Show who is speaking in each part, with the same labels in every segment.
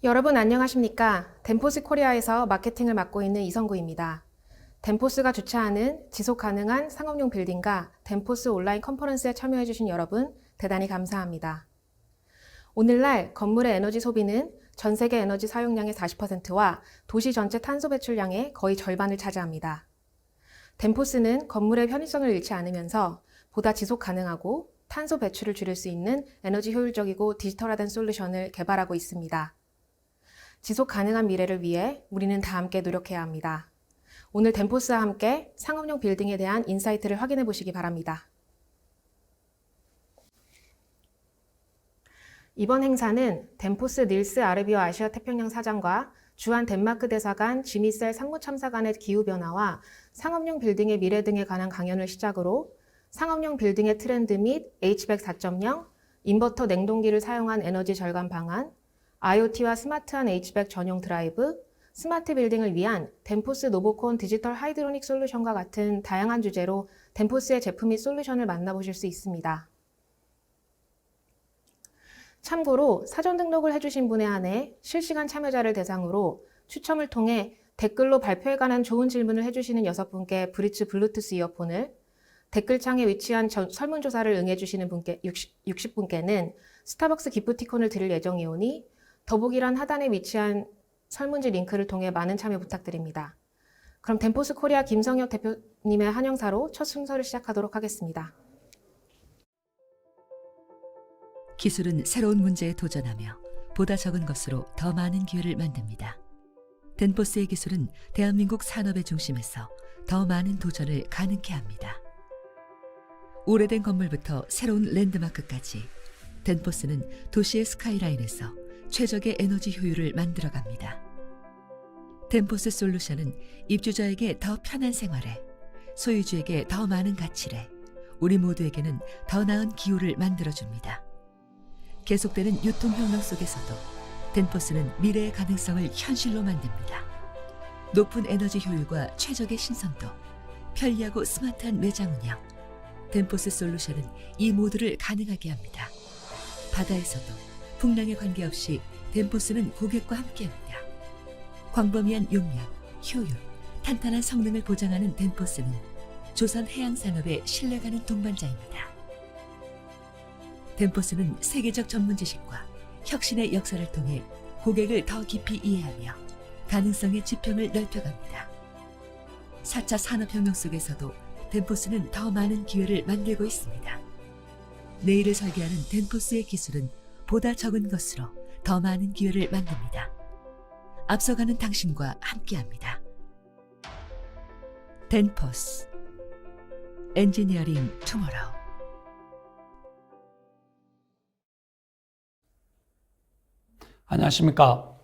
Speaker 1: 여러분 안녕하십니까? 덴포스 코리아에서 마케팅을 맡고 있는 이성구입니다. 덴포스가 주최하는 지속가능한 상업용 빌딩과 덴포스 온라인 컨퍼런스에 참여해주신 여러분 대단히 감사합니다. 오늘날 건물의 에너지 소비는 전 세계 에너지 사용량의 40%와 도시 전체 탄소 배출량의 거의 절반을 차지합니다. 덴포스는 건물의 편의성을 잃지 않으면서 보다 지속 가능하고 탄소 배출을 줄일 수 있는 에너지 효율적이고 디지털화된 솔루션을 개발하고 있습니다. 지속 가능한 미래를 위해 우리는 다 함께 노력해야 합니다. 오늘 덴포스와 함께 상업용 빌딩에 대한 인사이트를 확인해 보시기 바랍니다. 이번 행사는 덴포스 닐스 아르비오 아시아 태평양 사장과 주한 덴마크 대사관 지미셀 상무참사관의 기후변화와 상업용 빌딩의 미래 등에 관한 강연을 시작으로 상업용 빌딩의 트렌드 및 HVAC 4.0, 인버터 냉동기를 사용한 에너지 절감 방안, IoT와 스마트한 HVAC 전용 드라이브, 스마트 빌딩을 위한 덴포스 노보콘 디지털 하이드로닉 솔루션과 같은 다양한 주제로 덴포스의 제품 및 솔루션을 만나보실 수 있습니다. 참고로 사전 등록을 해주신 분에 한해 실시간 참여자를 대상으로 추첨을 통해 댓글로 발표에 관한 좋은 질문을 해주시는 6분께 브리츠 블루투스 이어폰을, 댓글창에 위치한 설문조사를 응해주시는 분께 60분께는 스타벅스 기프티콘을 드릴 예정이오니 더보기란 하단에 위치한 설문지 링크를 통해 많은 참여 부탁드립니다. 그럼 덴포스 코리아 김성혁 대표님의 한영사로 첫 순서를 시작하도록 하겠습니다.
Speaker 2: 기술은 새로운 문제에 도전하며 보다 적은 것으로 더 많은 기회를 만듭니다. 덴포스의 기술은 대한민국 산업의 중심에서 더 많은 도전을 가능케 합니다. 오래된 건물부터 새로운 랜드마크까지 덴포스는 도시의 스카이라인에서 최적의 에너지 효율을 만들어갑니다. 덴포스 솔루션은 입주자에게 더 편한 생활에, 소유주에게 더 많은 가치를, 우리 모두에게는 더 나은 기후를 만들어줍니다. 계속되는 유통혁명 속에서도 덴포스는 미래의 가능성을 현실로 만듭니다. 높은 에너지 효율과 최적의 신선도, 편리하고 스마트한 매장 운영, 덴포스 솔루션은 이 모두를 가능하게 합니다. 바다에서도 풍랑에 관계없이 덴포스는 고객과 함께합니다. 광범위한 용량, 효율, 탄탄한 성능을 보장하는 덴포스는 조선 해양산업의 신뢰가는 동반자입니다. 덴포스는 세계적 전문 지식과 혁신의 역사를 통해 고객을 더 깊이 이해하며 가능성의 지평을 넓혀갑니다. 4차 산업혁명 속에서도 덴포스는 더 많은 기회를 만들고 있습니다. 내일을 설계하는 덴포스의 기술은 보다 적은 것으로 더 많은 기회를 만듭니다. 앞서가는 당신과 함께합니다. 덴포스 엔지니어링 투모로우.
Speaker 3: 안녕하십니까.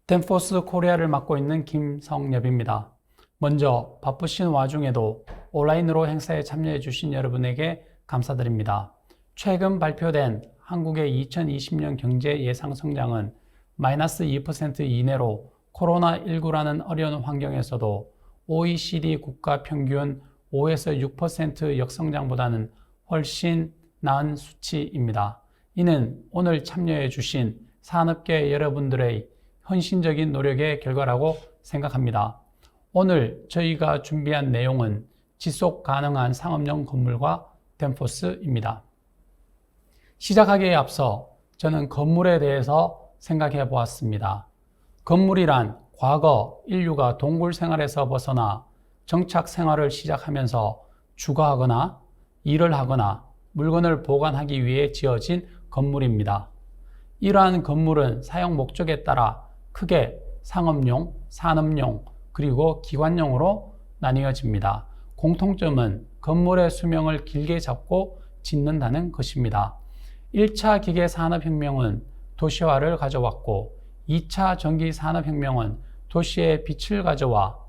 Speaker 3: 덴포스 코리아를 맡고 있는 김성엽입니다. 먼저 바쁘신 와중에도 온라인으로 행사에 참여해 주신 여러분에게 감사드립니다. 최근 발표된 한국의 2020년 경제 예상 성장은 마이너스 2% 이내로 코로나19라는 어려운 환경에서도 OECD 국가 평균 5에서 6% 역성장보다는 훨씬 나은 수치입니다. 이는 오늘 참여해 주신 산업계 여러분들의 헌신적인 노력의 결과라고 생각합니다. 오늘 저희가 준비한 내용은 지속 가능한 상업용 건물과 덴포스입니다. 시작하기에 앞서 저는 건물에 대해서 생각해 보았습니다. 건물이란 과거 인류가 동굴 생활에서 벗어나 정착 생활을 시작하면서 주거하거나 일을 하거나 물건을 보관하기 위해 지어진 건물입니다. 이러한 건물은 사용 목적에 따라 크게 상업용, 산업용, 그리고 기관용으로 나뉘어집니다. 공통점은 건물의 수명을 길게 잡고 짓는다는 것입니다. 1차 기계 산업혁명은 도시화를 가져왔고 2차 전기 산업혁명은 도시에 빛을 가져와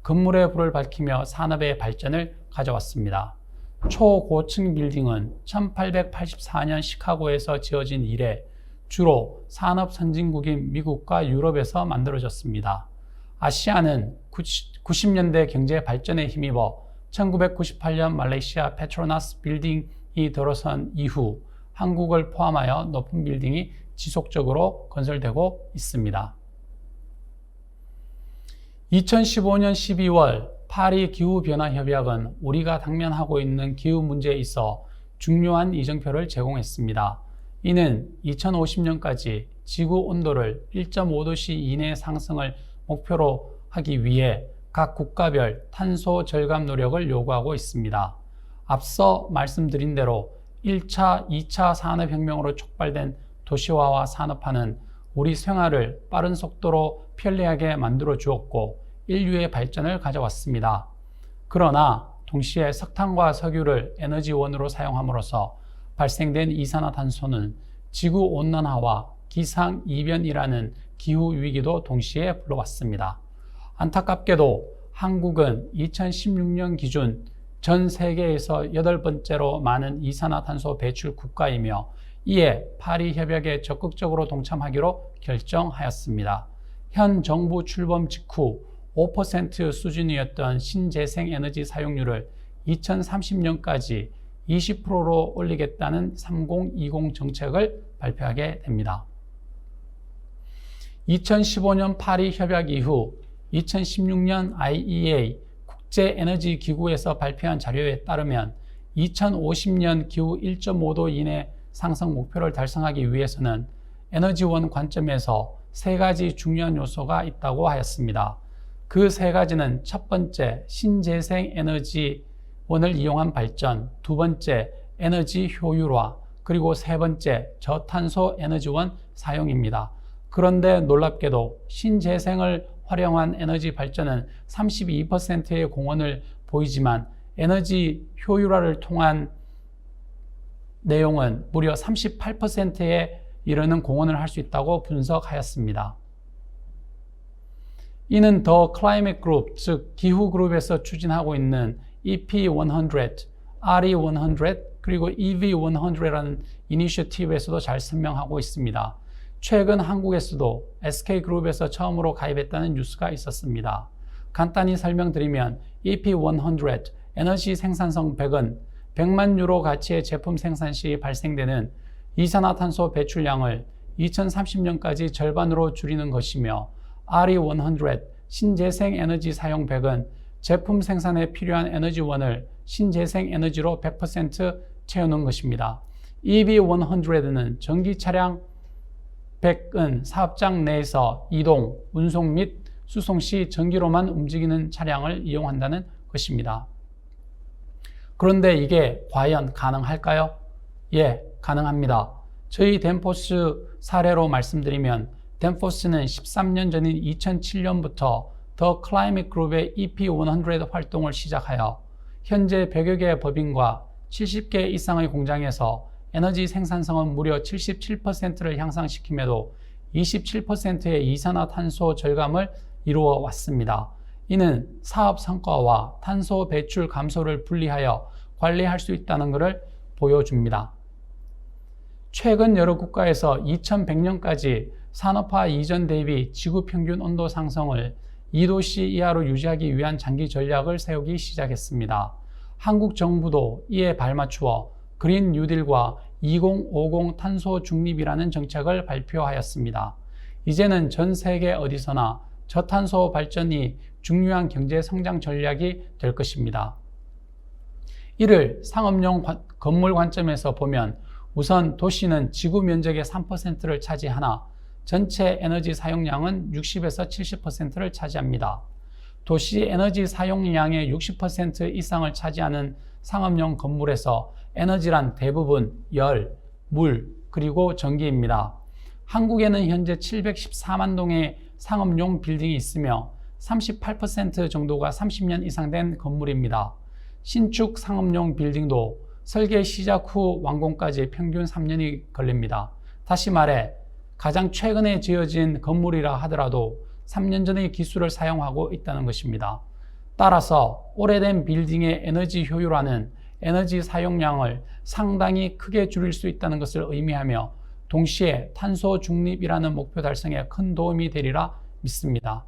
Speaker 3: 건물의 불을 밝히며 산업의 발전을 가져왔습니다. 초고층 빌딩은 1884년 시카고에서 지어진 이래 주로 산업 선진국인 미국과 유럽에서 만들어졌습니다. 아시아는 90년대 경제 발전에 힘입어 1998년 말레이시아 페트로나스 빌딩이 들어선 이후 한국을 포함하여 높은 빌딩이 지속적으로 건설되고 있습니다. 2015년 12월 파리 기후변화협약은 우리가 당면하고 있는 기후 문제에 있어 중요한 이정표를 제공했습니다. 이는 2050년까지 지구 온도를 1.5도씨 이내 상승을 목표로 하기 위해 각 국가별 탄소 절감 노력을 요구하고 있습니다. 앞서 말씀드린 대로 1차, 2차 산업혁명으로 촉발된 도시화와 산업화는 우리 생활을 빠른 속도로 편리하게 만들어 주었고 인류의 발전을 가져왔습니다. 그러나 동시에 석탄과 석유를 에너지원으로 사용함으로써 발생된 이산화탄소는 지구온난화와 기상이변이라는 기후위기도 동시에 불러왔습니다. 안타깝게도 한국은 2016년 기준 전 세계에서 8번째로 많은 이산화탄소 배출 국가이며 이에 파리 협약에 적극적으로 동참하기로 결정하였습니다. 현 정부 출범 직후 5% 수준이었던 신재생 에너지 사용률을 2030년까지 20%로 올리겠다는 3020 정책을 발표하게 됩니다. 2015년 파리 협약 이후 2016년 IEA 국제에너지기구에서 발표한 자료에 따르면 2050년 기후 1.5도 이내 상승 목표를 달성하기 위해서는 에너지원 관점에서 3가지 중요한 요소가 있다고 하였습니다. 그 3가지는 첫 번째, 신재생 에너지원을 이용한 발전, 두 번째, 에너지 효율화, 그리고 세 번째, 저탄소 에너지원 사용입니다. 그런데 놀랍게도 신재생을 활용한 에너지 발전은 32%의 공헌을 보이지만 에너지 효율화를 통한 내용은 무려 38%에 이르는 공헌을 할 수 있다고 분석하였습니다. 이는 더 클라이밋 그룹, 즉 기후그룹에서 추진하고 있는 EP100, RE100, 그리고 EV100라는 이니셔티브에서도 잘 설명하고 있습니다. 최근 한국에서도 SK그룹에서 처음으로 가입했다는 뉴스가 있었습니다. 간단히 설명드리면 EP100, 에너지 생산성 100은 100만 유로 가치의 제품 생산 시 발생되는 이산화탄소 배출량을 2030년까지 절반으로 줄이는 것이며 RE100, 신재생 에너지 사용 100은 제품 생산에 필요한 에너지원을 신재생 에너지로 100% 채우는 것입니다. EV100는 전기 차량 100은 사업장 내에서 이동, 운송 및 수송 시 전기로만 움직이는 차량을 이용한다는 것입니다. 그런데 이게 과연 가능할까요? 예, 가능합니다. 저희 덴포스 사례로 말씀드리면 덴포스는 13년 전인 2007년부터 더 클라이밋 그룹의 EP100 활동을 시작하여 현재 100여 개의 법인과 70개 이상의 공장에서 에너지 생산성은 무려 77%를 향상시킴에도 27%의 이산화탄소 절감을 이루어 왔습니다. 이는 사업 성과와 탄소 배출 감소를 분리하여 관리할 수 있다는 것을 보여줍니다. 최근 여러 국가에서 2100년까지 산업화 이전 대비 지구 평균 온도 상승을 2도씨 이하로 유지하기 위한 장기 전략을 세우기 시작했습니다. 한국 정부도 이에 발맞추어 그린 뉴딜과 2050 탄소 중립이라는 정책을 발표하였습니다. 이제는 전 세계 어디서나 저탄소 발전이 중요한 경제 성장 전략이 될 것입니다. 이를 상업용 건물 관점에서 보면 우선 도시는 지구 면적의 3%를 차지하나 전체 에너지 사용량은 60에서 70%를 차지합니다. 도시 에너지 사용량의 60% 이상을 차지하는 상업용 건물에서 에너지란 대부분 열, 물, 그리고 전기입니다. 한국에는 현재 714만 동의 상업용 빌딩이 있으며 38% 정도가 30년 이상 된 건물입니다. 신축 상업용 빌딩도 설계 시작 후 완공까지 평균 3년이 걸립니다. 다시 말해 가장 최근에 지어진 건물이라 하더라도 3년 전의 기술을 사용하고 있다는 것입니다. 따라서 오래된 빌딩의 에너지 효율화는 에너지 사용량을 상당히 크게 줄일 수 있다는 것을 의미하며 동시에 탄소 중립이라는 목표 달성에 큰 도움이 되리라 믿습니다.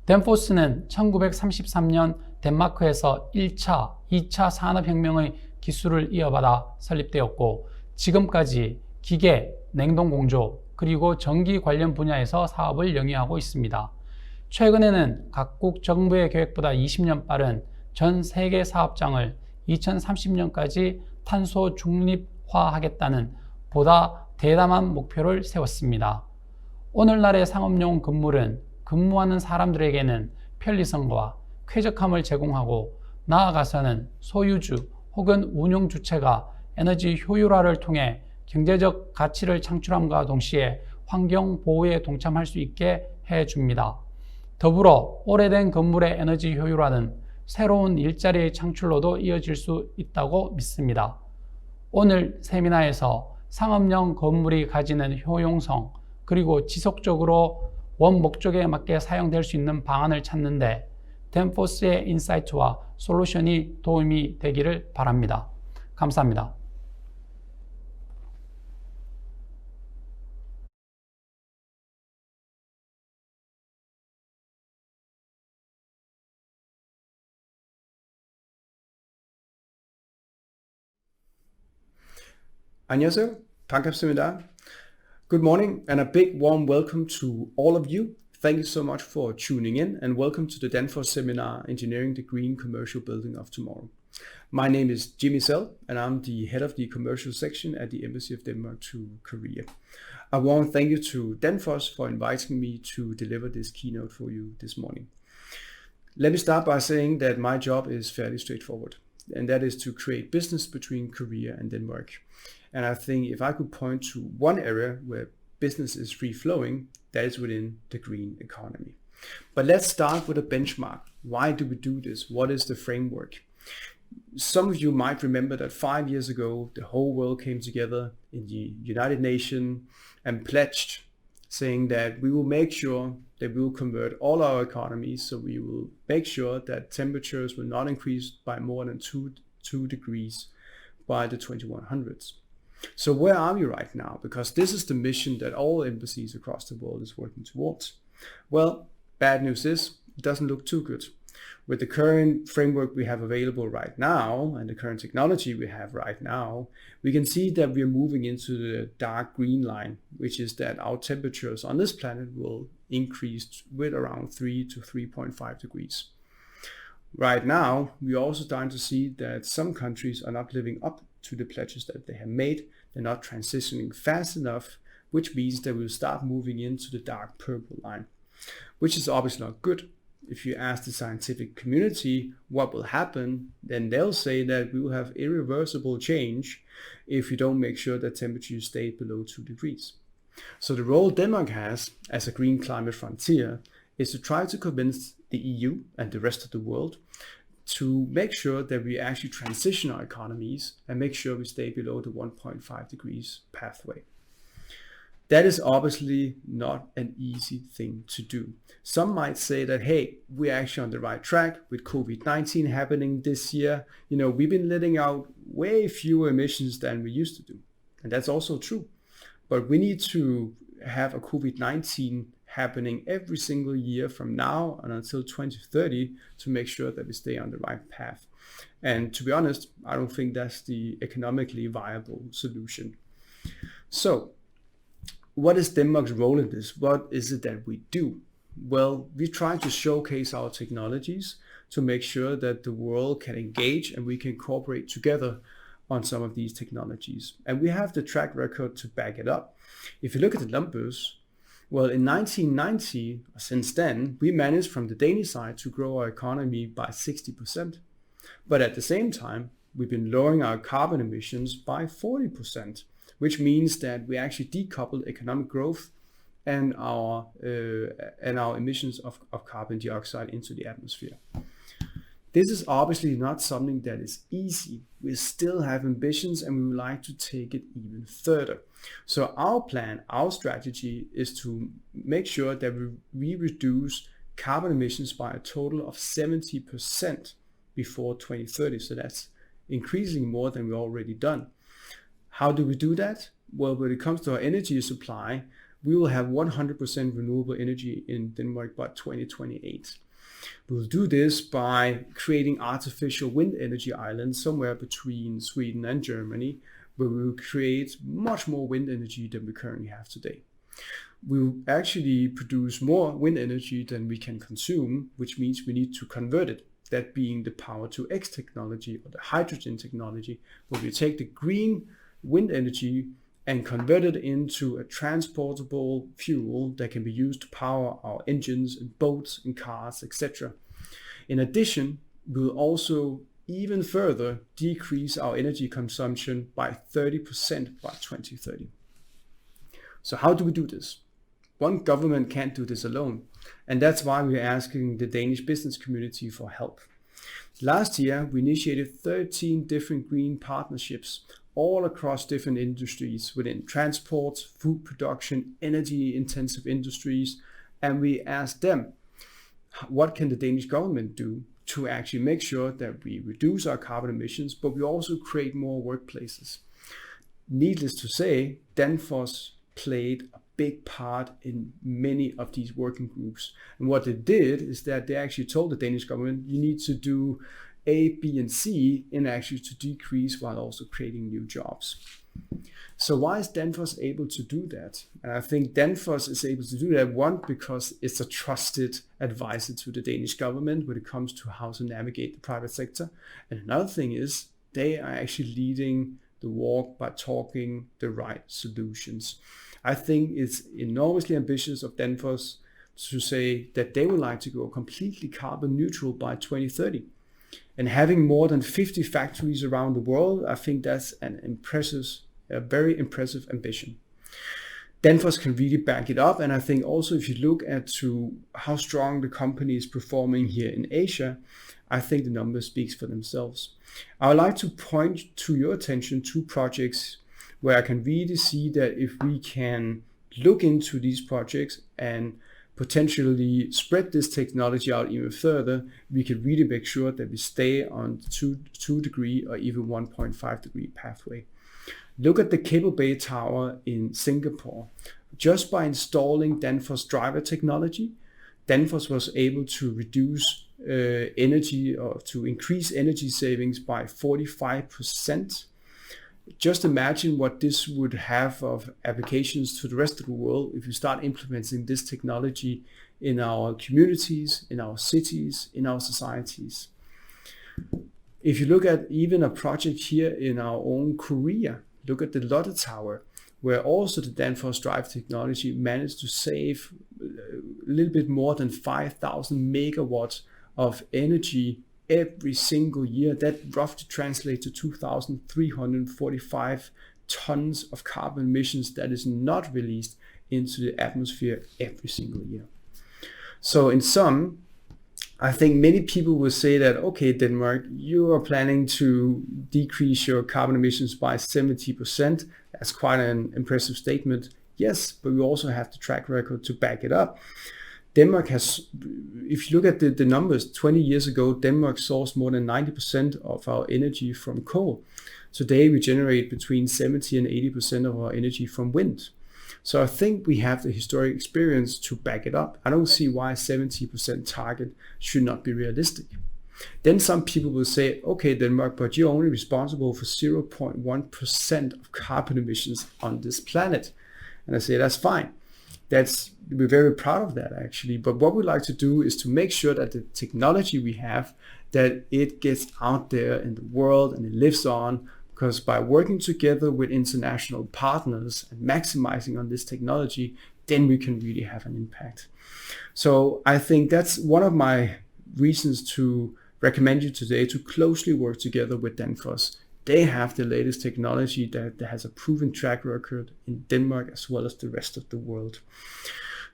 Speaker 3: 덴포스는 1933년 덴마크에서 1차, 2차 산업혁명의 기술을 이어받아 설립되었고 지금까지 기계, 냉동공조, 그리고 전기 관련 분야에서 사업을 영위하고 있습니다. 최근에는 각국 정부의 계획보다 20년 빠른 전 세계 사업장을 2030년까지 탄소 중립화하겠다는 보다 대담한 목표를 세웠습니다. 오늘날의 상업용 건물은 근무하는 사람들에게는 편리성과 쾌적함을 제공하고 나아가서는 소유주 혹은 운용 주체가 에너지 효율화를 통해 경제적 가치를 창출함과 동시에 환경 보호에 동참할 수 있게 해줍니다. 더불어 오래된 건물의 에너지 효율화는 새로운 일자리의 창출로도 이어질 수 있다고 믿습니다. 오늘 세미나에서 상업용 건물이 가지는 효용성 그리고 지속적으로 원 목적에 맞게 사용될 수 있는 방안을 찾는데 덴포스의 인사이트와 솔루션이 도움이 되기를 바랍니다. 감사합니다.
Speaker 4: 안녕하세요. 반갑습니다. Good morning and a big warm welcome to all of you. Thank you so much for tuning in and welcome to the Danfoss seminar, Engineering the Green Commercial Building of Tomorrow. My name is Jimmy Sell and I'm the head of the commercial section at the Embassy of Denmark to Korea. A warm thank you to Danfoss for inviting me to deliver this keynote for you this morning. Let me start by saying that my job is fairly straightforward, and that is to create business between Korea and Denmark. And I think if I could point to one area where business is free flowing, that is within the green economy. But let's start with a benchmark. Why do we do this? What is the framework? Some of you might remember that 5 years ago, the whole world came together in the United Nations and pledged, saying that we will make sure that we will convert all our economies, so we will make sure that temperatures will not increase by more than 2 degrees by the 2100s. So where are we right now? Because this is the mission that all embassies across the world is working towards. Well, bad news is it doesn't look too good. With the current framework we have available right now and the current technology we have right now, we can see that we are moving into the dark green line, which is that our temperatures on this planet will increase with around 3 to 3.5 degrees. Right now, we are also starting to see that some countries are not living up to the pledges that they have made. They're not transitioning fast enough, which means that we'll start moving into the dark purple line, which is obviously not good. If you ask the scientific community what will happen, then they'll say that we will have irreversible change if we don't make sure that temperatures stay below 2 degrees. So the role Denmark has as a green climate frontier is to try to convince the EU and the rest of the world to make sure that we actually transition our economies and make sure we stay below the 1.5 degrees pathway. That is obviously not an easy thing to do. Some might say that, hey, we're actually on the right track with COVID-19 happening this year. You know, we've been letting out way fewer emissions than we used to do. And that's also true. But we need to have a COVID-19 happening every single year from now and until 2030 to make sure that we stay on the right path. And to be honest, I don't think that's the economically viable solution. So what is Denmark's role in this? What is it that we do? Well, we try to showcase our technologies to make sure that the world can engage and we can cooperate together on some of these technologies. And we have the track record to back it up. If you look at the numbers, well, in 1990, since then, we managed from the Danish side to grow our economy by 60%. But at the same time, we've been lowering our carbon emissions by 40%, which means that we actually decoupled economic growth and our emissions of carbon dioxide into the atmosphere. This is obviously not something that is easy. We still have ambitions and we would like to take it even further. So our plan, our strategy is to make sure that we reduce carbon emissions by a total of 70% before 2030. So that's increasing more than we've already done. How do we do that? Well, when it comes to our energy supply, we will have 100% renewable energy in Denmark by 2028. We'll do this by creating artificial wind energy islands somewhere between Sweden and Germany, where we will create much more wind energy than we currently have today. We will actually produce more wind energy than we can consume, which means we need to convert it. That being the Power-to-X technology or the hydrogen technology, where we take the green wind energy and convert it into a transportable fuel that can be used to power our engines and boats and cars, etc. In addition, we'll also even further decrease our energy consumption by 30% by 2030. So how do we do this? One government can't do this alone, and that's why we're asking the Danish business community for help. Last year, we initiated 13 different green partnerships all across different industries within transport, food production, energy-intensive industries, and we asked them, what can the Danish government do to actually make sure that we reduce our carbon emissions, but we also create more workplaces? Needless to say, Danfoss played a big part in many of these working groups. And what they did is that they actually told the Danish government, you need to do A, B, and C in actually to decrease while also creating new jobs. So why is Danfoss able to do that? And I think Danfoss is able to do that, one, because it's a trusted advisor to the Danish government when it comes to how to navigate the private sector. And another thing is they are actually leading the walk by talking the right solutions. I think it's enormously ambitious of Danfoss to say that they would like to go completely carbon neutral by 2030. And having more than 50 factories around the world, I think that's a very impressive ambition. Danfoss can really back it up. And I think also if you look at to how strong the company is performing here in Asia, I think the numbers speaks for themselves. I would like to point to your attention to projects where I can really see that if we can look into these projects and potentially spread this technology out even further, we can really make sure that we stay on 2 degree or even 1.5 degree pathway. Look at the Keppel Bay Tower in Singapore. Just by installing Danfoss driver technology, Danfoss was able to reduce energy or to increase energy savings by 45%. Just imagine what this would have of applications to the rest of the world if we start implementing this technology in our communities, in our cities, in our societies. If you look at even a project here in our own Korea, look at the Lotte Tower, where also the Danfoss drive technology managed to save a little bit more than 5,000 megawatts of energy every single year. That roughly translates to 2,345 tons of carbon emissions that is not released into the atmosphere every single year. So in sum, I think many people will say that, okay, Denmark, you are planning to decrease your carbon emissions by 70%. That's quite an impressive statement. Yes, but we also have the track record to back it up. Denmark has, if you look at the numbers, 20 years ago, Denmark sourced more than 90% of our energy from coal. Today, we generate between 70 and 80% of our energy from wind. So I think we have the historic experience to back it up. I don't see why a 70% target should not be realistic. Then some people will say, okay, Denmark, but you're only responsible for 0.1% of carbon emissions on this planet. And I say, that's fine. We're very proud of that actually. But what we like to do is to make sure that the technology we have, that it gets out there in the world and it lives on, because by working together with international partners and maximizing on this technology, then we can really have an impact. So I think that's one of my reasons to recommend you today to closely work together with Danfoss. They have the latest technology that has a proven track record in Denmark as well as the rest of the world.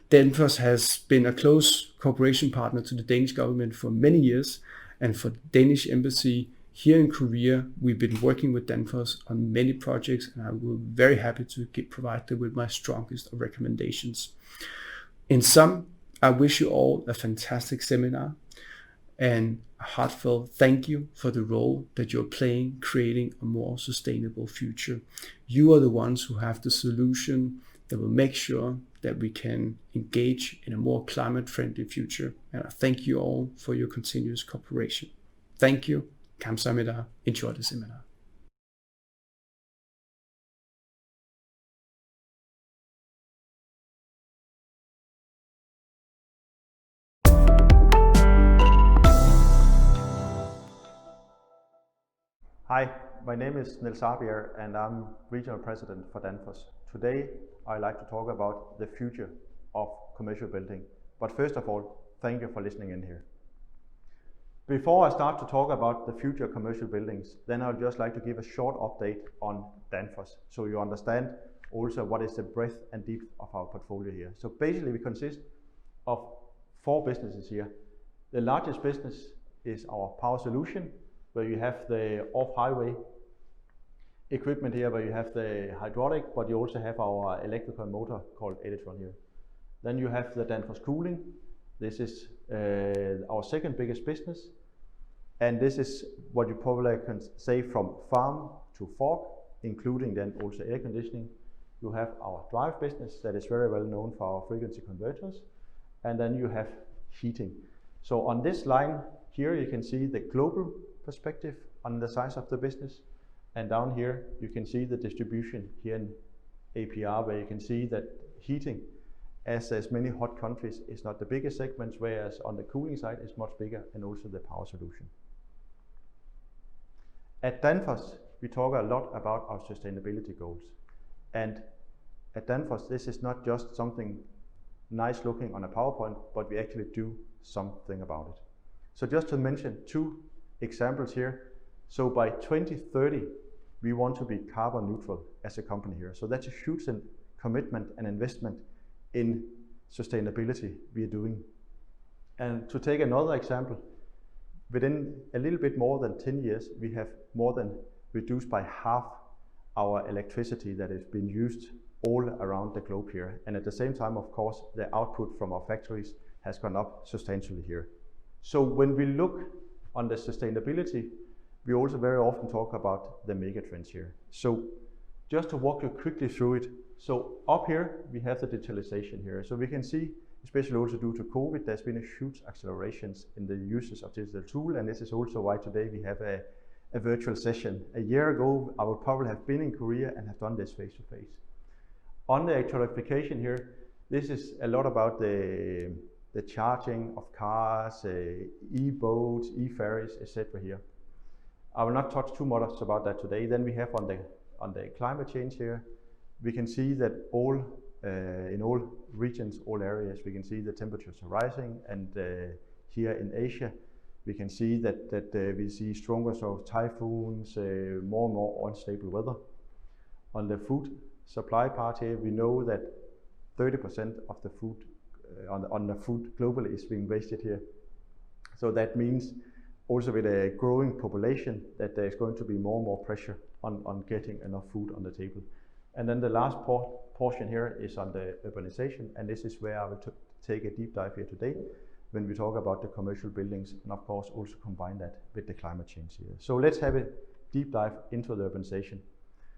Speaker 4: Danfoss has been a close cooperation partner to the Danish government for many years, and for the Danish embassy here in Korea, we've been working with Danfoss on many projects, and I will be very happy to provide them with my strongest of recommendations. In sum, I wish you all a fantastic seminar and a heartfelt thank you for the role that you're playing, creating a more sustainable future. You are the ones who have the solution that will make sure that we can engage in a more climate-friendly future. And I thank you all for your continuous cooperation. Thank you. Kamsahamnida. Enjoy the seminar.
Speaker 5: Hi, my name is Niels Arbier and I'm Regional President for Danfoss. Today I'd like to talk about the future of commercial building. But first of all, thank you for listening in here. Before I start to talk about the future of commercial buildings, then I'd just like to give a short update on Danfoss so you understand also what is the breadth and depth of our portfolio here. So basically we consist of 4 businesses here. The largest business is our power solution, where you have the off-highway equipment here, where you have the hydraulic, but you also have our electrical motor called Editron here. Then you have the Danfoss Cooling. This is our second biggest business. And this is what you probably can say from farm to fork, including then also air conditioning. You have our drive business that is very well known for our frequency converters. And then you have heating. So on this line here, you can see the global perspective on the size of the business. And down here, you can see the distribution here in APR, where you can see that heating, as there's many hot countries, is not the biggest segment, whereas on the cooling side is much bigger, and also the power solution. At Danfoss, we talk a lot about our sustainability goals. And at Danfoss, this is not just something nice looking on a PowerPoint, but we actually do something about it. So just to mention 2 examples here. So by 2030, we want to be carbon neutral as a company here. So that's a huge commitment and investment in sustainability we are doing. And to take another example, within a little bit more than 10 years, we have more than reduced by half our electricity that has been used all around the globe here. And at the same time, of course, the output from our factories has gone up substantially here. So when we look on the sustainability, we also very often talk about the mega trends here. So just to walk you quickly through it. So up here, we have the digitalization here. So we can see, especially also due to COVID, there's been a huge accelerations in the uses of digital tool. And this is also why today we have a virtual session. A year ago, I would probably have been in Korea and have done this face to face. On the electrification here, this is a lot about the charging of cars, e-boats, e-ferries, etc. here. I will not touch too much about that today. Then we have on the climate change here, we can see that in all regions, all areas, we can see the temperatures are rising, and here in Asia, we can see that we see stronger sort of typhoons, more and more unstable weather. On the food supply part here, we know that 30% of the food on the food globally is being wasted here. So that means also with a growing population that there's going to be more and more pressure on getting enough food on the table. And then the last portion here is on the urbanization, and this is where I will take a deep dive here today when we talk about the commercial buildings, and of course also combine that with the climate change here. So let's have a deep dive into the urbanization.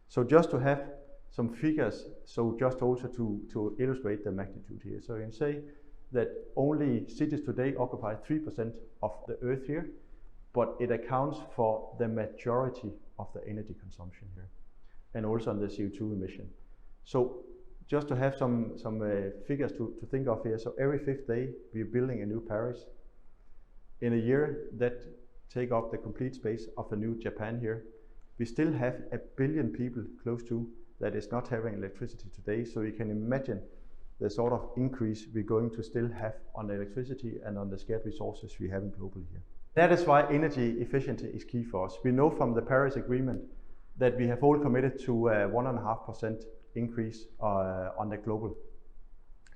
Speaker 5: So just to have some figures, so just also to illustrate the magnitude here. So you can say that only cities today occupy 3% of the earth here, but it accounts for the majority of the energy consumption here, and also on the CO2 emission. So just to have some figures to think of here. So every 5th day, we're building a new Paris. In a year, that take up the complete space of a new Japan here. We still have 1 billion people close to that is not having electricity today. So you can imagine the sort of increase we're going to still have on electricity and on the scarce resources we have globally here. That is why energy efficiency is key for us. We know from the Paris Agreement that we have all committed to 1.5% increase on the global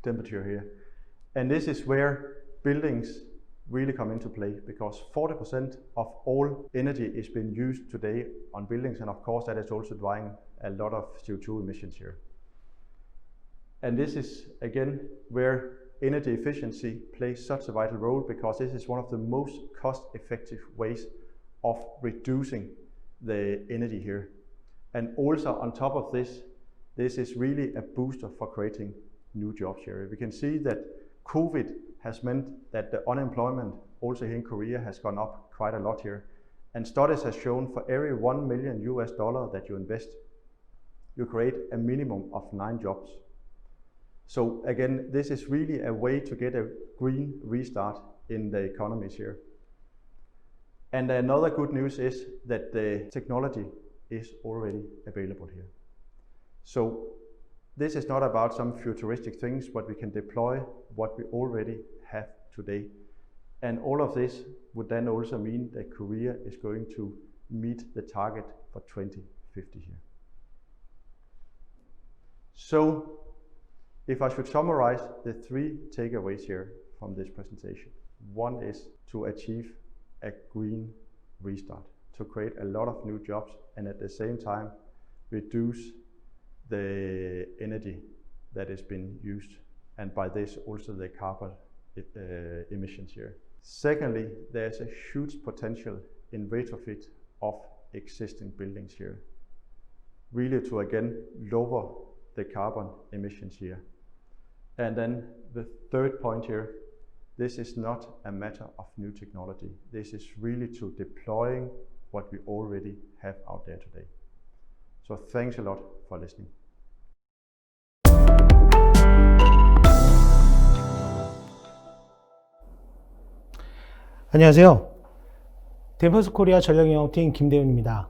Speaker 5: temperature here. And this is where buildings really come into play, because 40% of all energy is being used today on buildings, and of course that is also driving a lot of CO2 emissions here. And this is again where energy efficiency plays such a vital role, because this is one of the most cost-effective ways of reducing the energy here. And also on top of this, this is really a booster for creating new jobs here. We can see that COVID has meant that the unemployment also here in Korea has gone up quite a lot here. And studies have shown for every $1 million that you invest, you create a minimum of 9 jobs. So again, this is really a way to get a green restart in the economies here. And another good news is that the technology is already available here. So this is not about some futuristic things, but we can deploy what we already have today. And all of this would then also mean that Korea is going to meet the target for 2050 here. So if I should summarize the three takeaways here from this presentation, one is to achieve a green restart, to create a lot of new jobs and at the same time reduce the energy that has been used, and by this also the carbon emissions here. Secondly, there's a huge potential in retrofit of existing buildings here, really to again lower the carbon emissions here. And then the third point here, this is not a matter of new technology. This is really to deploying what we already have out there today. So thanks a lot for listening.
Speaker 6: 안녕하세요. 덴포스 코리아 전략영업팀 김대훈입니다.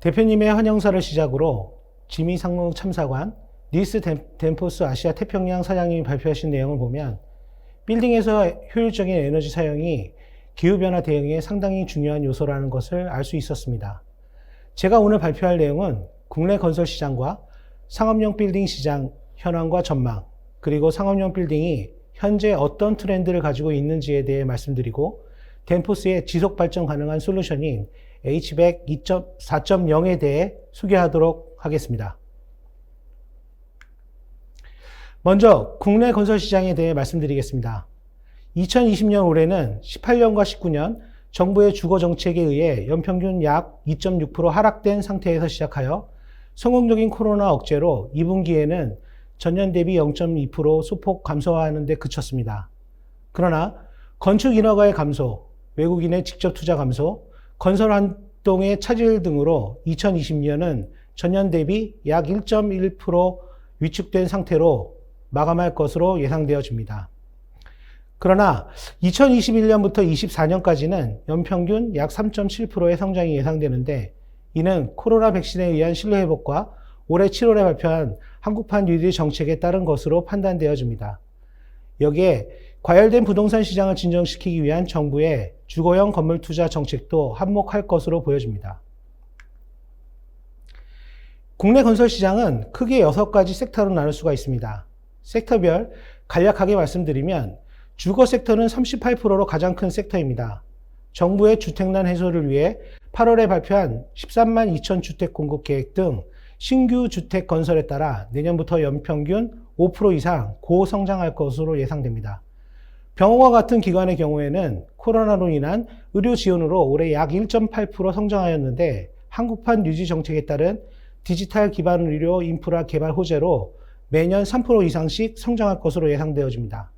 Speaker 6: 대표님의 환영사를 시작으로 지미 상무 참사관, 니스 덴포스 아시아 태평양 사장님이 발표하신 내용을 보면 빌딩에서 효율적인 에너지 사용이 기후변화 대응에 상당히 중요한 요소라는 것을 알 수 있었습니다. 제가 오늘 발표할 내용은 국내 건설 시장과 상업용 빌딩 시장 현황과 전망, 그리고 상업용 빌딩이 현재 어떤 트렌드를 가지고 있는지에 대해 말씀드리고 덴포스의 지속 발전 가능한 솔루션인 HVAC 4.0에 대해 소개하도록 하겠습니다. 먼저 국내 건설 시장에 대해 말씀드리겠습니다. 2020년 올해는 18년과 19년 정부의 주거 정책에 의해 연평균 약 2.6% 하락된 상태에서 시작하여 성공적인 코로나 억제로 2분기에는 전년 대비 0.2% 소폭 감소하는 데 그쳤습니다. 그러나 건축 인허가의 감소, 외국인의 직접 투자 감소, 건설 활동의 차질 등으로 2020년은 전년 대비 약 1.1% 위축된 상태로 마감할 것으로 예상되어집니다. 그러나 2021년부터 24년까지는 연평균 약 3.7%의 성장이 예상되는데 이는 코로나 백신에 의한 신뢰 회복과 올해 7월에 발표한 한국판 뉴딜 정책에 따른 것으로 판단되어집니다. 여기에 과열된 부동산 시장을 진정시키기 위한 정부의 주거용 건물 투자 정책도 한몫할 것으로 보여집니다. 국내 건설 시장은 크게 6가지 섹터로 나눌 수가 있습니다. 섹터별 간략하게 말씀드리면 주거 섹터는 38%로 가장 큰 섹터입니다. 정부의 주택난 해소를 위해 8월에 발표한 13만 2천 주택 공급 계획 등 신규 주택 건설에 따라 내년부터 연평균 5% 이상 고성장할 것으로 예상됩니다. 병원과 같은 기관의 경우에는 코로나로 인한 의료 지원으로 올해 약 1.8% 성장하였는데 한국판 뉴딜 정책에 따른 디지털 기반 의료 인프라 개발 호재로 매년 3% 이상씩 성장할 것으로 예상되어집니다.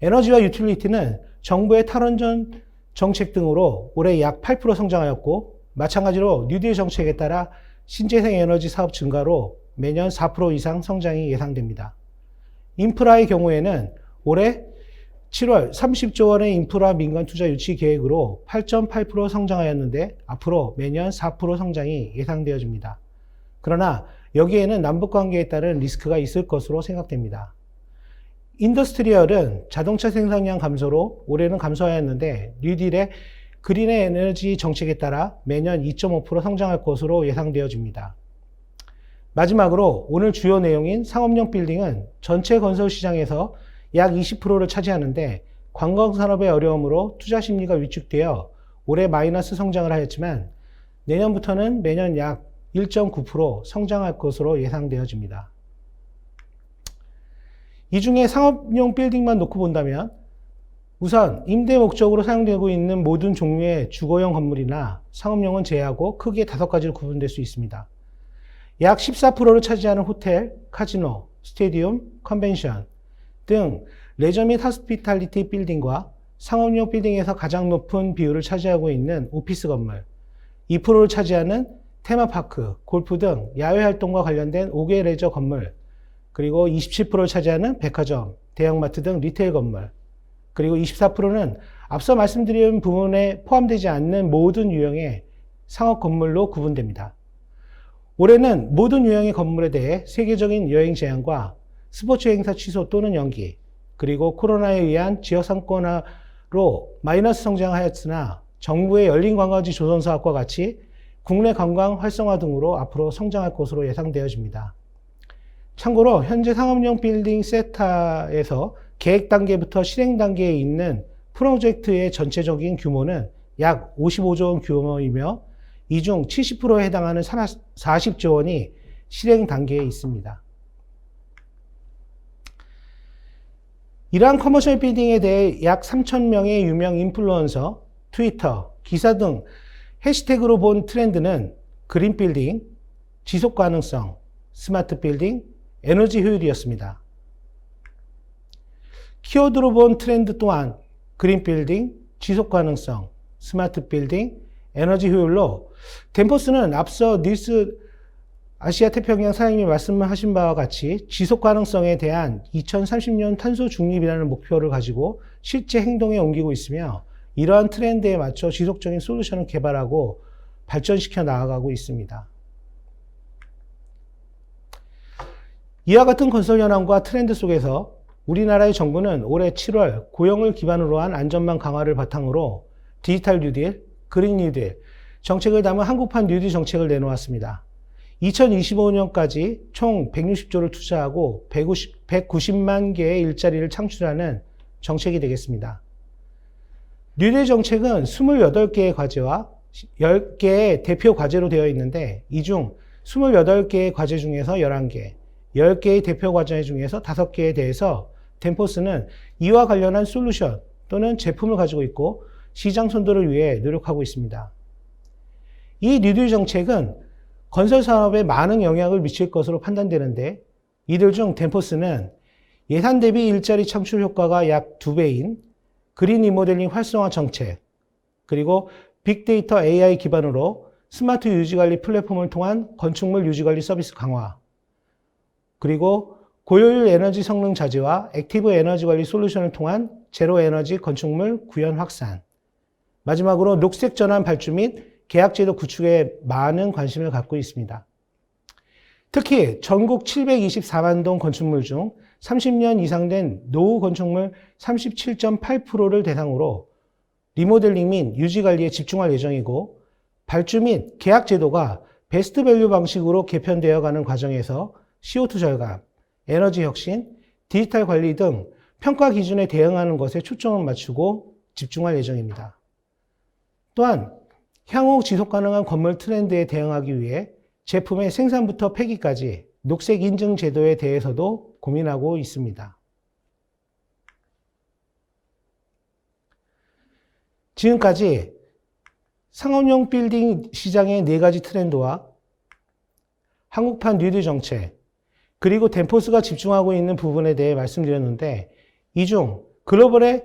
Speaker 6: 에너지와 유틸리티는 정부의 탈원전 정책 등으로 올해 약 8% 성장하였고 마찬가지로 뉴딜 정책에 따라 신재생 에너지 사업 증가로 매년 4% 이상 성장이 예상됩니다. 인프라의 경우에는 올해 7월 30조 원의 인프라 민간 투자 유치 계획으로 8.8% 성장하였는데 앞으로 매년 4% 성장이 예상되어집니다. 그러나 여기에는 남북관계에 따른 리스크가 있을 것으로 생각됩니다. 인더스트리얼은 자동차 생산량 감소로 올해는 감소하였는데 뉴딜의 그린 에너지 정책에 따라 매년 2.5% 성장할 것으로 예상되어집니다. 마지막으로 오늘 주요 내용인 상업용 빌딩은 전체 건설 시장에서 약 20%를 차지하는데 관광산업의 어려움으로 투자 심리가 위축되어 올해 마이너스 성장을 하였지만 내년부터는 매년 약 1.9% 성장할 것으로 예상되어집니다. 이 중에 상업용 빌딩만 놓고 본다면 우선 임대 목적으로 사용되고 있는 모든 종류의 주거용 건물이나 상업용은 제외하고 크게 5가지로 구분될 수 있습니다. 약 14%를 차지하는 호텔, 카지노, 스테디움, 컨벤션 등 레저 및 호스피탈리티 빌딩과 상업용 빌딩에서 가장 높은 비율을 차지하고 있는 오피스 건물, 2%를 차지하는 테마파크, 골프 등 야외 활동과 관련된 5개 레저 건물, 그리고 27%를 차지하는 백화점, 대형마트 등 리테일 건물, 그리고 24%는 앞서 말씀드린 부분에 포함되지 않는 모든 유형의 상업 건물로 구분됩니다. 올해는 모든 유형의 건물에 대해 세계적인 여행 제한과 스포츠 행사 취소 또는 연기, 그리고 코로나에 의한 지역 상권화로 마이너스 성장하였으나 정부의 열린 관광지 조성 사업과 같이 국내 관광 활성화 등으로 앞으로 성장할 것으로 예상되어집니다. 참고로 현재 상업용 빌딩 세타에서 계획 단계부터 실행 단계에 있는 프로젝트의 전체적인 규모는 약 55조 원 규모이며 이 중 70%에 해당하는 40조 원이 실행 단계에 있습니다. 이러한 커머셜 빌딩에 대해 약 3,000명의 유명 인플루언서, 트위터, 기사 등 해시태그로 본 트렌드는 그린 빌딩, 지속 가능성, 스마트 빌딩, 에너지 효율이었습니다. 키워드로 본 트렌드 또한 그린 빌딩, 지속 가능성, 스마트 빌딩, 에너지 효율로 덴포스는 앞서 닐스 아시아 태평양 사장님이 말씀하신 바와 같이 지속 가능성에 대한 2030년 탄소 중립이라는 목표를 가지고 실제 행동에 옮기고 있으며 이러한 트렌드에 맞춰 지속적인 솔루션을 개발하고 발전시켜 나아가고 있습니다. 이와 같은 건설 현황과 트렌드 속에서 우리나라의 정부는 올해 7월 고용을 기반으로 한 안전망 강화를 바탕으로 디지털 뉴딜, 그린 뉴딜 정책을 담은 한국판 뉴딜 정책을 내놓았습니다. 2025년까지 총 160조를 투자하고 190만 개의 일자리를 창출하는 정책이 되겠습니다. 뉴딜 정책은 28개의 과제와 10개의 대표 과제로 되어 있는데 이 중 28개의 과제 중에서 11개, 10개의 대표 과제 중에서 5개에 대해서 덴포스는 이와 관련한 솔루션 또는 제품을 가지고 있고 시장 선도를 위해 노력하고 있습니다. 이 뉴딜 정책은 건설 산업에 많은 영향을 미칠 것으로 판단되는데 이들 중 덴포스는 예산 대비 일자리 창출 효과가 약 2배인 그린 리모델링 활성화 정책, 그리고 빅데이터 AI 기반으로 스마트 유지관리 플랫폼을 통한 건축물 유지관리 서비스 강화, 그리고 고효율 에너지 성능 자재와 액티브 에너지 관리 솔루션을 통한 제로 에너지 건축물 구현 확산, 마지막으로 녹색 전환 발주 및 계약제도 구축에 많은 관심을 갖고 있습니다. 특히 전국 724만 동 건축물 중 30년 이상 된 노후 건축물 37.8%를 대상으로 리모델링 및 유지관리에 집중할 예정이고 발주 및 계약제도가 베스트 밸류 방식으로 개편되어 가는 과정에서 CO2 절감, 에너지 혁신, 디지털 관리 등 평가 기준에 대응하는 것에 초점을 맞추고 집중할 예정입니다. 또한 향후 지속 가능한 건물 트렌드에 대응하기 위해 제품의 생산부터 폐기까지 녹색 인증 제도에 대해서도 고민하고 있습니다. 지금까지 상업용 빌딩 시장의 4가지 트렌드와 한국판 뉴딜 정책, 그리고 덴포스가 집중하고 있는 부분에 대해 말씀드렸는데 이 중 글로벌의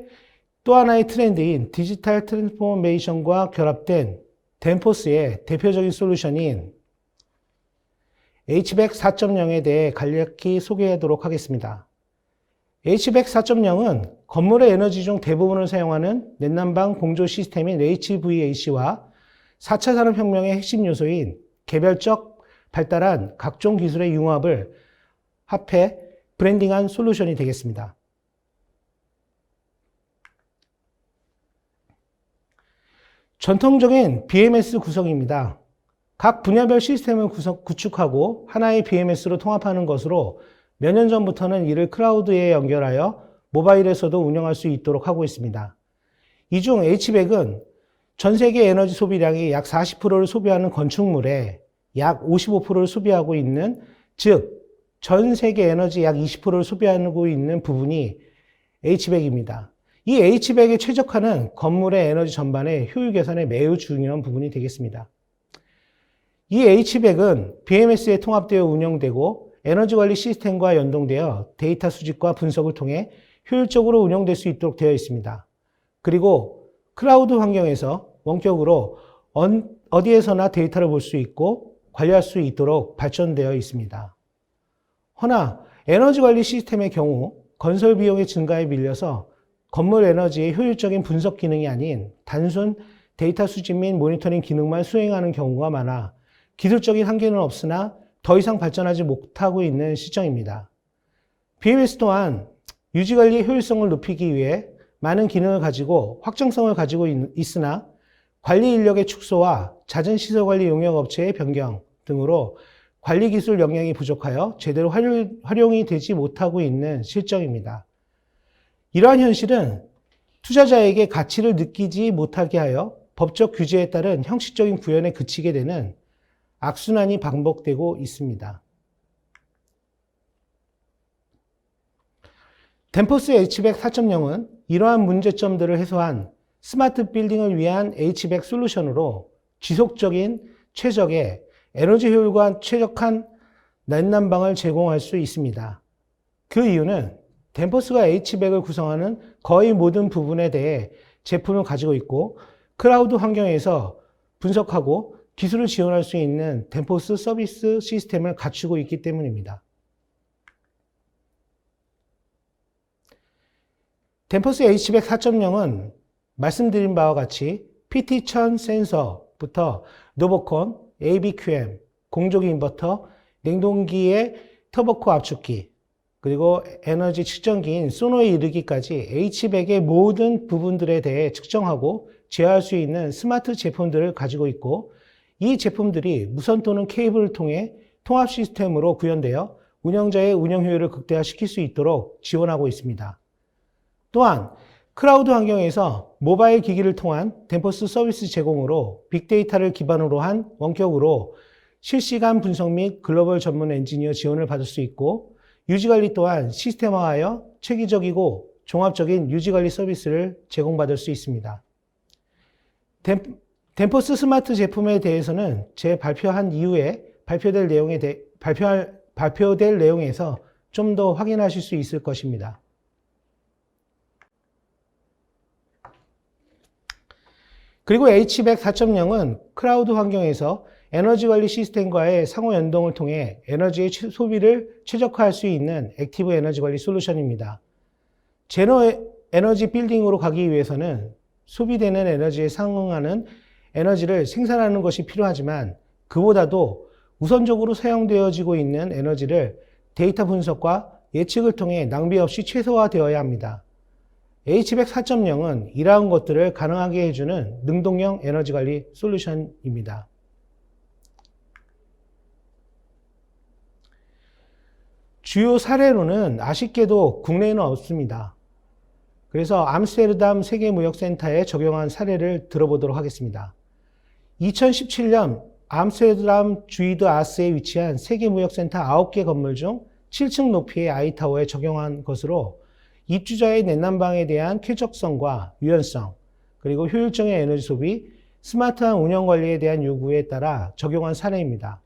Speaker 6: 또 하나의 트렌드인 디지털 트랜스포메이션과 결합된 덴포스의 대표적인 솔루션인 HVAC 4.0에 대해 간략히 소개하도록 하겠습니다. HVAC 4.0은 건물의 에너지 중 대부분을 사용하는 냉난방 공조 시스템인 HVAC와 4차 산업혁명의 핵심 요소인 개별적 발달한 각종 기술의 융합을 합해 브랜딩한 솔루션이 되겠습니다. 전통적인 BMS 구성입니다. 각 분야별 시스템을 구축하고 하나의 BMS로 통합하는 것으로 몇 년 전부터는 이를 클라우드에 연결하여 모바일에서도 운영할 수 있도록 하고 있습니다. 이 중 HVAC은 전 세계 에너지 소비량이 약 40%를 소비하는 건축물에 약 55%를 소비하고 있는, 즉 전 세계 에너지 약 20%를 소비하고 있는 부분이 HVAC입니다. 이 HVAC에 최적화는 건물의 에너지 전반의 효율 개선에 매우 중요한 부분이 되겠습니다. 이 HVAC은 BMS에 통합되어 운영되고 에너지 관리 시스템과 연동되어 데이터 수집과 분석을 통해 효율적으로 운영될 수 있도록 되어 있습니다. 그리고 클라우드 환경에서 원격으로 어디에서나 데이터를 볼 수 있고 관리할 수 있도록 발전되어 있습니다. 허나 에너지 관리 시스템의 경우 건설 비용의 증가에 밀려서 건물 에너지의 효율적인 분석 기능이 아닌 단순 데이터 수집 및 모니터링 기능만 수행하는 경우가 많아 기술적인 한계는 없으나 더 이상 발전하지 못하고 있는 시점입니다. BMS 또한 유지관리의 효율성을 높이기 위해 많은 기능을 가지고 확정성을 가지고 있으나 관리 인력의 축소와 잦은 시설관리 용역 업체의 변경 등으로 관리 기술 역량이 부족하여 제대로 활용이 되지 못하고 있는 실정입니다. 이러한 현실은 투자자에게 가치를 느끼지 못하게 하여 법적 규제에 따른 형식적인 구현에 그치게 되는 악순환이 반복되고 있습니다. 덴포스 HVAC 4.0은 이러한 문제점들을 해소한 스마트 빌딩을 위한 HVAC 솔루션으로 지속적인 최적의 에너지 효율과 최적한 냉난방을 제공할 수 있습니다. 그 이유는 덴포스가 HVAC을 구성하는 거의 모든 부분에 대해 제품을 가지고 있고 클라우드 환경에서 분석하고 기술을 지원할 수 있는 덴포스 서비스 시스템을 갖추고 있기 때문입니다. 덴포스 HVAC 4.0은 말씀드린 바와 같이 PT1000 센서부터 노버콘, ABQM, 공조기 인버터, 냉동기의 터보코 압축기, 그리고 에너지 측정기인 소노에 이르기까지 HVAC의 모든 부분들에 대해 측정하고 제어할 수 있는 스마트 제품들을 가지고 있고 이 제품들이 무선 또는 케이블을 통해 통합 시스템으로 구현되어 운영자의 운영 효율을 극대화시킬 수 있도록 지원하고 있습니다. 또한 클라우드 환경에서 모바일 기기를 통한 덴포스 서비스 제공으로 빅데이터를 기반으로 한 원격으로 실시간 분석 및 글로벌 전문 엔지니어 지원을 받을 수 있고 유지관리 또한 시스템화하여 체계적이고 종합적인 유지관리 서비스를 제공받을 수 있습니다. 덴포스 스마트 제품에 대해서는 제 발표한 이후에 발표될 내용에서 좀 더 확인하실 수 있을 것입니다. 그리고 HVAC 4.0은 클라우드 환경에서 에너지 관리 시스템과의 상호 연동을 통해 에너지의 소비를 최적화할 수 있는 액티브 에너지 관리 솔루션입니다. 제로 에너지 빌딩으로 가기 위해서는 소비되는 에너지에 상응하는 에너지를 생산하는 것이 필요하지만 그보다도 우선적으로 사용되어지고 있는 에너지를 데이터 분석과 예측을 통해 낭비 없이 최소화되어야 합니다. HVAC 4.0은 이러한 것들을 가능하게 해주는 능동형 에너지 관리 솔루션입니다. 주요 사례로는 아쉽게도 국내에는 없습니다. 그래서 암스테르담 세계무역센터에 적용한 사례를 들어보도록 하겠습니다. 2017년 암스테르담 주이드 아스에 위치한 세계무역센터 9개 건물 중 7층 높이의 아이타워에 적용한 것으로 입주자의 냉난방에 대한 쾌적성과 유연성, 그리고 효율적인 에너지 소비, 스마트한 운영 관리에 대한 요구에 따라 적용한 사례입니다.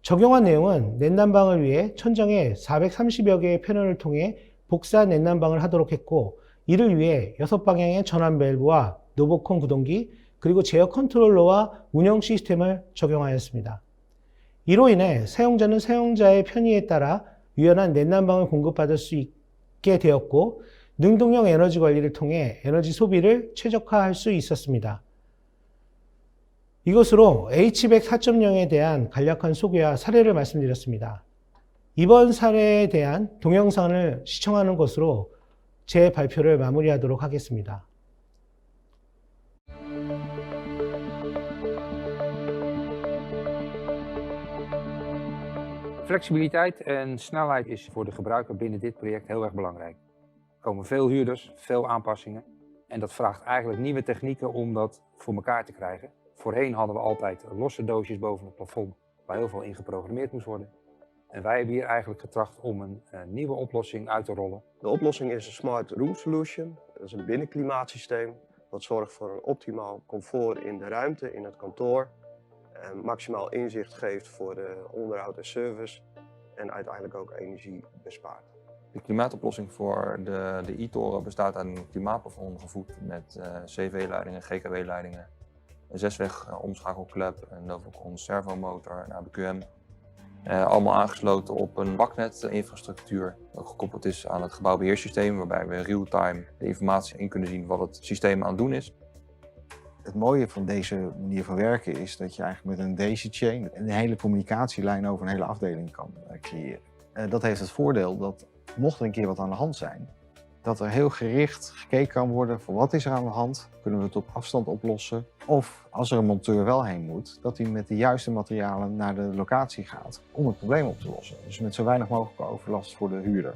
Speaker 6: 적용한 내용은 냉난방을 위해 천정에 430여 개의 패널을 통해 복사 냉난방을 하도록 했고 이를 위해 6방향의 전환 밸브와 노버콘 구동기, 그리고 제어 컨트롤러와 운영 시스템을 적용하였습니다. 이로 인해 사용자는 사용자의 편의에 따라 유연한 냉난방을 공급받을 수 있게 되었고 능동형 에너지 관리를 통해 에너지 소비를 최적화할 수 있었습니다. 이것으로 HVAC 4.0에 대한 간략한 소개와 사례를 말씀드렸습니다. 이번 사례에 대한 동영상을 시청하는 것으로 제 발표를 마무리하도록 하겠습니다.
Speaker 7: Flexibiliteit en snelheid is voor de gebruiker binnen dit project heel erg belangrijk. Er komen veel huurders, veel aanpassingen en dat vraagt eigenlijk nieuwe technieken om dat voor elkaar te krijgen. Voorheen hadden we altijd losse doosjes boven het plafond waar heel veel in geprogrammeerd moest worden. En wij hebben hier eigenlijk getracht om een nieuwe oplossing uit te rollen.
Speaker 8: De oplossing is een Smart Room Solution. Dat is een binnenklimaatsysteem dat zorgt voor een optimaal comfort in de ruimte, in het kantoor. En maximaal inzicht geeft voor de onderhoud en service en uiteindelijk ook energie bespaart.
Speaker 9: De klimaatoplossing voor de e-toren bestaat uit een klimaatplafond gevoed met CV-leidingen, GKW-leidingen, een 6-weg omschakelklep, een Novacon servomotor, een ABQM. Allemaal aangesloten op een baknetinfrastructuur, dat gekoppeld is aan het gebouwbeheersysteem, waarbij we real-time de informatie in kunnen zien wat het systeem aan het doen is.
Speaker 10: Het mooie van deze manier van werken is dat je eigenlijk met een daisy-chain een hele communicatielijn over een hele afdeling kan creëren. Dat heeft het voordeel dat, mocht er een keer wat aan de hand zijn, dat er heel gericht gekeken kan worden van wat is er aan de hand, kunnen we het op afstand oplossen. Of als er een monteur wel heen moet, dat hij met de juiste materialen naar de locatie gaat om het probleem op te lossen. Dus met zo weinig mogelijk overlast voor de huurder.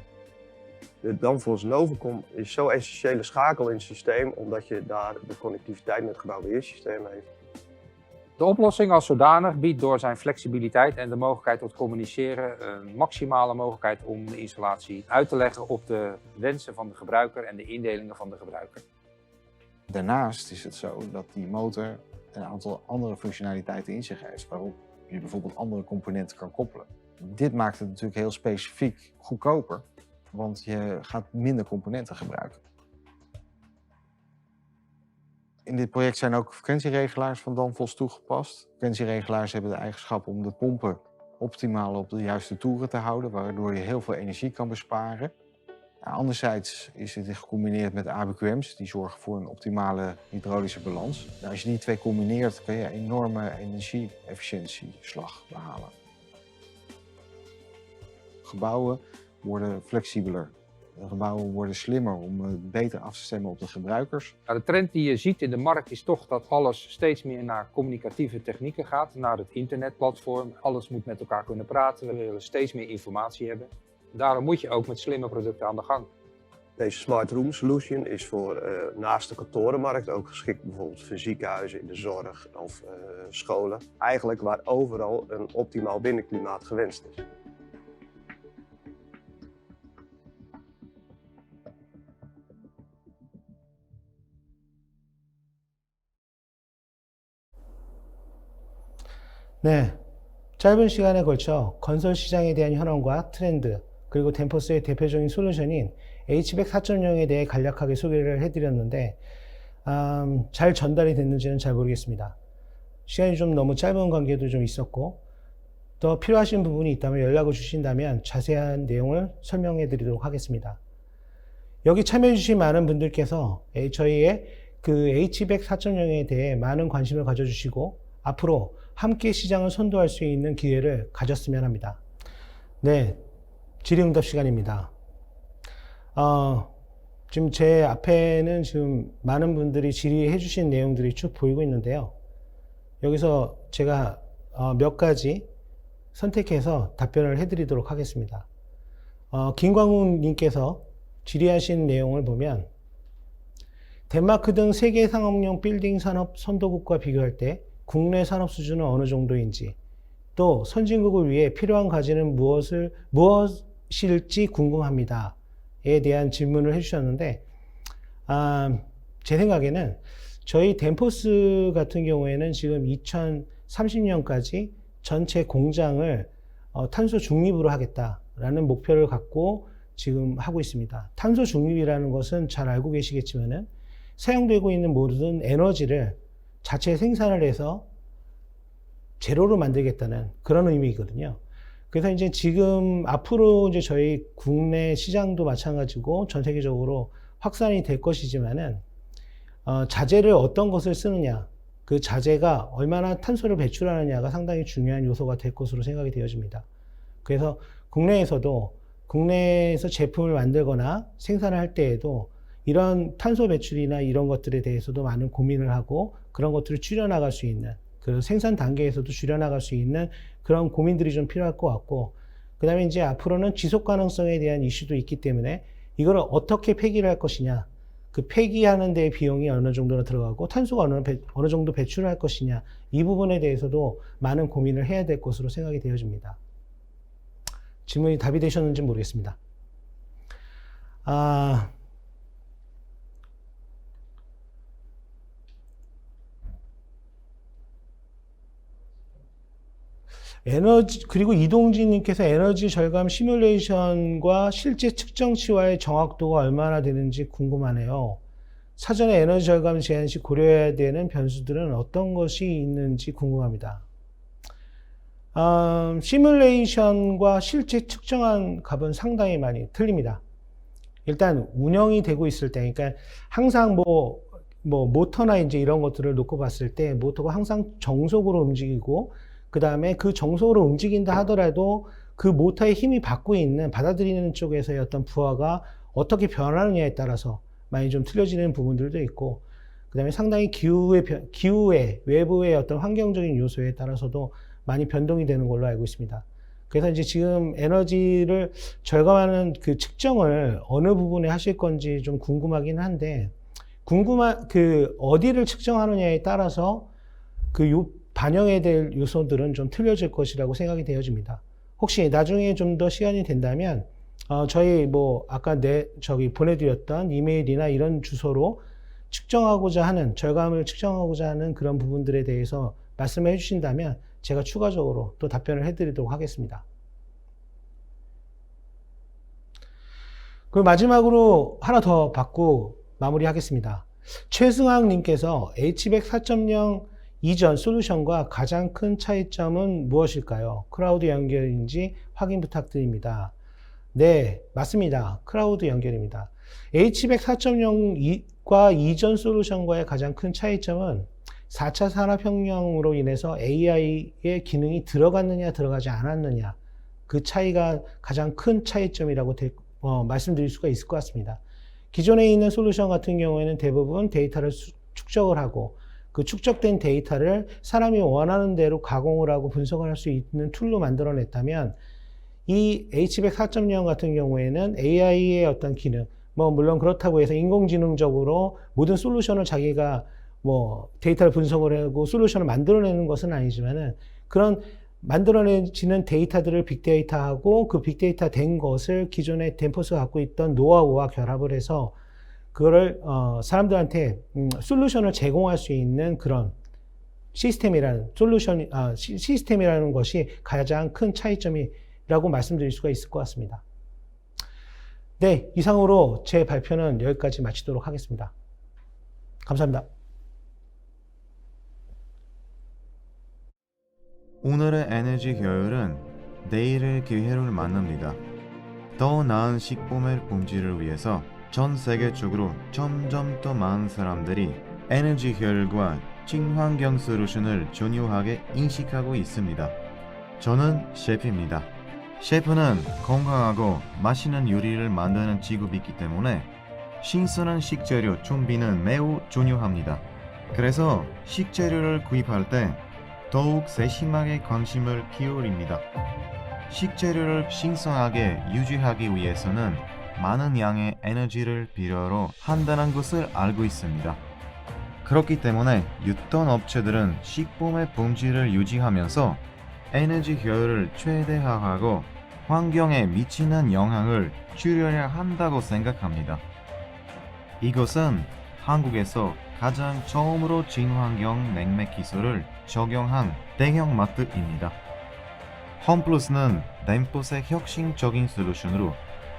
Speaker 8: De Danfoss Novacom is zo'n essentiële schakel in het systeem, omdat je daar de connectiviteit met het gebouwbeheersysteem heeft.
Speaker 7: De oplossing als zodanig biedt door zijn flexibiliteit en de mogelijkheid tot communiceren een maximale mogelijkheid om de installatie uit te leggen op de wensen van de gebruiker en de indelingen van de gebruiker.
Speaker 10: Daarnaast is het zo dat die motor een aantal andere functionaliteiten in zich heeft, waarop je bijvoorbeeld andere componenten kan koppelen. Dit maakt het natuurlijk heel specifiek goedkoper, want je gaat minder componenten gebruiken. In dit project zijn ook frequentieregelaars van Danfoss toegepast. Frequentieregelaars hebben de eigenschap om de pompen optimaal op de juiste toeren te houden, waardoor je heel veel energie kan besparen. Anderzijds is dit gecombineerd met ABQM's, die zorgen voor een optimale hydraulische balans. Als je die twee combineert, kun je een enorme energie-efficiëntieslag behalen. Gebouwen worden flexibeler. De gebouwen worden slimmer om beter af te stemmen op de gebruikers.
Speaker 7: De trend die je ziet in de markt is toch dat alles steeds meer naar communicatieve technieken gaat, naar het internetplatform. Alles moet met elkaar kunnen praten, we willen steeds meer informatie hebben. Daarom moet je ook met slimme producten aan de gang.
Speaker 8: Deze Smart Room Solution is voor naast de kantorenmarkt ook geschikt, bijvoorbeeld voor ziekenhuizen, in de zorg of scholen. Eigenlijk waar overal een optimaal binnenklimaat gewenst is.
Speaker 6: 네, 짧은 시간에 걸쳐 건설 시장에 대한 현황과 트렌드, 그리고 덴포스의 대표적인 솔루션인 HVAC 4.0에 대해 간략하게 소개를 해드렸는데 잘 전달이 됐는지는 잘 모르겠습니다. 시간이 좀 너무 짧은 관계도 좀 있었고, 더 필요하신 부분이 있다면 연락을 주신다면 자세한 내용을 설명해 드리도록 하겠습니다. 여기 참여해 주신 많은 분들께서 저희의 그 HVAC 4.0에 대해 많은 관심을 가져주시고 앞으로 함께 시장을 선도할 수 있는 기회를 가졌으면 합니다. 네, 질의응답 시간입니다. 지금 제 앞에는 지금 많은 분들이 질의해 주신 내용들이 쭉 보이고 있는데요. 여기서 제가 몇 가지 선택해서 답변을 해드리도록 하겠습니다. 김광훈 님께서 질의하신 내용을 보면 덴마크 등 세계 상업용 빌딩 산업 선도국과 비교할 때 국내 산업 수준은 어느 정도인지, 또 선진국을 위해 필요한 가지는 무엇일지 궁금합니다에 대한 질문을 해주셨는데, 제 생각에는 저희 덴포스 같은 경우에는 지금 2030년까지 전체 공장을 탄소 중립으로 하겠다라는 목표를 갖고 지금 하고 있습니다. 탄소 중립이라는 것은 잘 알고 계시겠지만은 사용되고 있는 모든 에너지를 자체 생산을 해서 제로로 만들겠다는 그런 의미거든요. 그래서 이제 지금 앞으로 이제 저희 국내 시장도 마찬가지고 전 세계적으로 확산이 될 것이지만은 자재를 어떤 것을 쓰느냐, 그 자재가 얼마나 탄소를 배출하느냐가 상당히 중요한 요소가 될 것으로 생각이 되어집니다. 그래서 국내에서 제품을 만들거나 생산을 할 때에도 이런 탄소 배출이나 이런 것들에 대해서도 많은 고민을 하고 그런 것들을 줄여나갈 수 있는, 그 생산 단계에서도 줄여나갈 수 있는 그런 고민들이 좀 필요할 것 같고, 그 다음에 이제 앞으로는 지속 가능성에 대한 이슈도 있기 때문에 이걸 어떻게 폐기를 할 것이냐, 그 폐기하는 데 비용이 어느 정도나 들어가고 탄소가 어느 정도 배출을 할 것이냐, 이 부분에 대해서도 많은 고민을 해야 될 것으로 생각이 되어집니다. 질문이 답이 되셨는지 모르겠습니다. 그리고 이동진님께서 에너지 절감 시뮬레이션과 실제 측정치와의 정확도가 얼마나 되는지 궁금하네요. 사전에 에너지 절감 제한 시 고려해야 되는 변수들은 어떤 것이 있는지 궁금합니다. 시뮬레이션과 실제 측정한 값은 상당히 많이 틀립니다. 일단 운영이 되고 있을 때, 그러니까 항상 뭐 모터나 이제 이런 것들을 놓고 봤을 때 모터가 항상 정속으로 움직이고, 그 다음에 그 정속으로 움직인다 하더라도 그 모터의 힘이 받고 있는 받아들이는 쪽에서의 어떤 부하가 어떻게 변하느냐에 따라서 많이 좀 틀려지는 부분들도 있고, 그 다음에 상당히 기후의 외부의 어떤 환경적인 요소에 따라서도 많이 변동이 되는 걸로 알고 있습니다. 그래서 이제 지금 에너지를 절감하는 그 측정을 어느 부분에 하실 건지 좀 궁금하긴 한데, 어디를 측정하느냐에 따라서 반영해야 될 요소들은 좀 틀려질 것이라고 생각이 되어집니다. 혹시 나중에 좀 더 시간이 된다면, 저희 아까 보내드렸던 이메일이나 이런 주소로 절감을 측정하고자 하는 그런 부분들에 대해서 말씀해 주신다면 제가 추가적으로 또 답변을 해드리도록 하겠습니다. 그리고 마지막으로 하나 더 받고 마무리하겠습니다. 최승학 님께서 HVAC 4.0 이전 솔루션과 가장 큰 차이점은 무엇일까요? 클라우드 연결인지 확인 부탁드립니다. 네, 맞습니다. 클라우드 연결입니다. HVAC 4.0과 이전 솔루션과의 가장 큰 차이점은 4차 산업혁명으로 인해서 AI의 기능이 들어갔느냐 들어가지 않았느냐, 그 차이가 가장 큰 차이점이라고 말씀드릴 수가 있을 것 같습니다. 기존에 있는 솔루션 같은 경우에는 대부분 데이터를 축적을 하고, 그 축적된 데이터를 사람이 원하는 대로 가공을 하고 분석을 할 수 있는 툴로 만들어냈다면, 이 HVAC 4.0 같은 경우에는 AI의 어떤 기능, 물론 그렇다고 해서 인공지능적으로 모든 솔루션을 자기가 데이터를 분석을 하고 솔루션을 만들어내는 것은 아니지만은, 그런 만들어내지는 데이터들을 빅데이터하고 그 빅데이터 된 것을 기존에 덴포스가 갖고 있던 노하우와 결합을 해서 그거를 사람들한테 솔루션을 제공할 수 있는 그런 시스템이라는 것이 가장 큰 차이점이라고 말씀드릴 수가 있을 것 같습니다. 네, 이상으로 제 발표는 여기까지 마치도록 하겠습니다. 감사합니다.
Speaker 11: 오늘의 에너지 효율은 내일의 기회를 만듭니다. 더 나은 식품의 품질을 위해서 전 세계적으로 점점 더 많은 사람들이 에너지 효율과 친환경 솔루션을 중요하게 인식하고 있습니다. 저는 셰프입니다. 셰프는 건강하고 맛있는 요리를 만드는 직업이기 때문에 신선한 식재료 준비는 매우 중요합니다. 그래서 식재료를 구입할 때 더욱 세심하게 관심을 기울입니다. 식재료를 신선하게 유지하기 위해서는 많은 양의 에너지를 필요로 한다는 것을 알고 있습니다. 그렇기 때문에 유통업체들은 식품의 품질을 유지하면서 에너지 효율을 최대화하고 환경에 미치는 영향을 줄여야 한다고 생각합니다. 이것은 한국에서 가장 처음으로 친환경 냉매 기술을 적용한 대형마트입니다. 홈플러스는 덴포스의 혁신적인 솔루션으로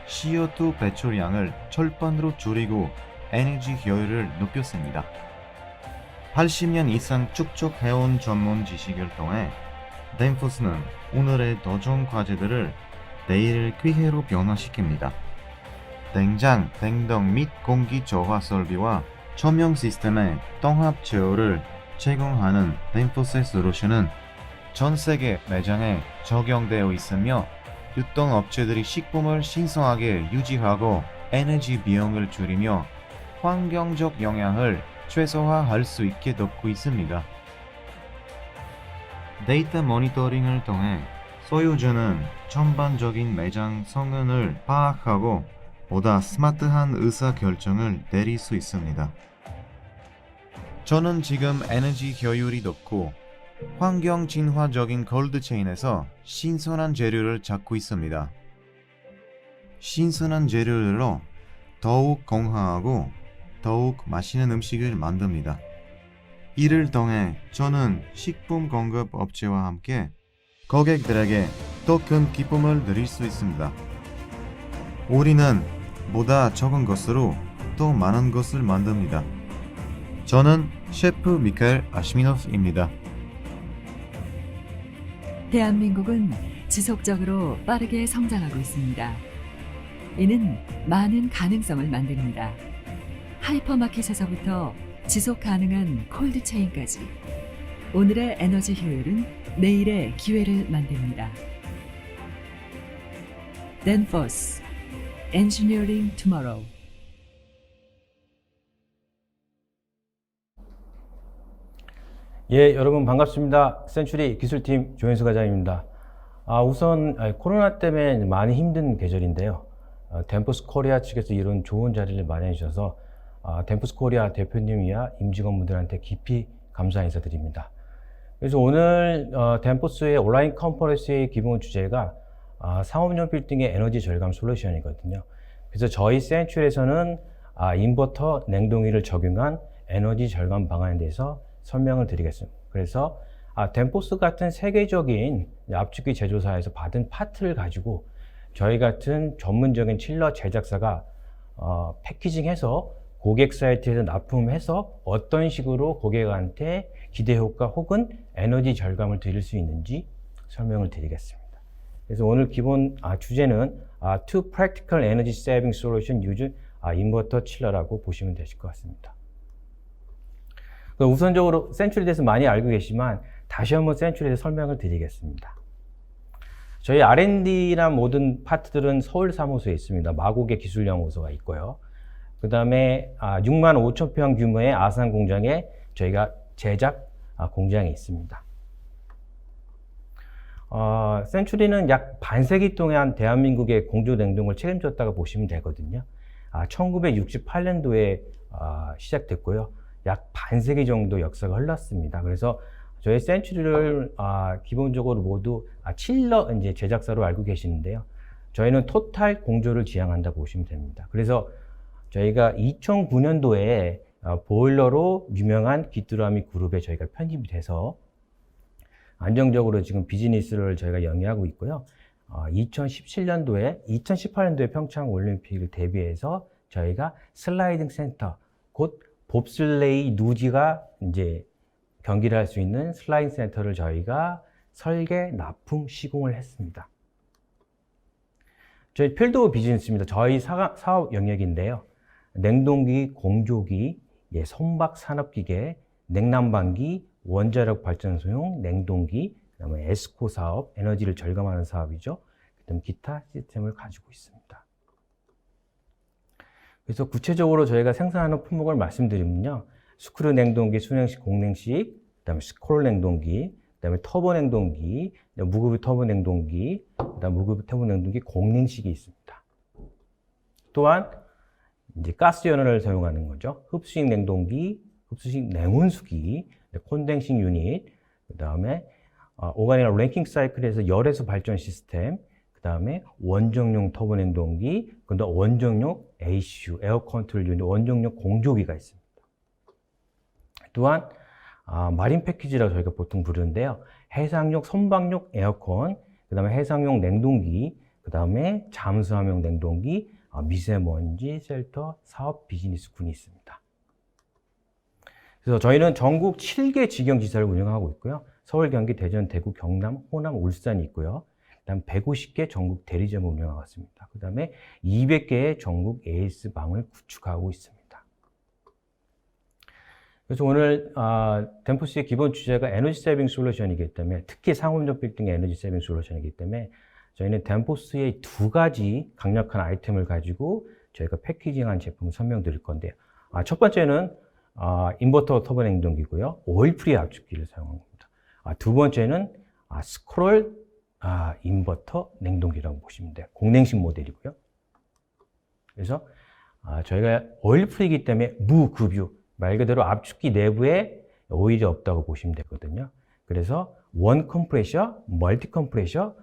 Speaker 11: CO2 배출량을 절반으로 줄이고 에너지 효율을 높였습니다. 80년 이상 축적해온 전문 지식을 통해 덴포스는 오늘의 도전 과제들을 내일의 기회로 변화시킵니다. 냉장, 냉동 및 공기 저하 설비와 조명 시스템의 통합 제어를 제공하는 덴포스의 솔루션은 전 세계 매장에 적용되어 있으며 유통업체들이 식품을 신선하게 유지하고 에너지 비용을 줄이며 환경적 영향을 최소화할 수 있게 돕고 있습니다. 데이터 모니터링을 통해 소유주는 전반적인 매장 성능을 파악하고 보다 스마트한 의사결정을 내릴 수 있습니다. 저는 지금 에너지 효율이 높고 환경 친화적인 콜드체인에서 신선한 재료를 찾고 있습니다. 신선한 재료로 더욱 건강하고 더욱 맛있는 음식을 만듭니다. 이를 통해 저는 식품 공급 업체와 함께 고객들에게 더 큰 기쁨을 드릴 수 있습니다. 우리는 보다 적은 것으로 더 많은 것을 만듭니다. 저는 셰프 미카엘 아시미노프입니다.
Speaker 2: 대한민국은 지속적으로 빠르게 성장하고 있습니다. 이는 많은 가능성을 만듭니다. 하이퍼마켓에서부터 지속 가능한 콜드체인까지 오늘의 에너지 효율은 내일의 기회를 만듭니다. 댄포스 Engineering Tomorrow.
Speaker 12: 예, 여러분 반갑습니다. 센츄리 기술팀 조현수 과장입니다. 우선 코로나 때문에 많이 힘든 계절인데요. 댄포스 코리아 측에서 이런 좋은 자리를 마련해 주셔서 댄포스 코리아 대표님이야 임직원분들한테 깊이 감사 인사드립니다. 그래서 오늘 댄포스의 온라인 컨퍼런스의 기본 주제가 상업용 빌딩의 에너지 절감 솔루션이거든요. 그래서 저희 센츄리에서는 인버터 냉동기를 적용한 에너지 절감 방안에 대해서 설명을 드리겠습니다. 그래서 댄포스 같은 세계적인 압축기 제조사에서 받은 파트를 가지고 저희 같은 전문적인 칠러 제작사가 패키징해서 고객 사이트에서 납품해서 어떤 식으로 고객한테 기대 효과 혹은 에너지 절감을 드릴 수 있는지 설명을 드리겠습니다. 그래서 오늘 기본 주제는 Two Practical Energy Saving Solution Use Inverter Chiller라고 보시면 되실 것 같습니다. 우선적으로 센츄리에 대해서 많이 알고 계시지만 다시 한번 센츄리에 대해서 설명을 드리겠습니다. 저희 R&D나 모든 파트들은 서울 사무소에 있습니다. 마곡의 기술연구소가 있고요. 그 다음에 6만 5천 평 규모의 아산 공장에 저희가 제작 공장이 있습니다. 센츄리는 약 반세기 동안 대한민국의 공조 냉동을 책임졌다고 보시면 되거든요. 1968년도에 시작됐고요. 약 반세기 정도 역사가 흘렀습니다. 그래서 저희 센츄리를 기본적으로 모두 칠러 이제 제작사로 알고 계시는데요. 저희는 토탈 공조를 지향한다 보시면 됩니다. 그래서 저희가 2009년도에 보일러로 유명한 귀뚜라미 그룹에 저희가 편입이 돼서 안정적으로 지금 비즈니스를 저희가 영위하고 있고요. 2018년도에 평창 올림픽을 대비해서 저희가 슬라이딩 센터, 곧 봅슬레이 누지가 이제 경기를 할 수 있는 슬라이딩 센터를 저희가 설계, 납품, 시공을 했습니다. 저희 필드 오브 비즈니스입니다. 저희 사업 영역인데요. 냉동기, 공조기, 선박 산업기계, 냉난방기, 원자력 발전소용 냉동기, 그다음에 에스코 사업, 에너지를 절감하는 사업이죠. 그다음 기타 시스템을 가지고 있습니다. 그래서 구체적으로 저희가 생산하는 품목을 말씀드리면요. 스크류 냉동기, 순행식, 공냉식, 그다음에 스크롤 냉동기, 그다음에 터보 냉동기, 무급유 터보 냉동기, 그다음 무급유 터보 냉동기 공냉식이 있습니다. 또한 이제 가스 연료를 사용하는 거죠. 흡수식 냉동기, 흡수식 냉온수기, 콘덴싱 유닛, 그다음에 오가닉 랭킹 사이클에서 열에서 발전 시스템, 그다음에 원정용 터보 냉동기, 그다음 원정용 ACU, 에어 컨트롤 유닛, 원정용 공조기가 있습니다. 또한 마린 패키지라고 저희가 보통 부르는데요. 해상용 선박용 에어컨, 그다음에 해상용 냉동기, 그다음에 잠수함용 냉동기, 미세먼지 쉘터 사업 비즈니스군이 있습니다. 그래서 저희는 전국 7개 직영지사를 운영하고 있고요. 서울, 경기, 대전, 대구, 경남, 호남, 울산이 있고요. 그다음 150개 전국 대리점을 운영하고 있습니다. 그 다음에 200개의 전국 AS방을 구축하고 있습니다. 그래서 오늘 댄포스의 기본 주제가 에너지 세이빙 솔루션이기 때문에, 특히 상업용 빌딩의 에너지 세이빙 솔루션이기 때문에 저희는 댄포스의 두 가지 강력한 아이템을 가지고 저희가 패키징한 제품을 설명드릴 건데요. 첫 번째는 인버터 터보 냉동기고요. 오일 프리 압축기를 사용한 겁니다. 두 번째는 스크롤 인버터 냉동기라고 보시면 돼요. 공냉식 모델이고요. 그래서 저희가 오일 프리이기 때문에 무급유, 말 그대로 압축기 내부에 오일이 없다고 보시면 되거든요. 그래서 원 컴프레셔, 멀티 컴프레셔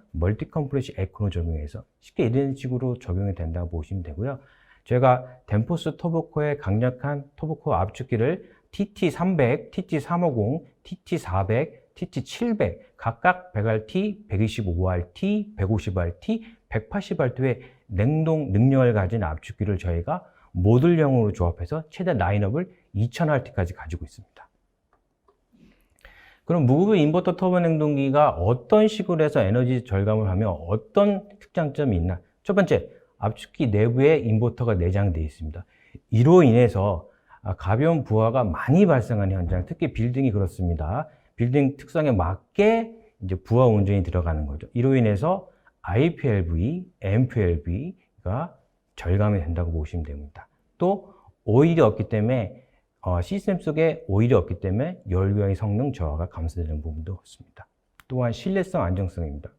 Speaker 12: 에코노 적용해서 쉽게 이런 식으로 적용이 된다고 보시면 되고요. 제가 댄포스 터보코의 강력한 터보코 압축기를 TT300, TT350, TT400, TT700 각각 100RT, 125RT, 150RT, 180R의 냉동 능력을 가진 압축기를 저희가 모듈형으로 조합해서 최대 라인업을 2000Rt까지 가지고 있습니다. 그럼 무급의 인버터 터보 냉동기가 어떤 식으로 해서 에너지 절감을 하며 어떤 특장점이 있나? 첫 번째, 압축기 내부에 인버터가 내장되어 있습니다. 이로 인해서 가벼운 부하가 많이 발생하는 현장, 특히 빌딩이 그렇습니다. 빌딩 특성에 맞게 이제 부하 운전이 들어가는 거죠. 이로 인해서 IPLV, MPLV가 절감이 된다고 보시면 됩니다. 또 오일이 없기 때문에 시스템 속에 오일이 없기 때문에 열교환의 성능 저하가 감소되는 부분도 없습니다. 또한 신뢰성, 안정성입니다.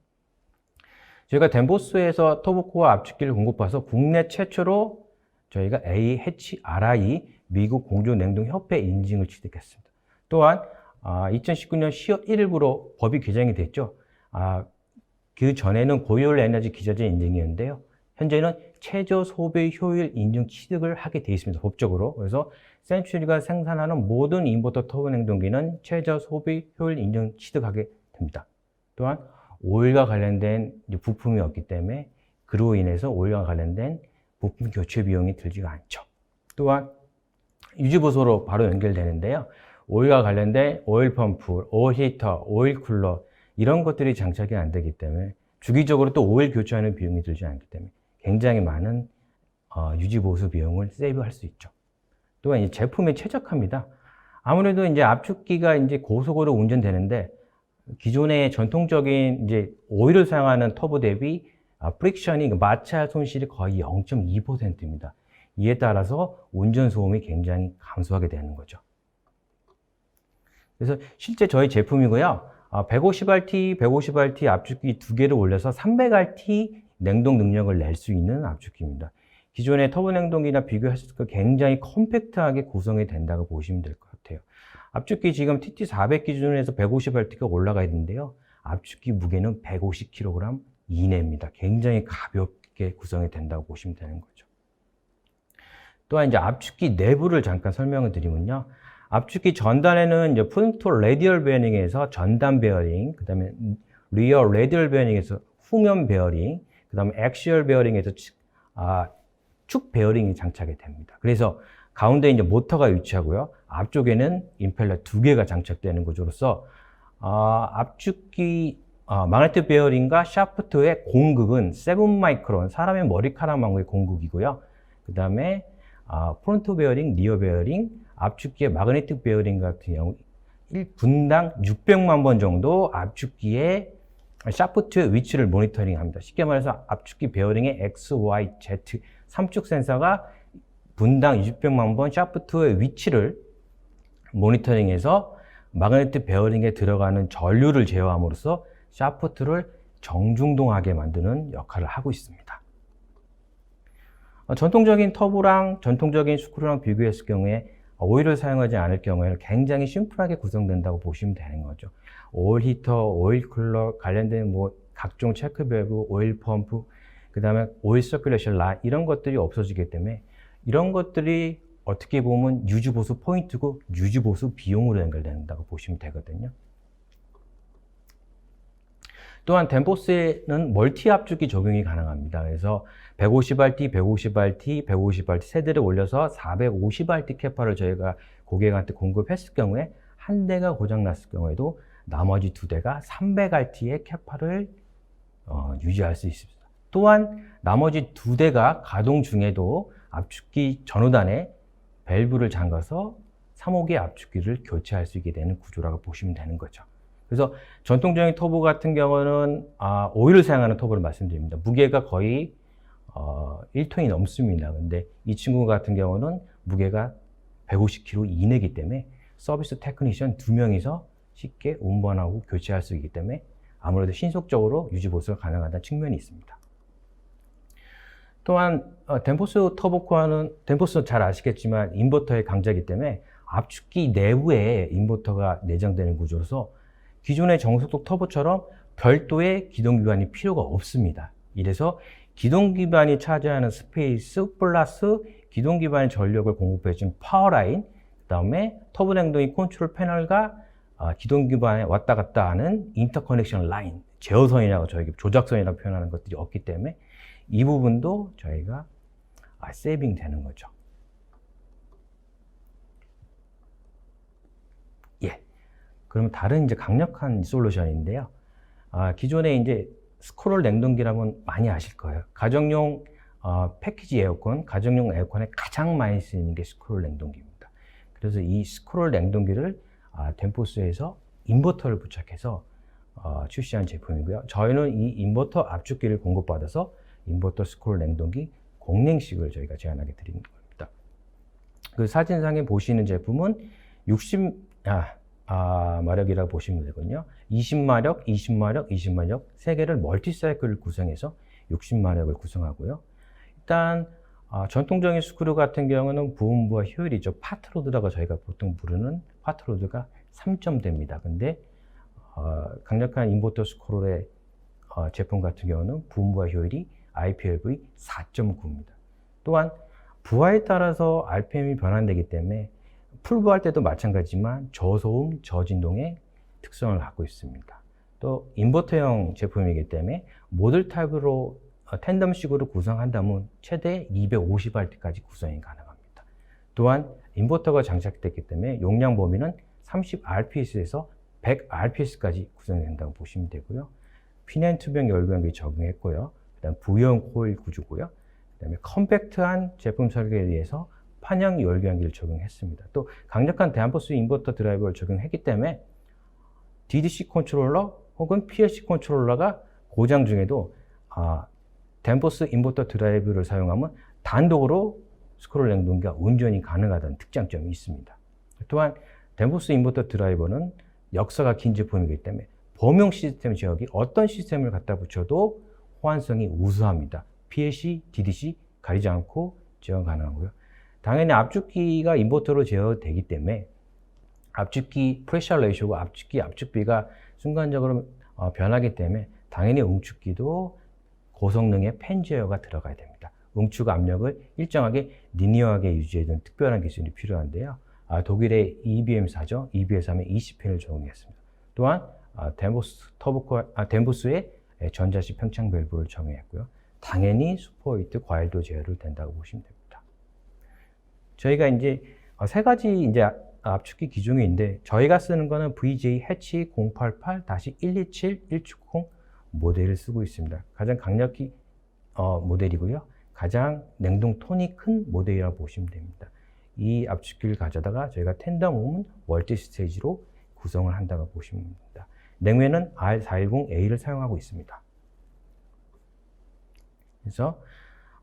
Speaker 12: 저희가 덴보스에서 터보코어 압축기를 공급해서 국내 최초로 저희가 AHRI 미국 공조냉동협회 인증을 취득했습니다. 또한 2019년 10월 1일부로 법이 개정이 됐죠. 그 전에는 고효율 에너지 기자재 인증이었는데요. 현재는 최저 소비 효율 인증 취득을 하게 되어 있습니다. 법적으로. 그래서 센츄리가 생산하는 모든 인버터 터보 냉동기는 최저 소비 효율 인증 취득하게 됩니다. 또한 오일과 관련된 부품이 없기 때문에 그로 인해서 오일과 관련된 부품 교체 비용이 들지가 않죠. 또한 유지보수로 바로 연결되는데요. 오일과 관련된 오일 펌프, 오일 히터, 오일 쿨러 이런 것들이 장착이 안 되기 때문에 주기적으로 또 오일 교체하는 비용이 들지 않기 때문에 굉장히 많은 유지보수 비용을 세이브할 수 있죠. 또한 이 제품에 최적화입니다. 아무래도 이제 압축기가 이제 고속으로 운전되는데 기존의 전통적인 이제 오일을 사용하는 터보 대비 프릭션이 마찰 손실이 거의 0.2%입니다. 이에 따라서 운전 소음이 굉장히 감소하게 되는 거죠. 그래서 실제 저희 제품이고요. 150RT, 150RT 압축기 두 개를 올려서 300RT 냉동 능력을 낼 수 있는 압축기입니다. 기존의 터보 냉동기나 비교했을 때 굉장히 컴팩트하게 구성이 된다고 보시면 될 것 같아요. 압축기 지금 TT400 기준에서 150RT가 올라가 있는데요. 압축기 무게는 150kg 이내입니다. 굉장히 가볍게 구성이 된다고 보시면 되는 거죠. 또한 이제 압축기 내부를 잠깐 설명을 드리면요. 압축기 전단에는 이제 프론트 레디얼 베어링에서 전단 베어링, 그 다음에 리어 레디얼 베어링에서 후면 베어링, 그 다음에 액시얼 베어링에서 축 베어링이 장착이 됩니다. 그래서 가운데 이제 모터가 위치하고요. 앞쪽에는 임펠러 두 개가 장착되는 구조로서 압축기 마그네틱 베어링과 샤프트의 공극은 7마이크론, 사람의 머리카락만큼의 공극이고요. 그 다음에 프론트 베어링, 리어 베어링, 압축기의 마그네틱 베어링 같은 경우 분당 600만 번 정도 압축기의 샤프트의 위치를 모니터링 합니다. 쉽게 말해서 압축기 베어링의 X, Y, Z 3축 센서가 분당 600만 번 샤프트의 위치를 모니터링해서 마그네틱 베어링에 들어가는 전류를 제어함으로써 샤프트를 정중동하게 만드는 역할을 하고 있습니다. 전통적인 터보랑 전통적인 스크루랑 비교했을 경우에 오일을 사용하지 않을 경우에는 굉장히 심플하게 구성된다고 보시면 되는 거죠. 오일 히터, 오일 쿨러, 관련된 각종 체크 밸브, 오일 펌프, 그 다음에 오일 서큘레이션 라인 이런 것들이 없어지기 때문에 이런 것들이 어떻게 보면 유지보수 포인트고 유지보수 비용으로 연결된다고 보시면 되거든요. 또한 덴보스에는 멀티 압축기 적용이 가능합니다. 그래서 150RT, 150RT, 150RT 세대를 올려서 450RT 캐파를 저희가 고객한테 공급했을 경우에 한 대가 고장났을 경우에도 나머지 두 대가 300RT의 캐파를 유지할 수 있습니다. 또한 나머지 두 대가 가동 중에도 압축기 전후단에 밸브를 잠가서 3호기 압축기를 교체할 수 있게 되는 구조라고 보시면 되는 거죠. 그래서 전통적인 터보 같은 경우는 오일을 사용하는 터보를 말씀드립니다. 무게가 거의 1톤이 넘습니다. 근데 이 친구 같은 경우는 무게가 150kg 이내이기 때문에 서비스 테크니션 2명이서 쉽게 운반하고 교체할 수 있기 때문에 아무래도 신속적으로 유지보수가 가능하다는 측면이 있습니다. 또한 덴포스 터보코어는 덴포스 잘 아시겠지만 인버터의 강자이기 때문에 압축기 내부에 인버터가 내장되는 구조로서 기존의 정속도 터보처럼 별도의 기동기관이 필요가 없습니다. 이래서 기동기관이 차지하는 스페이스 플러스 기동기관의 전력을 공급해준 파워라인, 그 다음에 터보 냉동기 컨트롤 패널과 기동기관에 왔다 갔다 하는 인터커넥션 라인, 제어선이라고 저희가 조작선이라고 표현하는 것들이 없기 때문에 이 부분도 저희가 세이빙 되는 거죠. 그러면 다른 이제 강력한 솔루션인데요. 기존에 이제 스크롤 냉동기라면 많이 아실 거예요. 가정용 패키지 에어컨, 가정용 에어컨에 가장 많이 쓰이는 게 스크롤 냉동기입니다. 그래서 이 스크롤 냉동기를 덴포스에서 인버터를 부착해서 출시한 제품이고요. 저희는 이 인버터 압축기를 공급받아서 인버터 스크롤 냉동기 공냉식을 저희가 제안하게 드리는 겁니다. 그 사진상에 보시는 제품은 60마력이라고 보시면 되거든요. 20마력, 20마력, 20마력 세 개를 멀티사이클을 구성해서 60마력을 구성하고요. 일단 전통적인 스크류 같은 경우는 부음부와 효율이죠. 파트로드라고 저희가 보통 부르는 파트로드가 3점대입니다. 근데 강력한 인버터 스크롤의 제품 같은 경우는 부음부와 효율이 IPLV 4.9입니다. 또한 부하에 따라서 RPM이 변환되기 때문에 풀부할 때도 마찬가지지만 저소음, 저진동의 특성을 갖고 있습니다. 또 인버터형 제품이기 때문에 모듈 타입으로 텐덤식으로 구성한다면 최대 250W까지 구성이 가능합니다. 또한 인버터가 장착됐기 때문에 용량 범위는 30rps에서 100rps까지 구성된다고 보시면 되고요. 피난 투명 열구연기 적용했고요. 그다음 부유형 코일 구조고요. 그다음에 컴팩트한 제품 설계에 의해서 판형 열구연기를 적용했습니다. 또 강력한 덴포스 인버터 드라이버를 적용했기 때문에 DDC 컨트롤러 혹은 PLC 컨트롤러가 고장 중에도 덴포스 인버터 드라이브를 사용하면 단독으로 스크롤 냉동기가 운전이 가능하다는 특장점이 있습니다. 또한 덴포스 인버터 드라이버는 역사가 긴 제품이기 때문에 범용 시스템 지역이 어떤 시스템을 갖다 붙여도 호환성이 우수합니다. PLC, DDC 가리지 않고 제어 가능하고요. 당연히 압축기가 인버터로 제어되기 때문에 압축기 프레셔 레이쇼고 압축비가 순간적으로 변하기 때문에 당연히 응축기도 고성능의 팬 제어가 들어가야 됩니다. 응축 압력을 일정하게 리니어하게 유지해주는 특별한 기술이 필요한데요. 독일의 EBM사죠. EBS3에 20펜을 적용했습니다. 또한 덴보스의 전자식 평창 밸브를 적용했고요. 당연히 슈퍼히트 과일도 제어를 된다고 보시면 됩니다. 저희가 이제 세 가지 이제 압축기 기종이 있는데 저희가 쓰는 거는 VJ 해치 088-127-160 모델을 쓰고 있습니다. 가장 강력히 모델이고요. 가장 냉동 톤이 큰 모델이라고 보시면 됩니다. 이 압축기를 가져다가 저희가 텐덤홈은 멀티 스테이지로 구성을 한다고 보시면 됩니다. 냉외는 R410A를 사용하고 있습니다. 그래서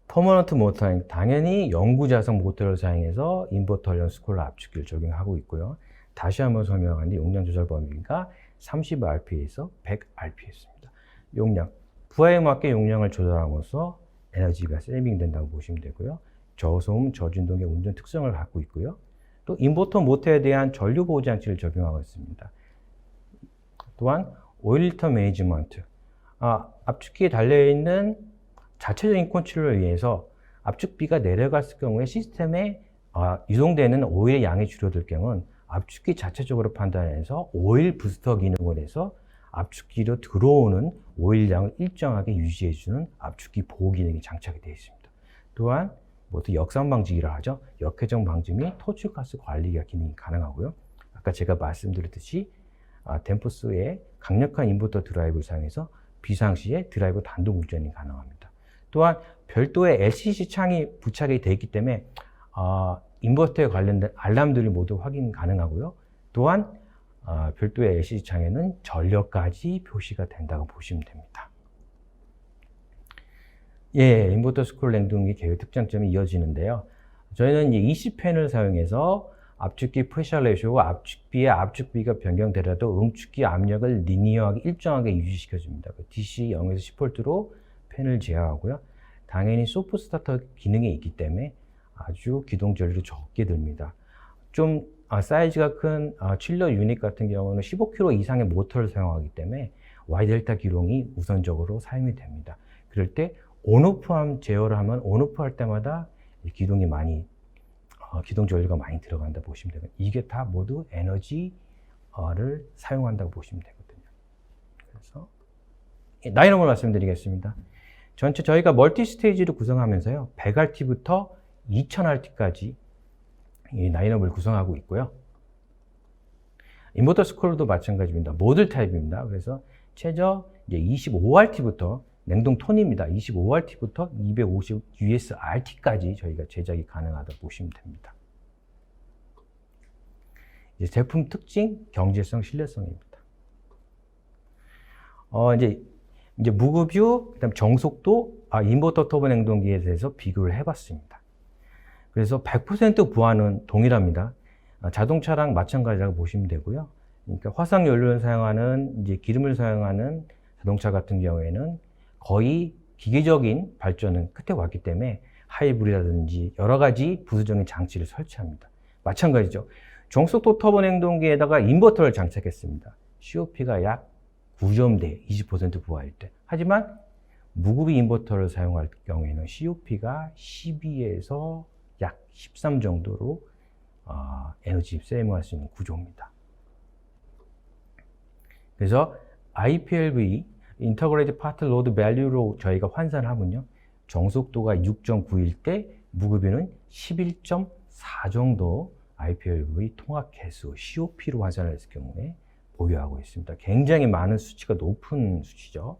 Speaker 12: 퍼머넌트 모터링, 당연히 영구자석 모터를 사용해서 인버터용 스크롤러 압축기를 적용하고 있고요. 다시 한번 설명하는데 용량 조절 범위가 30rp에서 100rps입니다. 용량, 부하에 맞게 용량을 조절함으로써 에너지가 세이빙 된다고 보시면 되고요. 저소음, 저진동의 운전 특성을 갖고 있고요. 또 인버터 모터에 대한 전류 보호 장치를 적용하고 있습니다. 또한 오일 리터 매니지먼트, 압축기에 달려있는 자체적인 컨트롤을 위해서 압축비가 내려갔을 경우에 시스템에 유동되는 오일의 양이 줄어들 경우는 압축기 자체적으로 판단해서 오일 부스터 기능을 해서 압축기로 들어오는 오일량을 일정하게 유지해주는 압축기 보호 기능이 장착이 되어 있습니다. 또한 모두 역산 방지기라 하죠. 역회전 방지 및 토출가스 관리가 기능이 가능하고요. 아까 제가 말씀드렸듯이 덴포스의 강력한 인버터 드라이브를 사용해서 비상시에 드라이브 단독 운전이 가능합니다. 또한 별도의 LCD 창이 부착이 되어 있기 때문에 인버터에 관련된 알람들이 모두 확인 가능하고요. 또한 별도의 LCD 창에는 전력까지 표시가 된다고 보시면 됩니다. 예, 인버터 스크롤 냉동기 계열 특장점이 이어지는데요. 저희는 이제 20펜을 사용해서 압축기 프레셔 레이쇼와 압축비의 압축비가 변경되더라도 응축기 압력을 리니어하게 일정하게 유지시켜줍니다. DC 0에서 10V로 펜을 제어하고요. 당연히 소프 스타터 기능이 있기 때문에 아주 기동 전류도 적게 듭니다. 좀 사이즈가 큰 칠러 유닛 같은 경우는 15kg 이상의 모터를 사용하기 때문에 Y델타 기동이 우선적으로 사용이 됩니다. 그럴 때 온오프함 제어를 하면 온오프 할 때마다 기동이 많이 기동 전류가 많이 들어간다 보시면 되고 이게 다 모두 에너지를 사용한다고 보시면 되거든요. 그래서 라인업을 말씀드리겠습니다. 전체 저희가 멀티 스테이지를 구성하면서요 100RT부터 2000RT까지 이 라인업을 구성하고 있고요. 인버터 스크롤도 마찬가지입니다. 모듈 타입입니다. 그래서 최저 이제 25RT부터 냉동 톤입니다. 25RT부터 250 USRT까지 저희가 제작이 가능하다고 보시면 됩니다. 이제 제품 특징, 경제성, 신뢰성입니다. 이제 무급유, 그다음 정속도, 인버터 터보 냉동기에 대해서 비교를 해봤습니다. 그래서 100% 부하는 동일합니다. 자동차랑 마찬가지라고 보시면 되고요. 그러니까 화석 연료를 사용하는 이제 기름을 사용하는 자동차 같은 경우에는 거의 기계적인 발전은 끝에 왔기 때문에 하이브리드라든지 여러 가지 부수적인 장치를 설치합니다. 마찬가지죠. 정속도 터보 냉동기에다가 인버터를 장착했습니다. COP가 약 9점대 20% 부하일 때. 하지만 무급이 인버터를 사용할 경우에는 COP가 12에서 약 13 정도로 에너지 세이브할 수 있는 구조입니다. 그래서 IPLV, Integrated Part Load Value로 저희가 환산하면요. 정속도가 6.9일 때 무급유는 11.4 정도 IPLV 통합 개수, COP로 환산을 했을 경우에 보유하고 있습니다. 굉장히 많은 수치가 높은 수치죠.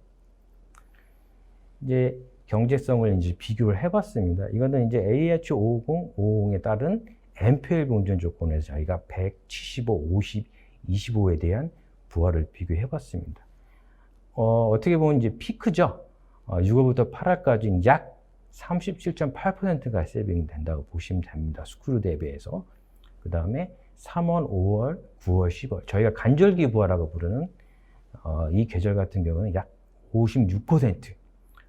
Speaker 12: 이제 경제성을 이제 비교를 해봤습니다. 이거는 이제 AH 550, 550에 따른 MPLV 운전 조건에서 저희가 175, 50, 25에 대한 부하를 비교해봤습니다. 어떻게 보면 이제 피크죠. 6월부터 8월까지는 약 37.8%가 세이빙 된다고 보시면 됩니다. 스크류 대비해서. 그 다음에 3월, 5월, 9월, 10월. 저희가 간절기 부하라고 부르는 이 계절 같은 경우는 약 56%.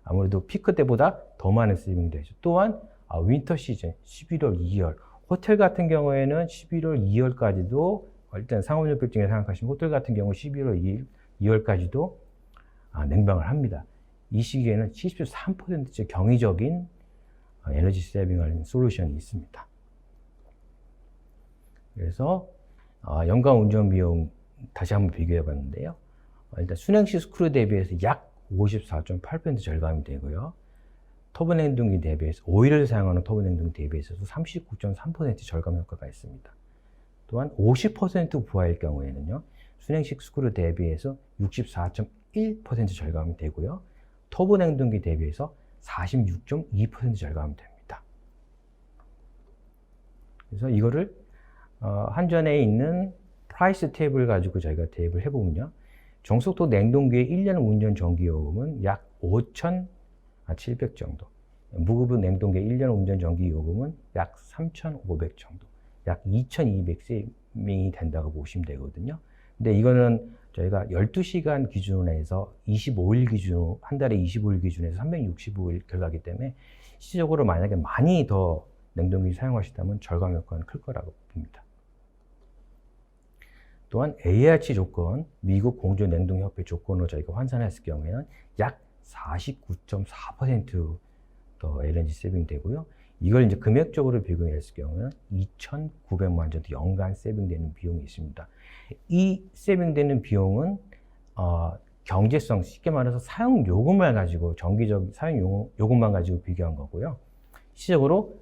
Speaker 12: 아무래도 피크 때보다 더 많은 세이빙이 되죠. 또한 윈터 시즌 11월, 2월. 호텔 같은 경우에는 11월, 2월까지도 일단 상업용 빌딩에 생각하시면 호텔 같은 경우 11월, 2월까지도 냉방을 합니다. 이 시기에는 73%째 경이적인 에너지 세이빙하는 솔루션이 있습니다. 그래서 연간 운전 비용 다시 한번 비교해 봤는데요. 일단 순행식 스크류 대비해서 약 54.8% 절감이 되고요. 터보 냉동기 대비해서 오일을 사용하는 터보 냉동기 대비해서도 39.3% 절감 효과가 있습니다. 또한 50% 부하일 경우에는요. 순행식 스크류 대비해서 64.1% 절감이 되고요. 터보 냉동기 대비해서 46.2% 절감이 됩니다. 그래서 이거를 한전에 있는 프라이스 탭을 가지고 저희가 대입을 해보면요. 정속도 냉동기의 1년 운전 전기요금은 약 5,700 정도. 무급은 냉동기의 1년 운전 전기요금은 약 3,500 정도. 약 2,200 세이빙이 된다고 보시면 되거든요. 근데 이거는 저희가 12시간 기준으로 해서 25일 기준으로, 한 달에 25일 기준에서 365일 결과이기 때문에 실질적으로 만약에 많이 더 냉동기 사용하시다면 절감 효과는 클 거라고 봅니다. 또한 ARC 조건, 미국 공조 냉동협회 조건으로 저희가 환산했을 경우에는 약 49.4% 더 LNG 세이빙 되고요. 이걸 이제 금액적으로 비교했을 경우는 2,900만 정도 연간 세이빙되는 비용이 있습니다. 이 세이빙되는 비용은 경제성, 쉽게 말해서 사용 요금만 가지고 정기적 사용 요금만 가지고 비교한 거고요. 실질적으로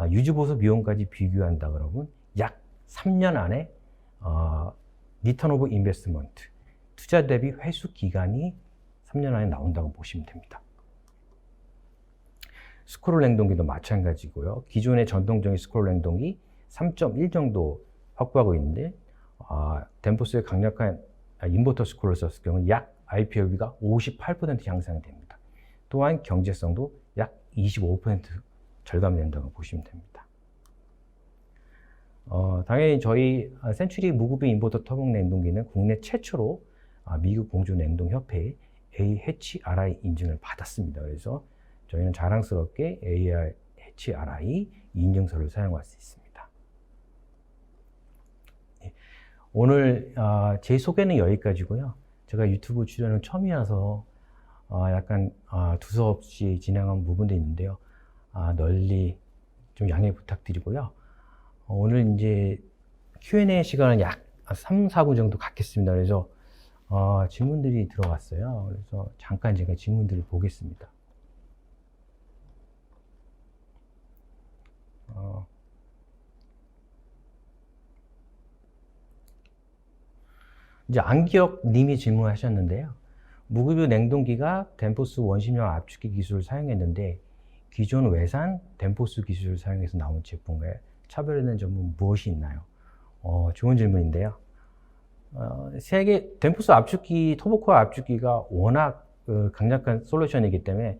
Speaker 12: 유지 보수 비용까지 비교한다 그러면 약 3년 안에 리턴 오브 인베스트먼트, 투자 대비 회수 기간이 3년 안에 나온다고 보시면 됩니다. 스크롤 냉동기도 마찬가지고요. 기존의 전통적인 스크롤 냉동기 3.1 정도 확보하고 있는데 덴포스의 강력한 인버터 스크롤을 썼을 경우 약 IPLV가 58% 향상됩니다. 또한 경제성도 약 25% 절감된다고 보시면 됩니다. 당연히 저희 센츄리 무급의 인버터 터보 냉동기는 국내 최초로 미국 공조 냉동협회의 AHRI 인증을 받았습니다. 그래서 저희는 자랑스럽게 AHRI 인증서를 사용할 수 있습니다. 오늘 제 소개는 여기까지고요. 제가 유튜브 출연은 처음이라서 약간 두서없이 진행한 부분도 있는데요. 널리 좀 양해 부탁드리고요. 오늘 이제 Q&A 시간은 약 3, 4분 정도 갖겠습니다. 그래서 질문들이 들어왔어요. 그래서 잠깐 제가 질문들을 보겠습니다. 이제 안기혁 님이 질문하셨는데요. 무급유 냉동기가 덴포스 원심력 압축기 기술을 사용했는데 기존 외산 덴포스 기술을 사용해서 나온 제품과의 차별화된 점은 무엇이 있나요? 좋은 질문인데요. 세계 덴포스 압축기, 터보코어 압축기가 워낙 강력한 솔루션이기 때문에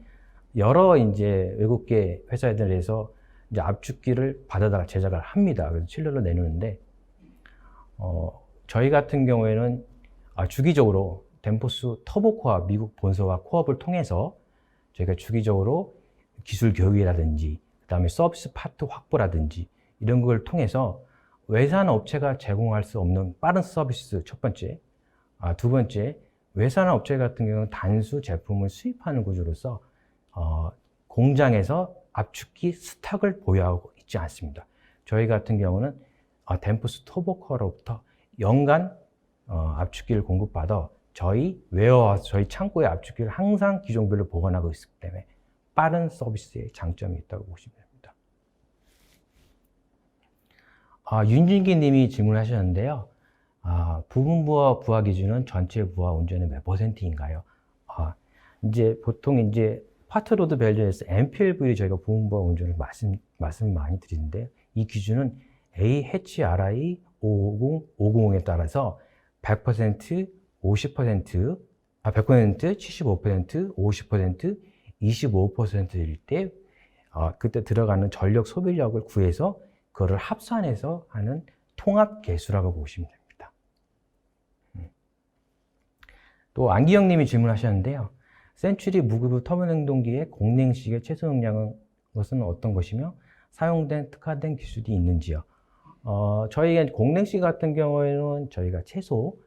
Speaker 12: 여러 이제 외국계 회사들에서 이제 압축기를 받아다가 제작을 합니다. 그래서 칠러를 내놓는데 저희 같은 경우에는 주기적으로 덴포스 터보코어 미국 본사와 코업을 통해서 저희가 주기적으로 기술 교육이라든지 그다음에 서비스 파트 확보라든지 이런 걸 통해서 외산 업체가 제공할 수 없는 빠른 서비스 첫 번째, 두 번째 외산 업체 같은 경우는 단수 제품을 수입하는 구조로서 공장에서 압축기 스탁을 보유하고 있지 않습니다. 저희 같은 경우는 덴포스 터보코어로부터 연간 압축기를 공급받아 저희 웨어하우스, 저희 창고에 압축기를 항상 기종별로 보관하고 있기 때문에 빠른 서비스의 장점이 있다고 보시면 됩니다. 윤진기 님이 질문하셨는데요. 부분 부하 부하 기준은 전체 부하 운전의 몇 %인가요? 이제 보통 이제 파트로드 밸류에서 MPLV를 저희가 부분 부하 운전을 말씀을 많이 드리는데 이 기준은 AHRI 550에 따라서 100%, 50%, 100%, 75%, 50%, 25%일 때 그때 들어가는 전력 소비력을 구해서 그거를 합산해서 하는 통합 계수라고 보시면 됩니다. 또 안기영 님이 질문하셨는데요. 센츄리 무급유 터보 냉동기의 공냉식의 최소 용량은 것은 어떤 것이며 사용된 특화된 기술이 있는지요? 저희가 공냉식 같은 경우에는 저희가 최소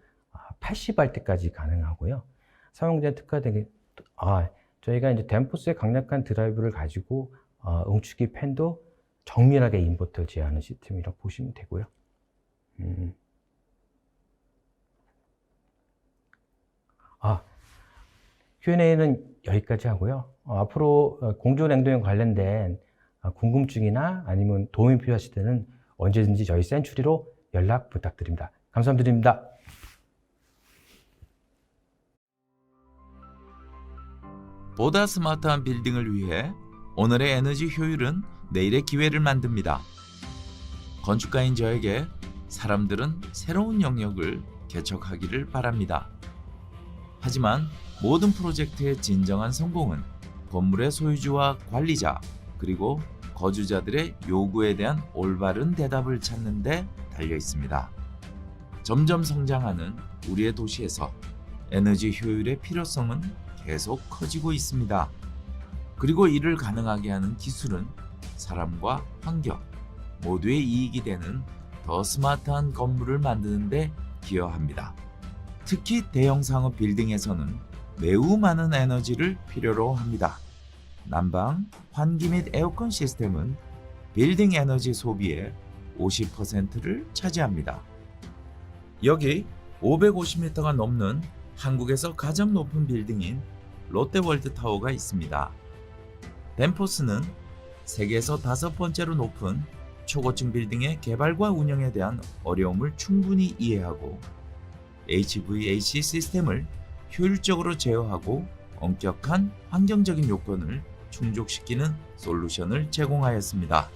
Speaker 12: 80할 때까지 가능하고요. 사용된 특화된 저희가 이제 덴포스의 강력한 드라이브를 가지고 응축기 팬도 정밀하게 인버터를 제어하는 시스템이라고 보시면 되고요. Q&A는 여기까지 하고요. 앞으로 공조냉동에 관련된 궁금증이나 아니면 도움이 필요하실 때는 언제든지 저희 센츄리로 연락 부탁드립니다. 감사드립니다.
Speaker 13: 보다 스마트한 빌딩을 위해 오늘의 에너지 효율은 내일의 기회를 만듭니다. 건축가인 저에게 사람들은 새로운 영역을 개척하기를 바랍니다. 하지만 모든 프로젝트의 진정한 성공은 건물의 소유주와 관리자 그리고 거주자들의 요구에 대한 올바른 대답을 찾는 데 달려 있습니다. 점점 성장하는 우리의 도시에서 에너지 효율의 필요성은 계속 커지고 있습니다. 그리고 이를 가능하게 하는 기술은 사람과 환경 모두의 이익이 되는 더 스마트한 건물을 만드는 데 기여합니다. 특히 대형 상업 빌딩에서는 매우 많은 에너지를 필요로 합니다. 난방, 환기 및 에어컨 시스템은 빌딩 에너지 소비의 50%를 차지합니다. 여기 550m가 넘는 한국에서 가장 높은 빌딩인 롯데월드 타워가 있습니다. 덴포스는 세계에서 5번째로 높은 초고층 빌딩의 개발과 운영에 대한 어려움을 충분히 이해하고 HVAC 시스템을 효율적으로 제어하고 엄격한 환경적인 요건을 충족시키는 솔루션을 제공하였습니다.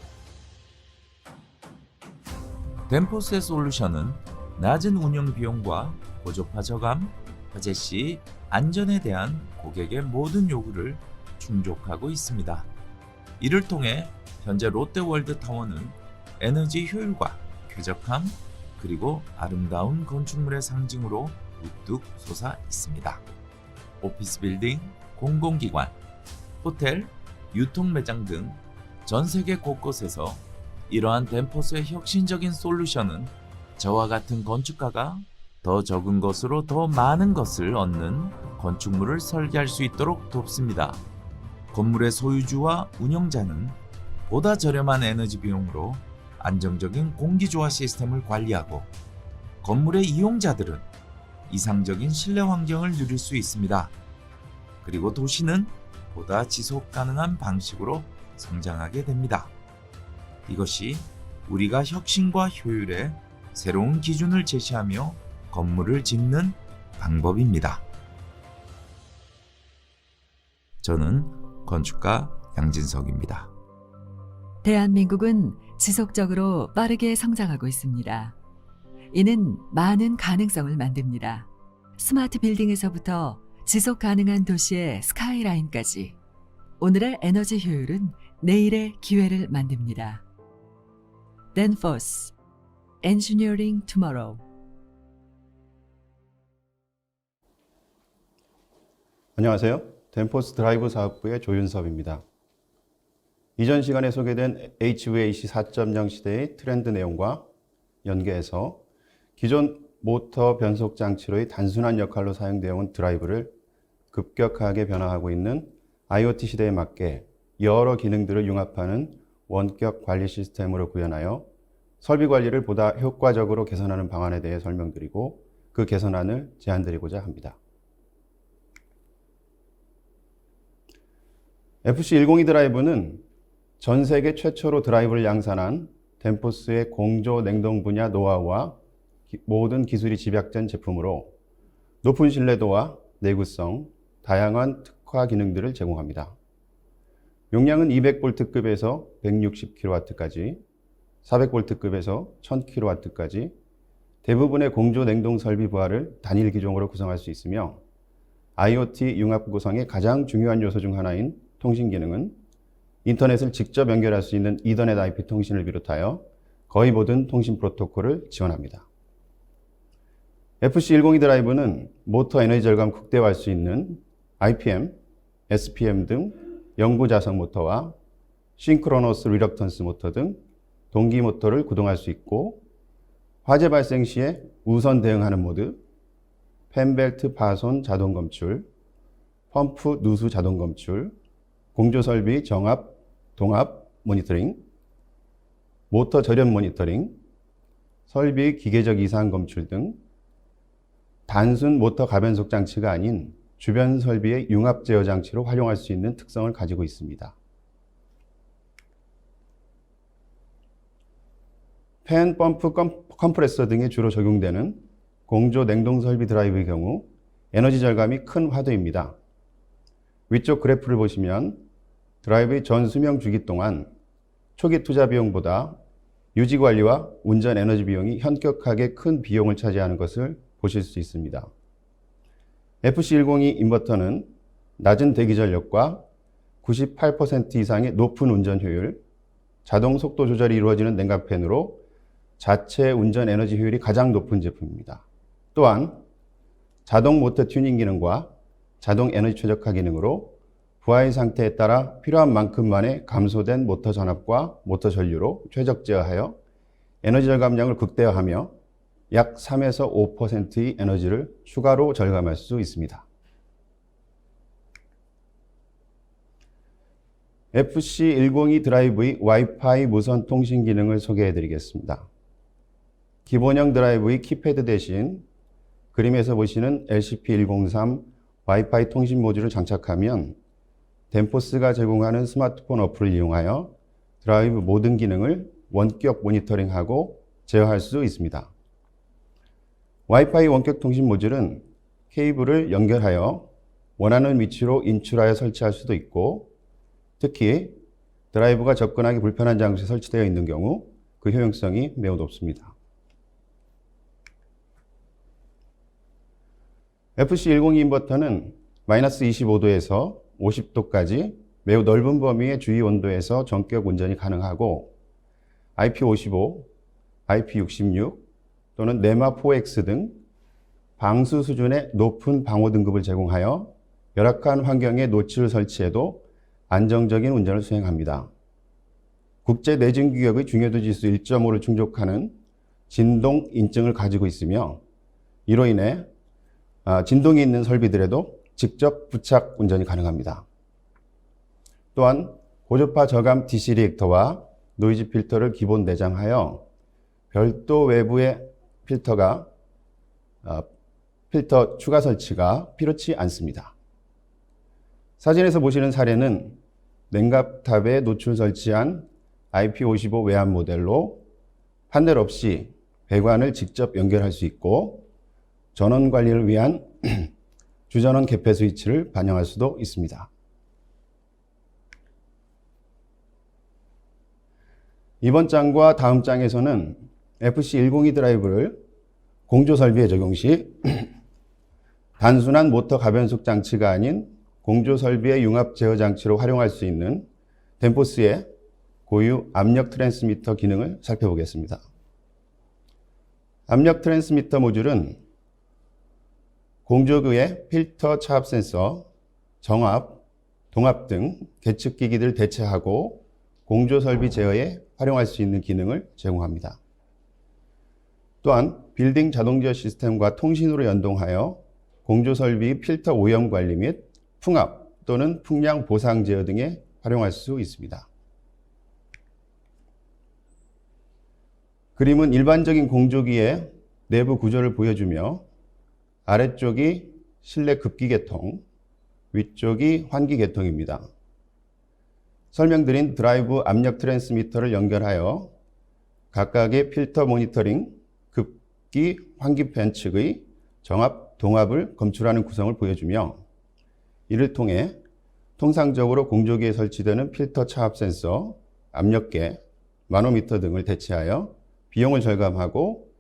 Speaker 13: 덴포스의 솔루션은 낮은 운영 비용과 고조파 저감, 화재 시 안전에 대한 고객의 모든 요구를 충족하고 있습니다. 이를 통해 현재 롯데월드 타워는 에너지 효율과 쾌적함 그리고 아름다운 건축물의 상징으로 우뚝 솟아 있습니다. 오피스 빌딩, 공공기관, 호텔, 유통 매장 등 전 세계 곳곳에서 이러한 덴포스의 혁신적인 솔루션은 저와 같은 건축가가 더 적은 것으로 더 많은 것을 얻는 건축물을 설계할 수 있도록 돕습니다. 건물의 소유주와 운영자는 보다 저렴한 에너지 비용으로 안정적인 공기조화 시스템을 관리하고 건물의 이용자들은 이상적인 실내 환경을 누릴 수 있습니다. 그리고 도시는 보다 지속 가능한 방식으로 성장하게 됩니다. 이것이 우리가 혁신과 효율의 새로운 기준을 제시하며 건물을 짓는 방법입니다. 저는 건축가 양진석입니다.
Speaker 2: 대한민국은 지속적으로 빠르게 성장하고 있습니다. 이는 많은 가능성을 만듭니다. 스마트 빌딩에서부터 지속 가능한 도시의 스카이라인까지 오늘의 에너지 효율은 내일의 기회를 만듭니다. 댄포스 Engineering Tomorrow.
Speaker 14: 안녕하세요. 댄포스 드라이브 사업부의 조윤섭입니다. 이전 시간에 소개된 HVAC 4.0 시대의 트렌드 내용과 연계해서 기존 모터 변속 장치로의 단순한 역할로 사용되어 온 드라이브를 급격하게 변화하고 있는 IoT 시대에 맞게 여러 기능들을 융합하는 원격 관리 시스템으로 구현하여 설비 관리를 보다 효과적으로 개선하는 방안에 대해 설명드리고 그 개선안을 제안드리고자 합니다. FC102 드라이브는 전 세계 최초로 드라이브를 양산한 댄포스의 공조 냉동 분야 노하우와 모든 기술이 집약된 제품으로 높은 신뢰도와 내구성, 다양한 특화 기능들을 제공합니다. 용량은 200V급에서 160kW까지, 400V급에서 1000kW까지 대부분의 공조 냉동 설비 부하를 단일 기종으로 구성할 수 있으며 IoT 융합 구성의 가장 중요한 요소 중 하나인 통신 기능은 인터넷을 직접 연결할 수 있는 이더넷 IP 통신을 비롯하여 거의 모든 통신 프로토콜을 지원합니다. FC102 드라이브는 모터 에너지 절감 극대화할 수 있는 IPM, SPM 등 영구 자석 모터와 싱크로너스 리럭턴스 모터 등 동기 모터를 구동할 수 있고 화재 발생 시에 우선 대응하는 모드, 펜벨트 파손 자동 검출, 펌프 누수 자동 검출, 공조 설비 정압, 동압 모니터링, 모터 절연 모니터링, 설비 기계적 이상 검출 등 단순 모터 가변속 장치가 아닌 주변 설비의 융합 제어 장치로 활용할 수 있는 특성을 가지고 있습니다. 팬, 펌프, 컴프레서 등에 주로 적용되는 공조 냉동 설비 드라이브의 경우 에너지 절감이 큰 화두입니다. 위쪽 그래프를 보시면 드라이브의 전 수명 주기 동안 초기 투자 비용보다 유지 관리와 운전 에너지 비용이 현격하게 큰 비용을 차지하는 것을 보실 수 있습니다. FC102 인버터는 낮은 대기 전력과 98% 이상의 높은 운전 효율, 자동 속도 조절이 이루어지는 냉각팬으로 자체 운전 에너지 효율이 가장 높은 제품입니다. 또한 자동 모터 튜닝 기능과 자동 에너지 최적화 기능으로 부하의 상태에 따라 필요한 만큼만의 감소된 모터 전압과 모터 전류로 최적 제어하여 에너지 절감량을 극대화하며 약 3에서 5%의 에너지를 추가로 절감할 수 있습니다. FC102 드라이브의 와이파이 무선 통신 기능을 소개해 드리겠습니다. 기본형 드라이브의 키패드 대신 그림에서 보시는 LCP103 와이파이 통신 모듈을 장착하면 댄포스가 제공하는 스마트폰 어플을 이용하여 드라이브 모든 기능을 원격 모니터링하고 제어할 수 있습니다. 와이파이 원격 통신 모듈은 케이블을 연결하여 원하는 위치로 인출하여 설치할 수도 있고 특히 드라이브가 접근하기 불편한 장소에 설치되어 있는 경우 그 효용성이 매우 높습니다. FC102 인버터는 마이너스 25도에서 50도까지 매우 넓은 범위의 주위 온도에서 전격 운전이 가능하고 IP55, IP66 또는 네마 4X 등 방수 수준의 높은 방호 등급을 제공하여 열악한 환경에 노출을 설치해도 안정적인 운전을 수행합니다. 국제 내진 규격의 중요도 지수 1.5를 충족하는 진동 인증을 가지고 있으며 이로 인해 진동이 있는 설비들에도 직접 부착 운전이 가능합니다. 또한 고저파 저감 DC 리액터와 노이즈 필터를 기본 내장하여 별도 외부의 필터 추가 설치가 필요치 않습니다. 사진에서 보시는 사례는 냉각탑에 노출 설치한 IP55 외압 모델로 판넬 없이 배관을 직접 연결할 수 있고 전원 관리를 위한 주전원 개폐 스위치를 반영할 수도 있습니다. 이번 장과 다음 장에서는 FC102 드라이브를 공조 설비에 적용 시 단순한 모터 가변속 장치가 아닌 공조 설비의 융합 제어 장치로 활용할 수 있는 덴포스의 고유 압력 트랜스미터 기능을 살펴보겠습니다. 압력 트랜스미터 모듈은 공조기의 필터 차압 센서, 정압, 동압 등 계측 기기들을 대체하고 공조 설비 제어에 활용할 수 있는 기능을 제공합니다. 또한 빌딩 자동제어 시스템과 통신으로 연동하여 공조 설비 필터 오염 관리 및 풍압 또는 풍량 보상 제어 등에 활용할 수 있습니다. 그림은 일반적인 공조기의 내부 구조를 보여주며 아래쪽이 실내 급기 계통, 위쪽이 환기 계통입니다. 설명드린 드라이브 압력 트랜스미터를 연결하여 각각의 필터 모니터링, 급기, 환기 팬 측의 정압, 동압을 검출하는 구성을 보여주며 이를 통해 통상적으로 공조기에 설치되는 필터 차압 센서, 압력계, 마노미터 등을 대체하여 비용을 절감하고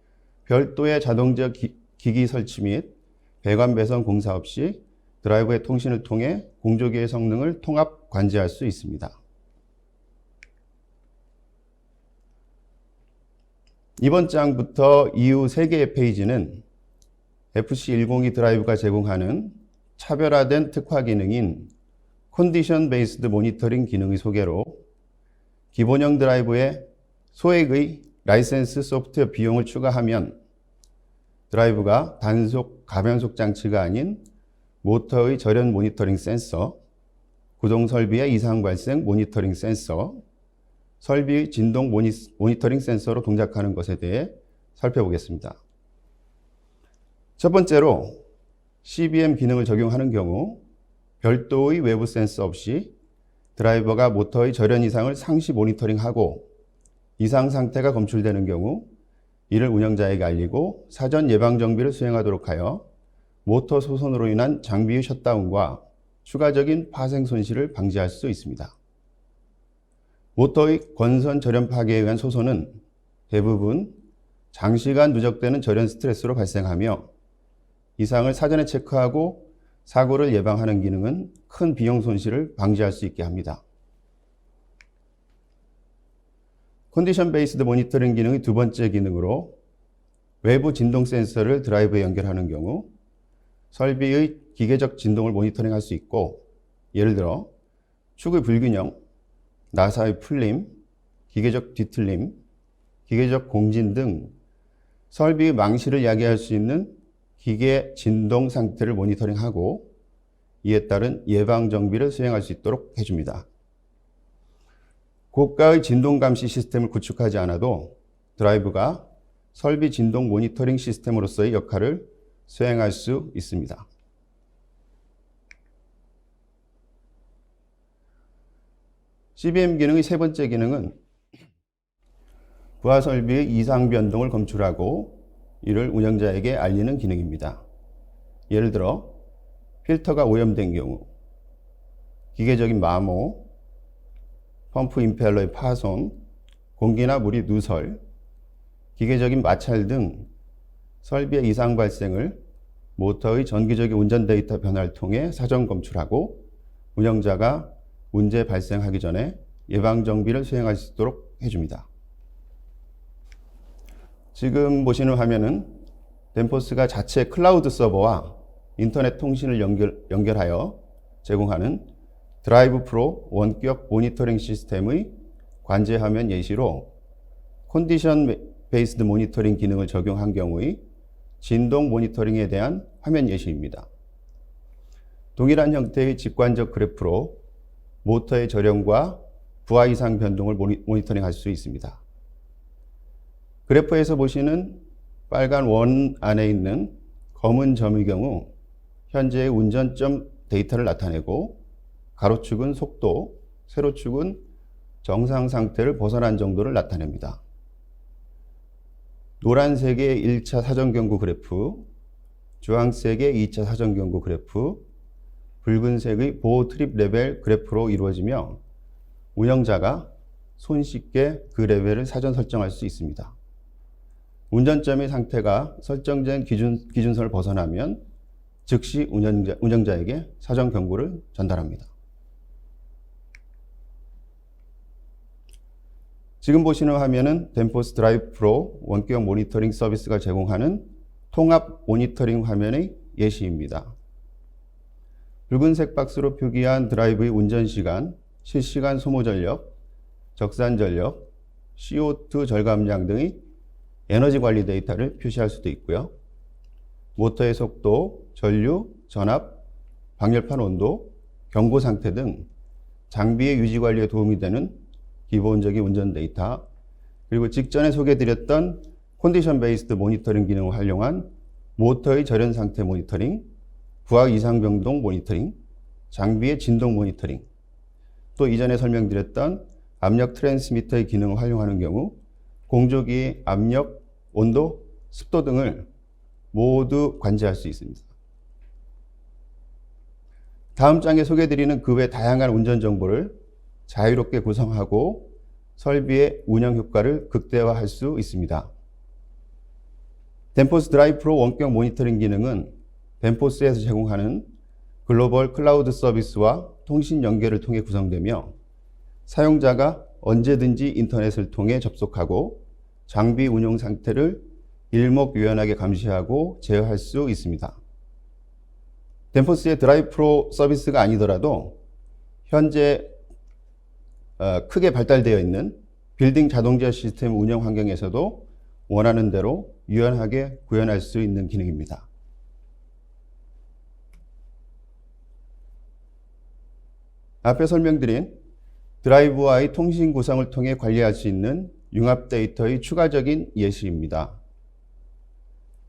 Speaker 14: 별도의 자동제어 기기 설치 및 배관 배선 공사 없이 드라이브의 통신을 통해 공조기의 성능을 통합 관제할 수 있습니다. 이번 장부터 이후 3개의 페이지는 FC102 드라이브가 제공하는 차별화된 특화 기능인 컨디션 베이스드 모니터링 기능의 소개로 기본형 드라이브에 소액의 라이센스 소프트웨어 비용을 추가하면 드라이브가 단속 가변속 장치가 아닌 모터의 절연 모니터링 센서, 구동 설비의 이상 발생 모니터링 센서, 설비의 진동 모니터링 센서로 동작하는 것에 대해 살펴보겠습니다. 첫 번째로 CBM 기능을 적용하는 경우 별도의 외부 센서 없이 드라이버가 모터의 절연 이상을 상시 모니터링하고 이상 상태가 검출되는 경우 이를 운영자에게 알리고 사전 예방 정비를 수행하도록 하여 모터 소선으로 인한 장비의 셧다운과 추가적인 파생 손실을 방지할 수 있습니다. 모터의 권선 절연 파괴에 의한 소선은 대부분 장시간 누적되는 절연 스트레스로 발생하며 이상을 사전에 체크하고 사고를 예방하는 기능은 큰 비용 손실을 방지할 수 있게 합니다. 컨디션 베이스드 모니터링 기능의 두 번째 기능으로 외부 진동 센서를 드라이브에 연결하는 경우 설비의 기계적 진동을 모니터링할 수 있고 예를 들어 축의 불균형, 나사의 풀림, 기계적 뒤틀림, 기계적 공진 등 설비의 망실을 야기할 수 있는 기계 진동 상태를 모니터링하고 이에 따른 예방 정비를 수행할 수 있도록 해줍니다. 고가의 진동 감시 시스템을 구축하지 않아도 드라이브가 설비 진동 모니터링 시스템으로서의 역할을 수행할 수 있습니다. CBM 기능의 세 번째 기능은 부하 설비의 이상 변동을 검출하고 이를 운영자에게 알리는 기능입니다. 예를 들어 필터가 오염된 경우, 기계적인 마모, 펌프 임펠러의 파손, 공기나 물이 누설, 기계적인 마찰 등 설비의 이상 발생을 모터의 전기적인 운전 데이터 변화를 통해 사전 검출하고 운영자가 문제 발생하기 전에 예방 정비를 수행할 수 있도록 해줍니다. 지금 보시는 화면은 덴포스가 자체 클라우드 서버와 인터넷 통신을 연결하여 제공하는 드라이브 프로 원격 모니터링 시스템의 관제 화면 예시로 컨디션 베이스드 모니터링 기능을 적용한 경우의 진동 모니터링에 대한 화면 예시입니다. 동일한 형태의 직관적 그래프로 모터의 절연과 부하 이상 변동을 모니터링할 수 있습니다. 그래프에서 보시는 빨간 원 안에 있는 검은 점의 경우 현재의 운전점 데이터를 나타내고 가로축은 속도, 세로축은 정상 상태를 벗어난 정도를 나타냅니다. 노란색의 1차 사전 경고 그래프, 주황색의 2차 사전 경고 그래프, 붉은색의 보호 트립 레벨 그래프로 이루어지며 운영자가 손쉽게 그 레벨을 사전 설정할 수 있습니다. 운전점의 상태가 설정된 기준선을 벗어나면 즉시 운영자에게 사전 경고를 전달합니다. 지금 보시는 화면은 덴포스 드라이브 프로 원격 모니터링 서비스가 제공하는 통합 모니터링 화면의 예시입니다. 붉은색 박스로 표기한 드라이브의 운전 시간, 실시간 소모 전력, 적산 전력, CO2 절감량 등의 에너지 관리 데이터를 표시할 수도 있고요. 모터의 속도, 전류, 전압, 방열판 온도, 경고 상태 등 장비의 유지 관리에 도움이 되는 기본적인 운전 데이터, 그리고 직전에 소개해드렸던 컨디션 베이스드 모니터링 기능을 활용한 모터의 절연 상태 모니터링, 부하 이상 변동 모니터링, 장비의 진동 모니터링, 또 이전에 설명드렸던 압력 트랜스미터의 기능을 활용하는 경우 공조기의 압력, 온도, 습도 등을 모두 관제할 수 있습니다. 다음 장에 소개해드리는 그 외 다양한 운전 정보를 자유롭게 구성하고 설비의 운영 효과를 극대화할 수 있습니다. 덴포스 드라이브 프로 원격 모니터링 기능은 덴포스에서 제공하는 글로벌 클라우드 서비스와 통신 연계를 통해 구성되며 사용자가 언제든지 인터넷을 통해 접속하고 장비 운용 상태를 일목요연하게 감시하고 제어할 수 있습니다. 덴포스의 드라이브 프로 서비스가 아니더라도 현재 크게 발달되어 있는 빌딩 자동제어 시스템 운영 환경에서도 원하는 대로 유연하게 구현할 수 있는 기능입니다. 앞에 설명드린 드라이브와의 통신 구성을 통해 관리할 수 있는 융합 데이터의 추가적인 예시입니다.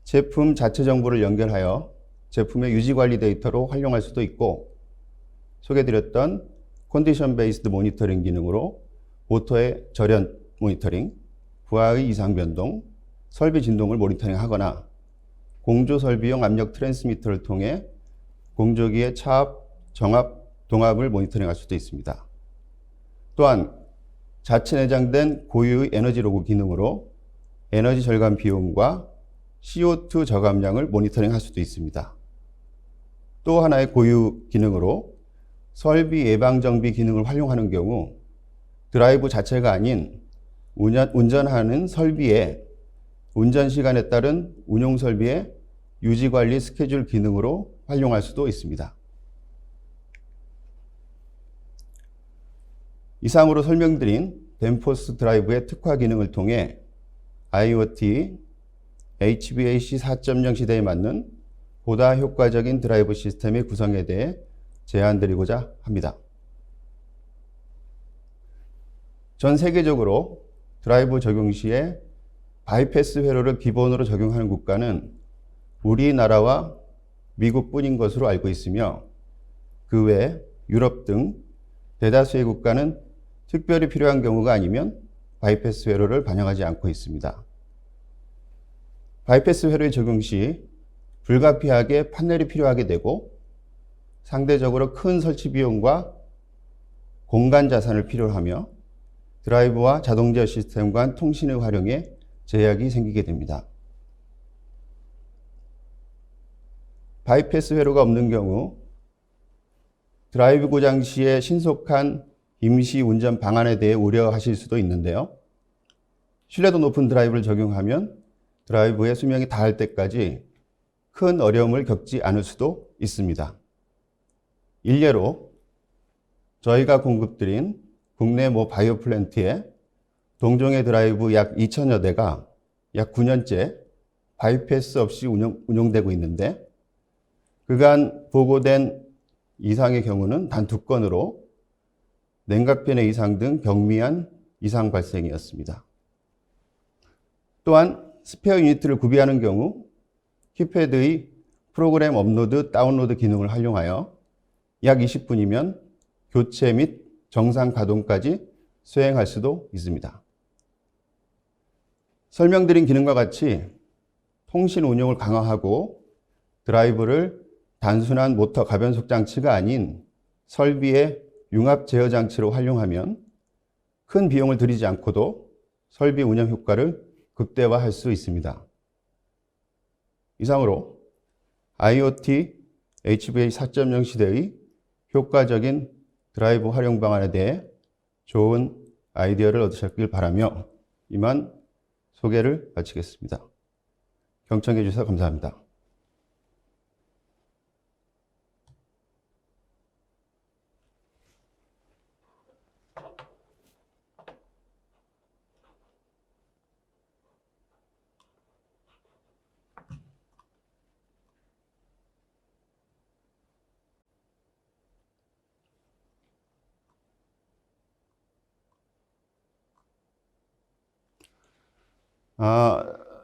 Speaker 14: 제품 자체 정보를 연결하여 제품의 유지 관리 데이터로 활용할 수도 있고, 소개드렸던 컨디션 베이스드 모니터링 기능으로 모터의 절연 모니터링, 부하의 이상 변동, 설비 진동을 모니터링하거나 공조 설비용 압력 트랜스미터를 통해 공조기의 차압, 정압, 동압을 모니터링할 수도 있습니다. 또한 자체 내장된 고유의 에너지 로그 기능으로 에너지 절감 비용과 CO2 저감량을 모니터링할 수도 있습니다. 또 하나의 고유 기능으로 설비 예방 정비 기능을 활용하는 경우 드라이브 자체가 아닌 운전하는 설비의 운전 시간에 따른 운용 설비의 유지 관리 스케줄 기능으로 활용할 수도 있습니다. 이상으로 설명드린 덴포스 드라이브의 특화 기능을 통해 IoT, HVAC 4.0 시대에 맞는 보다 효과적인 드라이브 시스템의 구성에 대해 제안드리고자 합니다. 전 세계적으로 드라이브 적용 시에 바이패스 회로를 기본으로 적용하는 국가는 우리나라와 미국뿐인 것으로 알고 있으며, 그 외 유럽 등 대다수의 국가는 특별히 필요한 경우가 아니면 바이패스 회로를 반영하지 않고 있습니다. 바이패스 회로의 적용 시 불가피하게 판넬이 필요하게 되고 상대적으로 큰 설치 비용과 공간 자산을 필요로 하며 드라이브와 자동제어 시스템 간 통신의 활용에 제약이 생기게 됩니다. 바이패스 회로가 없는 경우 드라이브 고장 시의 신속한 임시 운전 방안에 대해 우려하실 수도 있는데요. 신뢰도 높은 드라이브를 적용하면 드라이브의 수명이 다할 때까지 큰 어려움을 겪지 않을 수도 있습니다. 일례로 저희가 공급드린 국내 모 바이오 플랜트에 동종의 드라이브 약 2,000여 대가 약 9년째 바이패스 없이 운용되고 있는데, 그간 보고된 이상의 경우는 단 2건으로 냉각팬의 이상 등 경미한 이상 발생이었습니다. 또한 스페어 유니트를 구비하는 경우 키패드의 프로그램 업로드, 다운로드 기능을 활용하여 약 20분이면 교체 및 정상 가동까지 수행할 수도 있습니다. 설명드린 기능과 같이 통신 운용을 강화하고 드라이브를 단순한 모터 가변속 장치가 아닌 설비의 융합 제어 장치로 활용하면 큰 비용을 들이지 않고도 설비 운영 효과를 극대화할 수 있습니다. 이상으로 IoT HVA 4.0 시대의 효과적인 드라이브 활용 방안에 대해 좋은 아이디어를 얻으셨길 바라며 이만 소개를 마치겠습니다. 경청해 주셔서 감사합니다.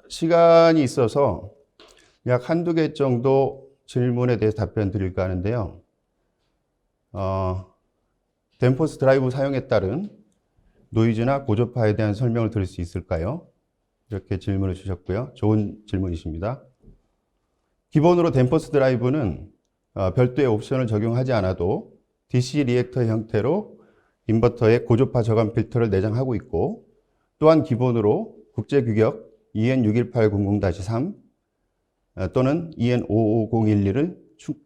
Speaker 14: 시간이 있어서 약 한두 개 정도 질문에 대해서 답변 드릴까 하는데요. 덴포스 드라이브 사용에 따른 노이즈나 고저파에 대한 설명을 드릴 수 있을까요? 이렇게 질문을 주셨고요. 좋은 질문이십니다. 기본으로 덴포스 드라이브는 별도의 옵션을 적용하지 않아도 DC 리액터 형태로 인버터에 고저파 저감 필터를 내장하고 있고, 또한 기본으로 국제규격 EN61800-3 또는 EN55011을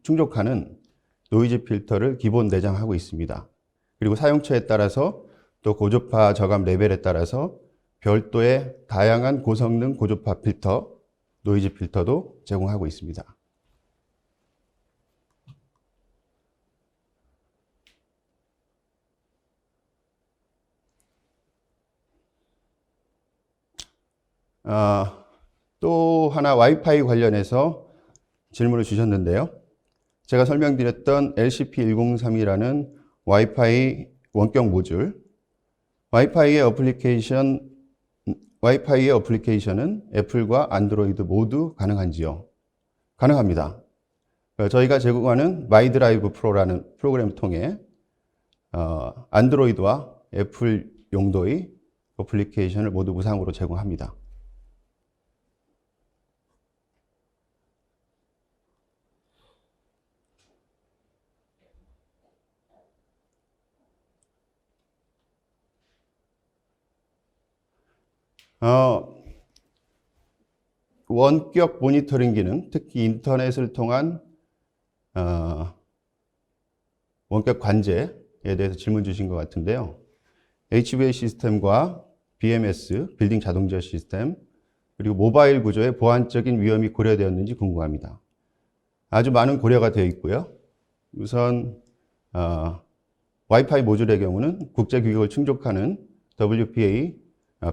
Speaker 14: 충족하는 노이즈 필터를 기본 내장하고 있습니다. 그리고 사용처에 따라서 또 고저파 저감 레벨에 따라서 별도의 다양한 고성능 고저파 필터, 노이즈 필터도 제공하고 있습니다. 또 하나 와이파이 관련해서 질문을 주셨는데요. 제가 설명드렸던 LCP103이라는 와이파이 원격 모듈, 와이파이의 어플리케이션은 애플과 안드로이드 모두 가능한지요? 가능합니다. 저희가 제공하는 마이드라이브 프로라는 프로그램을 통해 안드로이드와 애플 용도의 어플리케이션을 모두 무상으로 제공합니다. 원격 모니터링 기능, 특히 인터넷을 통한 원격 관제에 대해서 질문 주신 것 같은데요. HVA 시스템과 BMS, 빌딩 자동제어 시스템, 그리고 모바일 구조의 보안적인 위험이 고려되었는지 궁금합니다. 아주 많은 고려가 되어 있고요. 우선 와이파이 모듈의 경우는 국제 규격을 충족하는 WPA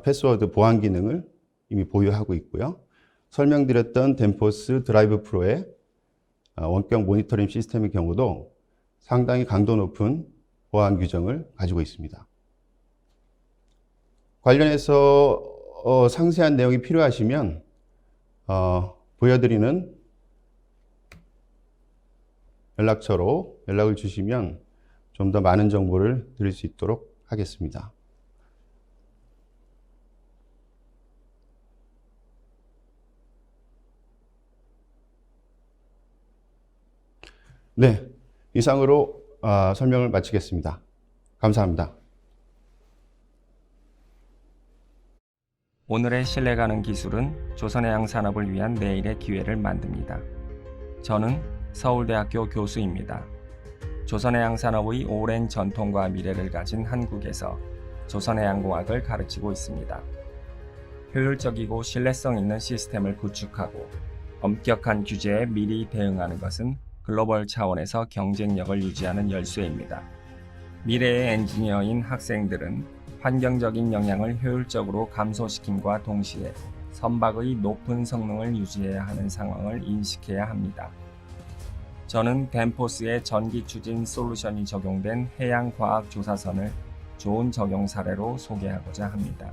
Speaker 14: 패스워드 보안 기능을 이미 보유하고 있고요. 설명드렸던 덴포스 드라이브 프로의 원격 모니터링 시스템의 경우도 상당히 강도 높은 보안 규정을 가지고 있습니다. 관련해서 상세한 내용이 필요하시면 보여드리는 연락처로 연락을 주시면 좀 더 많은 정보를 드릴 수 있도록 하겠습니다. 네, 이상으로 설명을 마치겠습니다. 감사합니다.
Speaker 15: 오늘의 신뢰가는 기술은 조선해양 산업을 위한 내일의 기회를 만듭니다. 저는 서울대학교 교수입니다. 조선해양 산업의 오랜 전통과 미래를 가진 한국에서 조선해양공학을 가르치고 있습니다. 효율적이고 신뢰성 있는 시스템을 구축하고 엄격한 규제에 미리 대응하는 것은 글로벌 차원에서 경쟁력을 유지하는 열쇠입니다. 미래의 엔지니어인 학생들은 환경적인 영향을 효율적으로 감소시킴과 동시에 선박의 높은 성능을 유지해야 하는 상황을 인식해야 합니다. 저는 덴포스의 전기 추진 솔루션이 적용된 해양과학 조사선을 좋은 적용 사례로 소개하고자 합니다.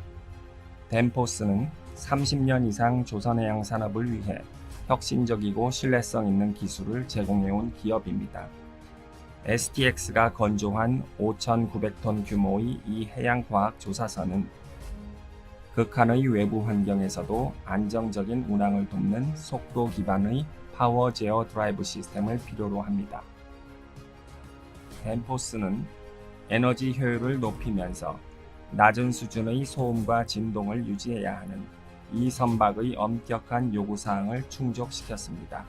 Speaker 15: 덴포스는 30년 이상 조선해양 산업을 위해 혁신적이고 신뢰성 있는 기술을 제공해온 기업입니다. STX가 건조한 5,900톤 규모의 이 해양과학 조사선은 극한의 외부 환경에서도 안정적인 운항을 돕는 속도 기반의 파워 제어 드라이브 시스템을 필요로 합니다. 덴포스는 에너지 효율을 높이면서 낮은 수준의 소음과 진동을 유지해야 하는 이 선박의 엄격한 요구사항을 충족시켰습니다.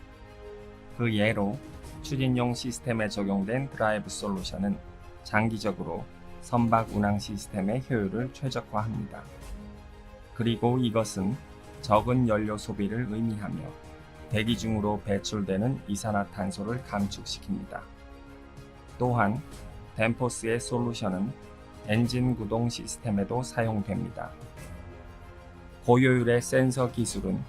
Speaker 15: 그 예로 추진용 시스템에 적용된 드라이브 솔루션은 장기적으로 선박 운항 시스템의 효율을 최적화합니다. 그리고 이것은 적은 연료 소비를 의미하며 대기 중으로 배출되는 이산화탄소를 감축시킵니다. 또한 덴포스의 솔루션은 엔진 구동 시스템에도 사용됩니다. 고효율의 센서 기술은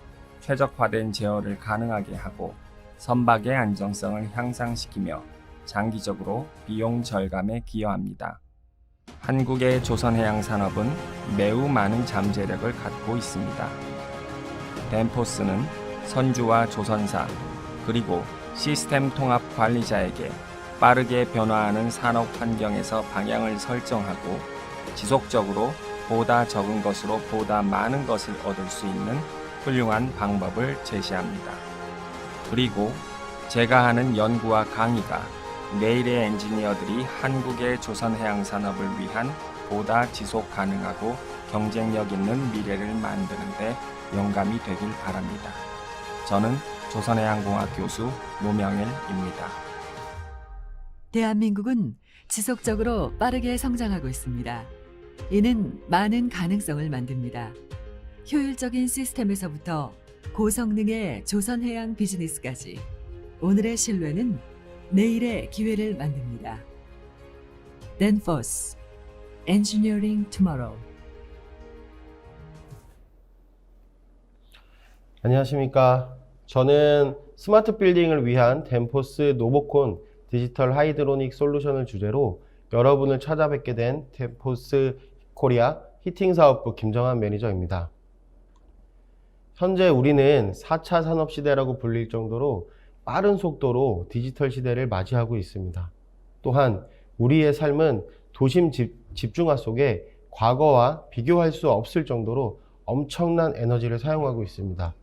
Speaker 15: 최적화된 제어를 가능하게 하고 선박의 안정성을 향상시키며 장기적으로 비용 절감에 기여합니다. 한국의 조선해양산업은 매우 많은 잠재력을 갖고 있습니다. 덴포스는 선주와 조선사 그리고 시스템 통합 관리자에게 빠르게 변화하는 산업 환경에서 방향을 설정하고 지속적으로 보다 적은 것으로 보다 많은 것을 얻을 수 있는 훌륭한 방법을 제시합니다. 그리고 제가 하는 연구와 강의가 내일의 엔지니어들이 한국의 조선해양산업을 위한 보다 지속 가능하고 경쟁력 있는 미래를 만드는 데 영감이 되길 바랍니다. 저는 조선해양공학 교수 노명일입니다.
Speaker 2: 대한민국은 지속적으로 빠르게 성장하고 있습니다. 이는 많은 가능성을 만듭니다. 효율적인 시스템에서부터 고성능의 조선해양 비즈니스까지 오늘의 신뢰는 내일의 기회를 만듭니다. 덴포스 Engineering Tomorrow.
Speaker 16: 안녕하십니까. 저는 스마트 빌딩을 위한 덴포스 노보콘 디지털 하이드로닉 솔루션을 주제로 여러분을 찾아뵙게 된 덴포스 코리아 히팅 사업부 김정한 매니저입니다. 현재 우리는 4차 산업시대라고 불릴 정도로 빠른 속도로 디지털 시대를 맞이하고 있습니다. 또한 우리의 삶은 도심 집중화 속에 과거와 비교할 수 없을 정도로 엄청난 에너지를 사용하고 있습니다.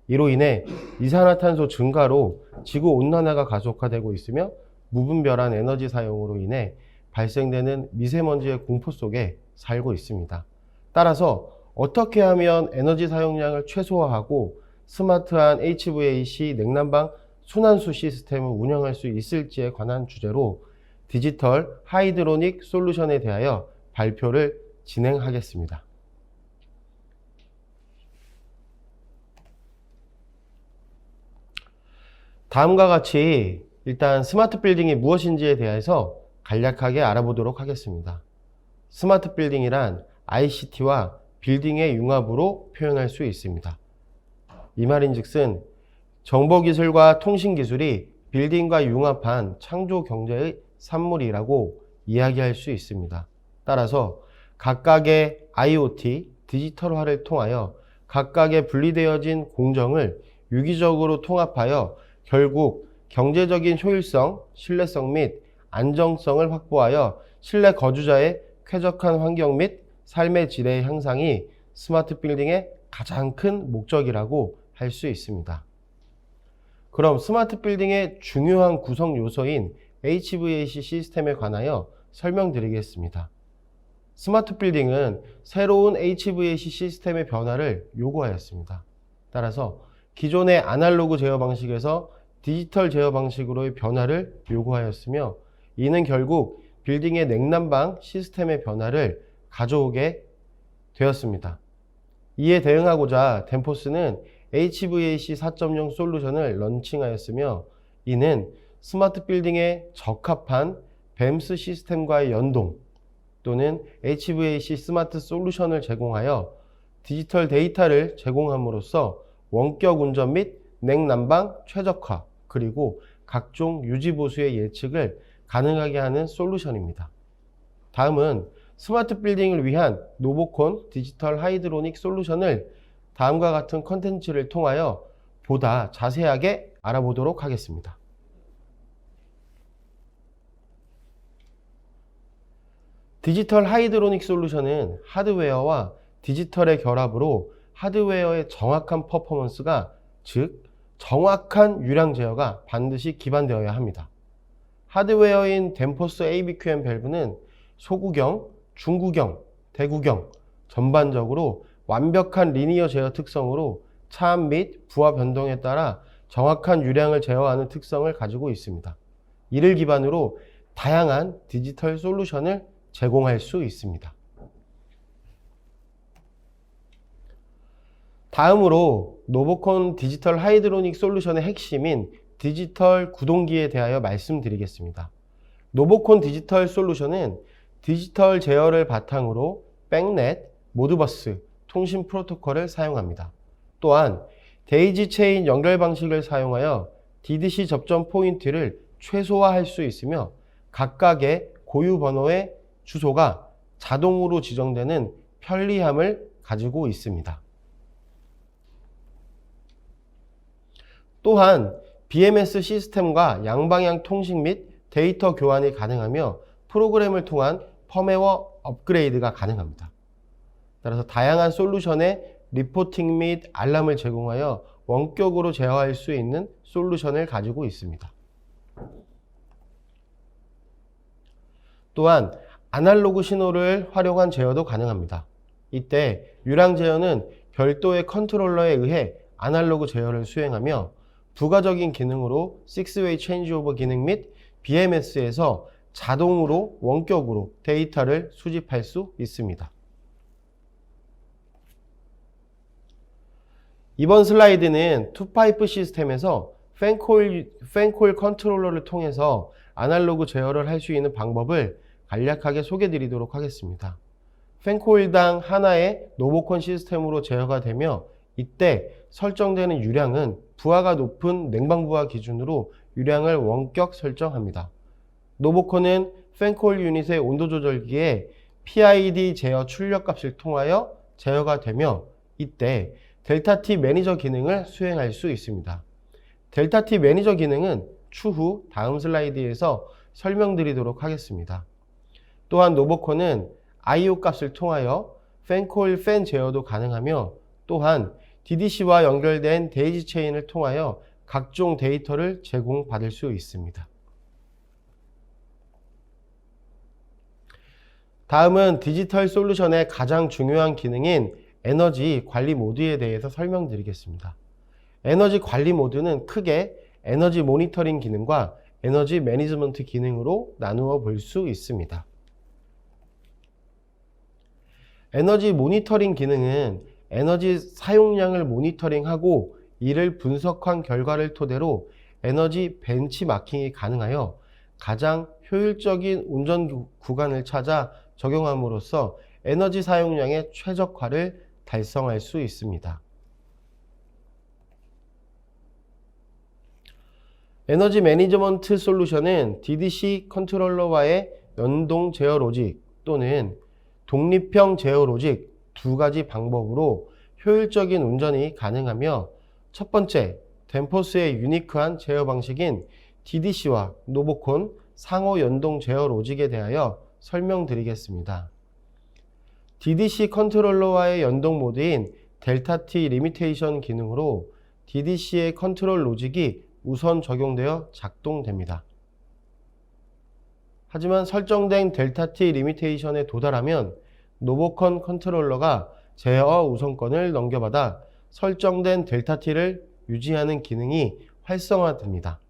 Speaker 16: 이로 인해 이산화탄소 증가로 지구 온난화가 가속화되고 있으며 무분별한 에너지 사용으로 인해 발생되는 미세먼지의 공포 속에 살고 있습니다. 따라서 어떻게 하면 에너지 사용량을 최소화하고 스마트한 HVAC 냉난방 순환수 시스템을 운영할 수 있을지에 관한 주제로 디지털 하이드로닉 솔루션에 대하여 발표를 진행하겠습니다. 다음과 같이 일단 스마트 빌딩이 무엇인지에 대해서 간략하게 알아보도록 하겠습니다. 스마트 빌딩이란 ICT와 빌딩의 융합으로 표현할 수 있습니다. 이 말인즉슨 정보기술과 통신기술이 빌딩과 융합한 창조 경제의 산물이라고 이야기할 수 있습니다. 따라서 각각의 IoT, 디지털화를 통하여 각각의 분리되어진 공정을 유기적으로 통합하여 결국 경제적인 효율성, 신뢰성 및 안정성을 확보하여 실내 거주자의 쾌적한 환경 및 삶의 질의 향상이 스마트 빌딩의 가장 큰 목적이라고 할 수 있습니다. 그럼 스마트 빌딩의 중요한 구성 요소인 HVAC 시스템에 관하여 설명드리겠습니다. 스마트 빌딩은 새로운 HVAC 시스템의 변화를 요구하였습니다. 따라서 기존의 아날로그 제어 방식에서 디지털 제어 방식으로의 변화를 요구하였으며 이는 결국 빌딩의 냉난방 시스템의 변화를 가져오게 되었습니다. 이에 대응하고자 덴포스는 HVAC 4.0 솔루션을 런칭하였으며 이는 스마트 빌딩에 적합한 BEMS 시스템과의 연동 또는 HVAC 스마트 솔루션을 제공하여 디지털 데이터를 제공함으로써 원격 운전 및 냉난방 최적화 그리고 각종 유지보수의 예측을 가능하게 하는 솔루션입니다. 다음은 스마트 빌딩을 위한 노보콘 디지털 하이드로닉 솔루션을 다음과 같은 컨텐츠를 통하여 보다 자세하게 알아보도록 하겠습니다. 디지털 하이드로닉 솔루션은 하드웨어와 디지털의 결합으로 하드웨어의 정확한 퍼포먼스가 즉 정확한 유량 제어가 반드시 기반되어야 합니다. 하드웨어인 덴포스 ABQM 밸브는 소구경, 중구경, 대구경 전반적으로 완벽한 리니어 제어 특성으로 차암 및 부하 변동에 따라 정확한 유량을 제어하는 특성을 가지고 있습니다. 이를 기반으로 다양한 디지털 솔루션을 제공할 수 있습니다. 다음으로 노보콘 디지털 하이드로닉 솔루션의 핵심인 디지털 구동기에 대하여 말씀드리겠습니다. 노보콘 디지털 솔루션은 디지털 제어를 바탕으로 백넷, 모드버스, 통신 프로토콜을 사용합니다. 또한 데이지 체인 연결 방식을 사용하여 DDC 접점 포인트를 최소화할 수 있으며 각각의 고유 번호의 주소가 자동으로 지정되는 편리함을 가지고 있습니다. 또한 BMS 시스템과 양방향 통신 및 데이터 교환이 가능하며 프로그램을 통한 펌웨어 업그레이드가 가능합니다. 따라서 다양한 솔루션의 리포팅 및 알람을 제공하여 원격으로 제어할 수 있는 솔루션을 가지고 있습니다. 또한 아날로그 신호를 활용한 제어도 가능합니다. 이때 유량 제어는 별도의 컨트롤러에 의해 아날로그 제어를 수행하며 부가적인 기능으로 6웨이 체인지오버 기능 및 BMS에서 자동으로 원격으로 데이터를 수집할 수 있습니다. 이번 슬라이드는 투파이프 시스템에서 팬코일 컨트롤러를 통해서 아날로그 제어를 할 수 있는 방법을 간략하게 소개해 드리도록 하겠습니다. 팬코일당 하나의 노보콘 시스템으로 제어가 되며 이때 설정되는 유량은 부하가 높은 냉방부하 기준으로 유량을 원격 설정합니다. 노보콘은 팬코일 유닛의 온도 조절기에 PID 제어 출력값을 통하여 제어가 되며 이때 델타 T 매니저 기능을 수행할 수 있습니다. 델타 T 매니저 기능은 추후 다음 슬라이드에서 설명드리도록 하겠습니다. 또한 노보콘은 IO 값을 통하여 팬코일 팬 제어도 가능하며 또한 DDC와 연결된 데이지 체인을 통하여 각종 데이터를 제공받을 수 있습니다. 다음은 디지털 솔루션의 가장 중요한 기능인 에너지 관리 모드에 대해서 설명드리겠습니다. 에너지 관리 모드는 크게 에너지 모니터링 기능과 에너지 매니지먼트 기능으로 나누어 볼 수 있습니다. 에너지 모니터링 기능은 에너지 사용량을 모니터링하고 이를 분석한 결과를 토대로 에너지 벤치마킹이 가능하여 가장 효율적인 운전 구간을 찾아 적용함으로써 에너지 사용량의 최적화를 달성할 수 있습니다. 에너지 매니지먼트 솔루션은 DDC 컨트롤러와의 연동 제어 로직 또는 독립형 제어 로직 두 가지 방법으로 효율적인 운전이 가능하며 첫 번째, 덴포스의 유니크한 제어 방식인 DDC와 노보콘 상호 연동 제어 로직에 대하여 설명드리겠습니다. DDC 컨트롤러와의 연동 모드인 델타 T 리미테이션 기능으로 DDC의 컨트롤 로직이 우선 적용되어 작동됩니다. 하지만 설정된 델타 T 리미테이션에 도달하면 노보콘 컨트롤러가 제어 우선권을 넘겨받아 설정된 델타 T를 유지하는 기능이 활성화됩니다.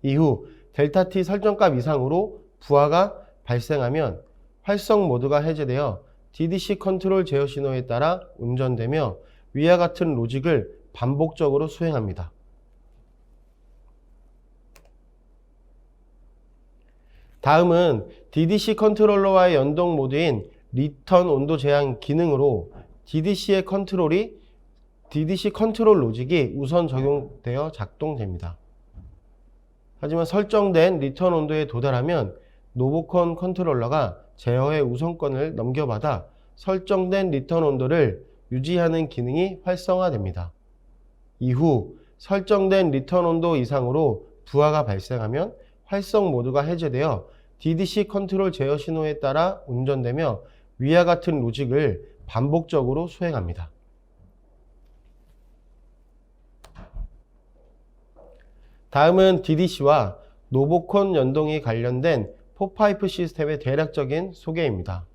Speaker 16: 이후 델타 T 설정값 이상으로 부하가 발생하면 활성 모드가 해제되어 DDC 컨트롤 제어 신호에 따라 운전되며 위와 같은 로직을 반복적으로 수행합니다. 다음은 DDC 컨트롤러와의 연동 모드인 리턴 온도 제한 기능으로 DDC 컨트롤 로직이 우선 적용되어 작동됩니다. 하지만 설정된 리턴 온도에 도달하면 노보콘 컨트롤러가 제어의 우선권을 넘겨받아 설정된 리턴 온도를 유지하는 기능이 활성화됩니다. 이후 설정된 리턴 온도 이상으로 부하가 발생하면 활성 모드가 해제되어 DDC 컨트롤 제어 신호에 따라 운전되며 위와 같은 로직을 반복적으로 수행합니다. 다음은 DDC와 노보콘 연동이 관련된 포파이프 시스템의 대략적인 소개입니다.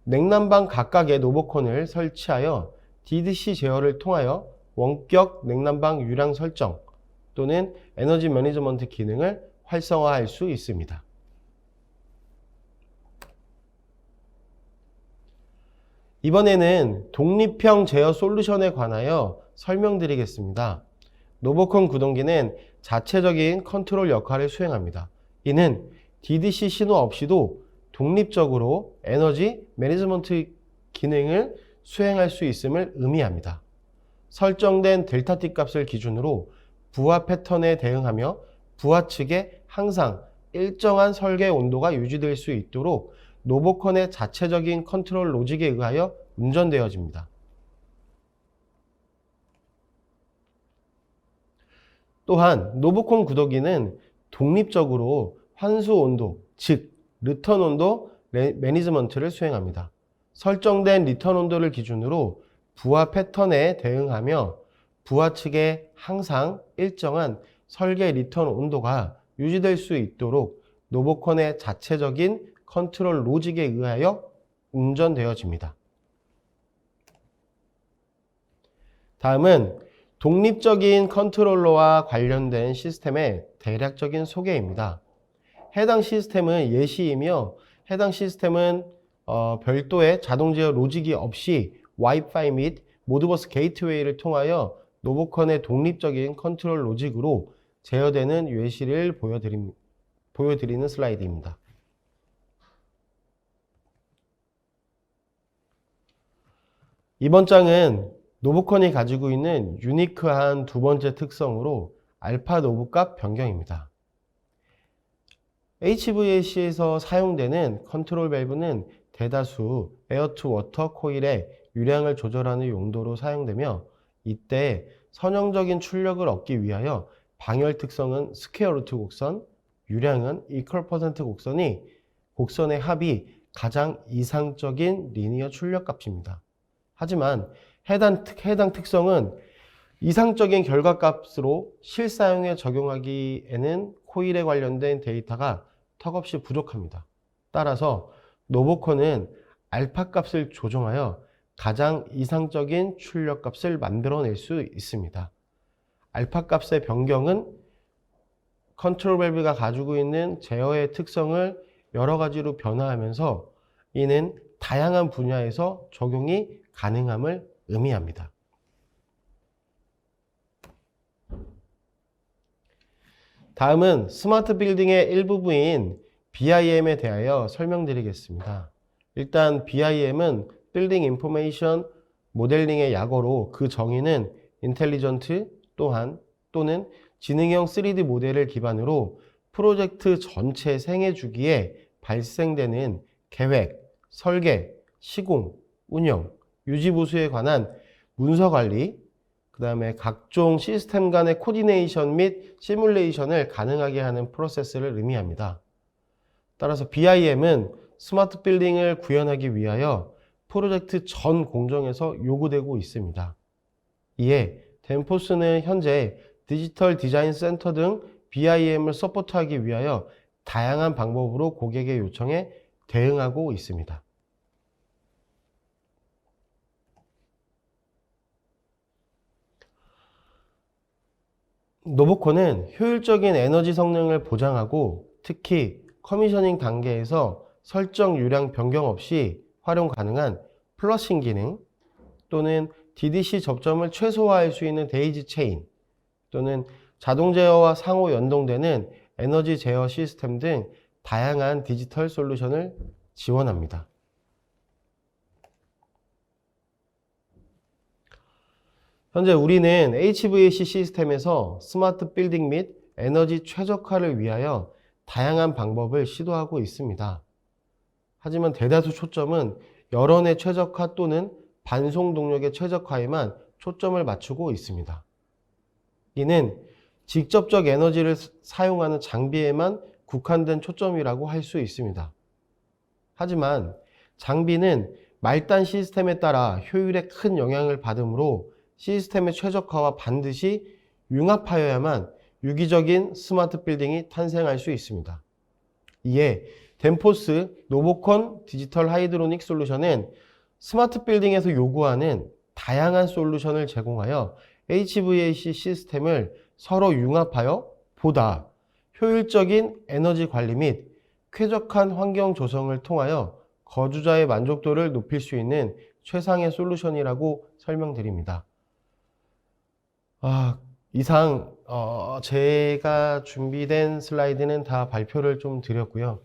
Speaker 16: 냉난방 각각의 노보콘을 설치하여 DDC 제어를 통하여 원격 냉난방 유량 설정 또는 에너지 매니지먼트 기능을 활성화할 수 있습니다. 이번에는 독립형 제어 솔루션에 관하여 설명드리겠습니다. 노보콘 구동기는 자체적인 컨트롤 역할을 수행합니다. 이는 DDC 신호 없이도 독립적으로 에너지 매니지먼트 기능을 수행할 수 있음을 의미합니다. 설정된 델타 T 값을 기준으로 부하 패턴에 대응하며 부하 측에 항상 일정한 설계 온도가 유지될 수 있도록 노보콘의 자체적인 컨트롤 로직에 의하여 운전되어집니다. 또한 노보콘 구동기는 독립적으로 환수 온도, 즉 리턴 온도 매니지먼트를 수행합니다. 설정된 리턴 온도를 기준으로 부하 패턴에 대응하며 부하 측에 항상 일정한 설계 리턴 온도가 유지될 수 있도록 노보콘의 자체적인 컨트롤 로직에 의하여 운전되어집니다. 다음은 독립적인 컨트롤러와 관련된 시스템의 대략적인 소개입니다. 해당 시스템은 예시이며 해당 시스템은 별도의 자동 제어 로직이 없이 와이파이 및 모드버스 게이트웨이를 통하여 노보콘의 독립적인 컨트롤 로직으로 제어되는 예시를 보여드리는 슬라이드입니다. 이번 장은 노보콘이 가지고 있는 유니크한 두 번째 특성으로 알파 노브 값 변경입니다. HVAC에서 사용되는 컨트롤 밸브는 대다수 에어 투 워터 코일의 유량을 조절하는 용도로 사용되며 이때 선형적인 출력을 얻기 위하여 방열 특성은 스퀘어 루트 곡선, 유량은 이퀄 퍼센트 곡선의 합이 가장 이상적인 리니어 출력 값입니다. 하지만 해당 특성은 이상적인 결과값으로 실사용에 적용하기에는 코일에 관련된 데이터가 턱없이 부족합니다. 따라서 노보콘은 알파 값을 조정하여 가장 이상적인 출력값을 만들어낼 수 있습니다. 알파 값의 변경은 컨트롤 밸브가 가지고 있는 제어의 특성을 여러 가지로 변화하면서 이는 다양한 분야에서 적용이 가능함을 의미합니다. 다음은 스마트 빌딩의 일부분인 BIM에 대하여 설명드리겠습니다. 일단 BIM은 빌딩 인포메이션 모델링의 약어로 그 정의는 인텔리전트 또는 지능형 3D 모델을 기반으로 프로젝트 전체 생애 주기에 발생되는 계획, 설계, 시공, 운영, 유지 보수에 관한 문서 관리, 그 다음에 각종 시스템 간의 코디네이션 및 시뮬레이션을 가능하게 하는 프로세스를 의미합니다. 따라서 BIM은 스마트 빌딩을 구현하기 위하여 프로젝트 전 공정에서 요구되고 있습니다. 이에 덴포스는 현재 디지털 디자인 센터 등 BIM을 서포트하기 위하여 다양한 방법으로 고객의 요청에 대응하고 있습니다. 노보콘은 효율적인 에너지 성능을 보장하고 특히 커미셔닝 단계에서 설정 유량 변경 없이 활용 가능한 플러싱 기능 또는 DDC 접점을 최소화할 수 있는 데이지 체인 또는 자동 제어와 상호 연동되는 에너지 제어 시스템 등 다양한 디지털 솔루션을 지원합니다. 현재 우리는 HVAC 시스템에서 스마트 빌딩 및 에너지 최적화를 위하여 다양한 방법을 시도하고 있습니다. 하지만 대다수 초점은 열원의 최적화 또는 반송 동력의 최적화에만 초점을 맞추고 있습니다. 이는 직접적 에너지를 사용하는 장비에만 국한된 초점이라고 할 수 있습니다. 하지만 장비는 말단 시스템에 따라 효율에 큰 영향을 받으므로 시스템의 최적화와 반드시 융합하여야만 유기적인 스마트 빌딩이 탄생할 수 있습니다. 이에 덴포스 노보콘 디지털 하이드로닉 솔루션은 스마트 빌딩에서 요구하는 다양한 솔루션을 제공하여 HVAC 시스템을 서로 융합하여 보다 효율적인 에너지 관리 및 쾌적한 환경 조성을 통하여 거주자의 만족도를 높일 수 있는 최상의 솔루션이라고 설명드립니다. 이상 제가 준비된 슬라이드는 다 발표를 좀 드렸고요.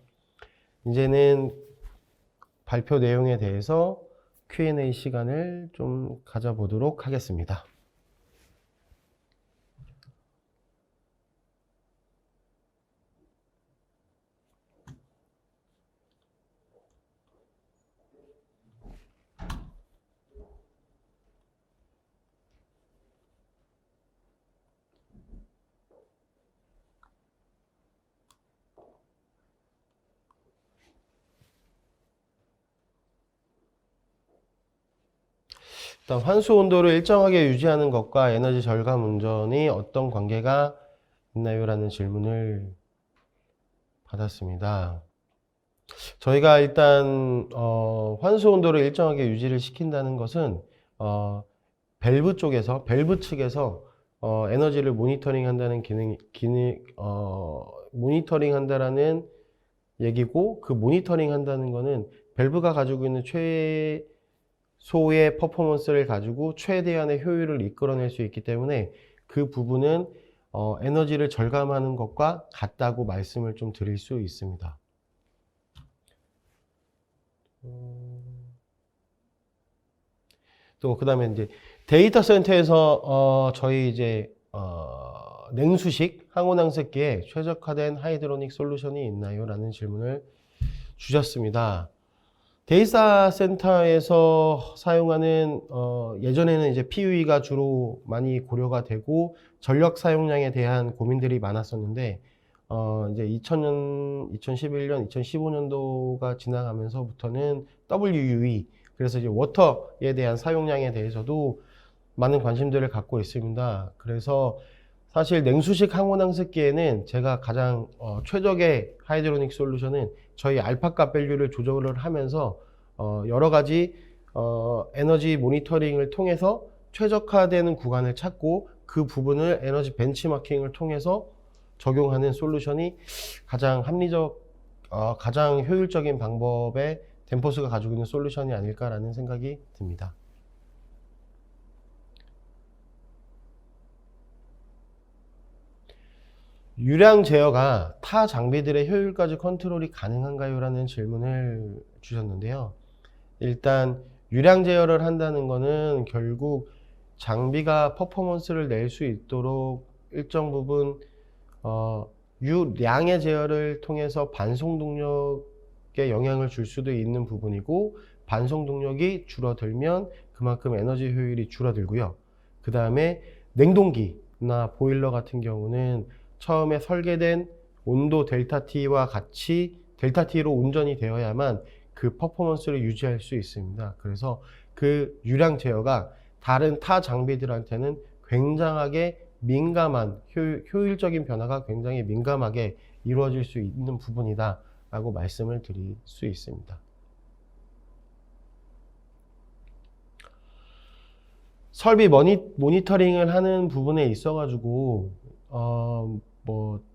Speaker 16: 이제는 발표 내용에 대해서 Q&A 시간을 좀 가져보도록 하겠습니다. 일단 환수 온도를 일정하게 유지하는 것과 에너지 절감 운전이 어떤 관계가 있나요? 라는 질문을 받았습니다. 저희가 일단 환수 온도를 일정하게 유지를 시킨다는 것은 밸브 측에서 에너지를 모니터링 한다는 모니터링 한다라는 얘기고, 그 모니터링 한다는 거는 밸브가 가지고 있는 최소의 퍼포먼스를 가지고 최대한의 효율을 이끌어낼 수 있기 때문에 그 부분은 에너지를 절감하는 것과 같다고 말씀을 좀 드릴 수 있습니다. 또 그 다음에 이제 데이터 센터에서 저희 이제 냉수식 항온항습기에 최적화된 하이드로닉 솔루션이 있나요? 라는 질문을 주셨습니다. 데이터 센터에서 사용하는 예전에는 이제 PUE가 주로 많이 고려가 되고 전력 사용량에 대한 고민들이 많았었는데 이제 2000년, 2011년, 2015년도가 지나가면서부터는 WUE, 그래서 이제 워터에 대한 사용량에 대해서도 많은 관심들을 갖고 있습니다. 그래서 사실 냉수식 항온항습기에는 제가 가장 최적의 하이드로닉 솔루션은 저희 알파값 밸류를 조절을 하면서 여러 가지 에너지 모니터링을 통해서 최적화되는 구간을 찾고 그 부분을 에너지 벤치마킹을 통해서 적용하는 솔루션이 가장 합리적, 가장 효율적인 방법의 덴포스가 가지고 있는 솔루션이 아닐까라는 생각이 듭니다. 유량 제어가 타 장비들의 효율까지 컨트롤이 가능한가요? 라는 질문을 주셨는데요. 일단 유량 제어를 한다는 것은 결국 장비가 퍼포먼스를 낼 수 있도록 일정 부분 유량의 제어를 통해서 반송 동력에 영향을 줄 수도 있는 부분이고, 반송 동력이 줄어들면 그만큼 에너지 효율이 줄어들고요. 그 다음에 냉동기나 보일러 같은 경우는 처음에 설계된 온도 델타 T와 같이 델타 T로 운전이 되어야만 그 퍼포먼스를 유지할 수 있습니다. 그래서 그 유량 제어가 다른 타 장비들한테는 굉장하게 민감한, 효율적인 변화가 굉장히 민감하게 이루어질 수 있는 부분이다 라고 말씀을 드릴 수 있습니다. 설비 모니터링을 하는 부분에 있어 가지고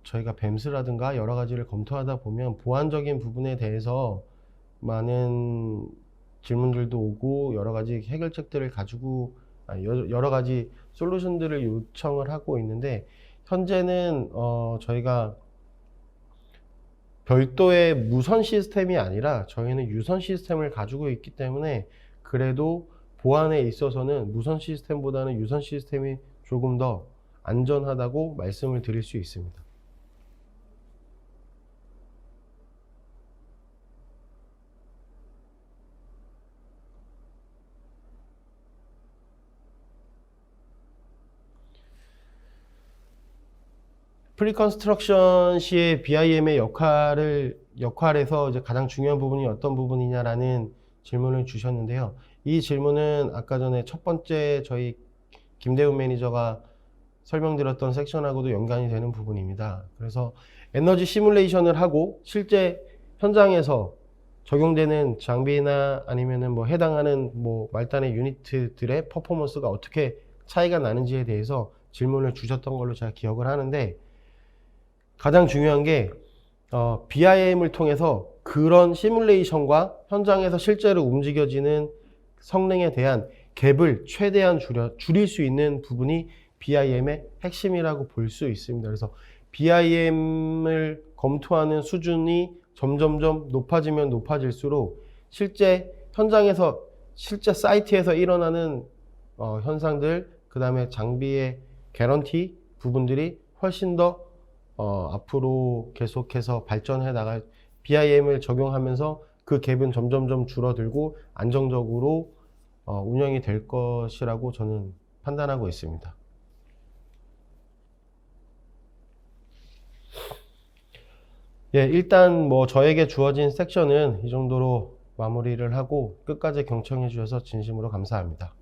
Speaker 16: 저희가 뱀스라든가 여러 가지를 검토하다 보면 보안적인 부분에 대해서 많은 질문들도 오고 여러 가지 해결책들을 가지고 여러 가지 솔루션들을 요청을 하고 있는데, 현재는 저희가 별도의 무선 시스템이 아니라 저희는 유선 시스템을 가지고 있기 때문에 그래도 보안에 있어서는 무선 시스템보다는 유선 시스템이 조금 더 안전하다고 말씀을 드릴 수 있습니다. 프리컨스트럭션 시의 BIM의 역할에서 이제 가장 중요한 부분이 어떤 부분이냐라는 질문을 주셨는데요. 이 질문은 아까 전에 첫 번째 저희 김대훈 매니저가 설명드렸던 섹션하고도 연관이 되는 부분입니다. 그래서 에너지 시뮬레이션을 하고 실제 현장에서 적용되는 장비나 아니면은 뭐 해당하는 뭐 말단의 유니트들의 퍼포먼스가 어떻게 차이가 나는지에 대해서 질문을 주셨던 걸로 제가 기억을 하는데, 가장 중요한 게 BIM을 통해서 그런 시뮬레이션과 현장에서 실제로 움직여지는 성능에 대한 갭을 최대한 줄일 수 있는 부분이 BIM의 핵심이라고 볼 수 있습니다. 그래서 BIM을 검토하는 수준이 점점점 높아지면 높아질수록 실제 현장에서 실제 사이트에서 일어나는 현상들, 그 다음에 장비의 개런티 부분들이 훨씬 더 앞으로 계속해서 발전해 나갈, BIM을 적용하면서 그 갭은 점점점 줄어들고 안정적으로 운영이 될 것이라고 저는 판단하고 있습니다. 예, 일단 뭐 저에게 주어진 섹션은 이 정도로 마무리를 하고 끝까지 경청해 주셔서 진심으로 감사합니다.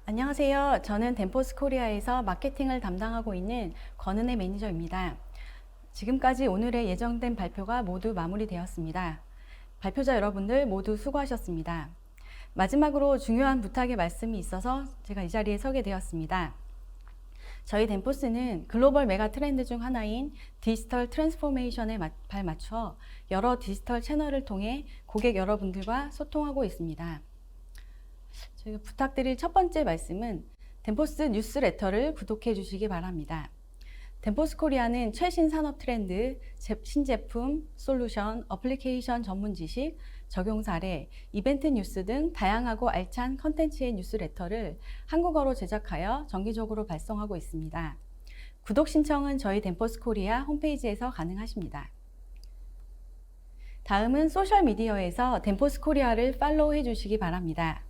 Speaker 17: 안녕하세요. 저는 덴포스 코리아에서 마케팅을 담당하고 있는 권은혜 매니저입니다. 지금까지 오늘의 예정된 발표가 모두 마무리되었습니다. 발표자 여러분들 모두 수고하셨습니다. 마지막으로 중요한 부탁의 말씀이 있어서 제가 이 자리에 서게 되었습니다. 저희 덴포스는 글로벌 메가 트렌드 중 하나인 디지털 트랜스포메이션에 발맞춰 여러 디지털 채널을 통해 고객 여러분들과 소통하고 있습니다. 저희가 부탁드릴 첫 번째 말씀은 덴포스 뉴스레터를 구독해 주시기 바랍니다. 덴포스 코리아는 최신 산업 트렌드, 신제품, 솔루션, 어플리케이션 전문 지식, 적용 사례, 이벤트 뉴스 등 다양하고 알찬 컨텐츠의 뉴스레터를 한국어로 제작하여 정기적으로 발송하고 있습니다. 구독 신청은 저희 덴포스 코리아 홈페이지에서 가능하십니다. 다음은 소셜미디어에서 덴포스 코리아를 팔로우해 주시기 바랍니다.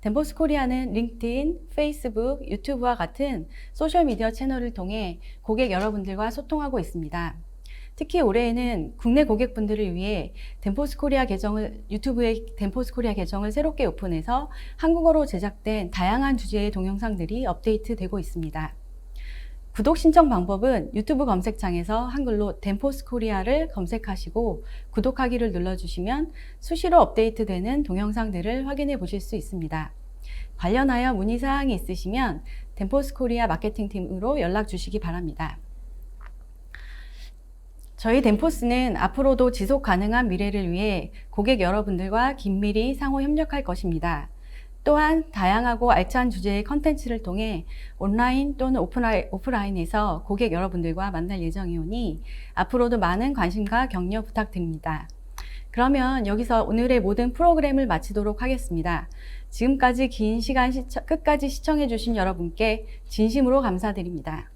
Speaker 17: 덴포스 코리아는 링크드인, 페이스북, 유튜브와 같은 소셜미디어 채널을 통해 고객 여러분들과 소통하고 있습니다. 특히 올해에는 국내 고객분들을 위해 덴포스 코리아 계정을, 유튜브의 덴포스 코리아 계정을 새롭게 오픈해서 한국어로 제작된 다양한 주제의 동영상들이 업데이트되고 있습니다. 구독 신청 방법은 유튜브 검색창에서 한글로 덴포스 코리아를 검색하시고 구독하기를 눌러주시면 수시로 업데이트되는 동영상들을 확인해 보실 수 있습니다. 관련하여 문의사항이 있으시면 덴포스 코리아 마케팅팀으로 연락 주시기 바랍니다. 저희 덴포스는 앞으로도 지속 가능한 미래를 위해 고객 여러분들과 긴밀히 상호 협력할 것입니다. 또한 다양하고 알찬 주제의 컨텐츠를 통해 온라인 또는 오프라인에서 고객 여러분들과 만날 예정이오니 앞으로도 많은 관심과 격려 부탁드립니다. 그러면 여기서 오늘의 모든 프로그램을 마치도록 하겠습니다. 지금까지 긴 시간 끝까지 시청해 주신 여러분께 진심으로 감사드립니다.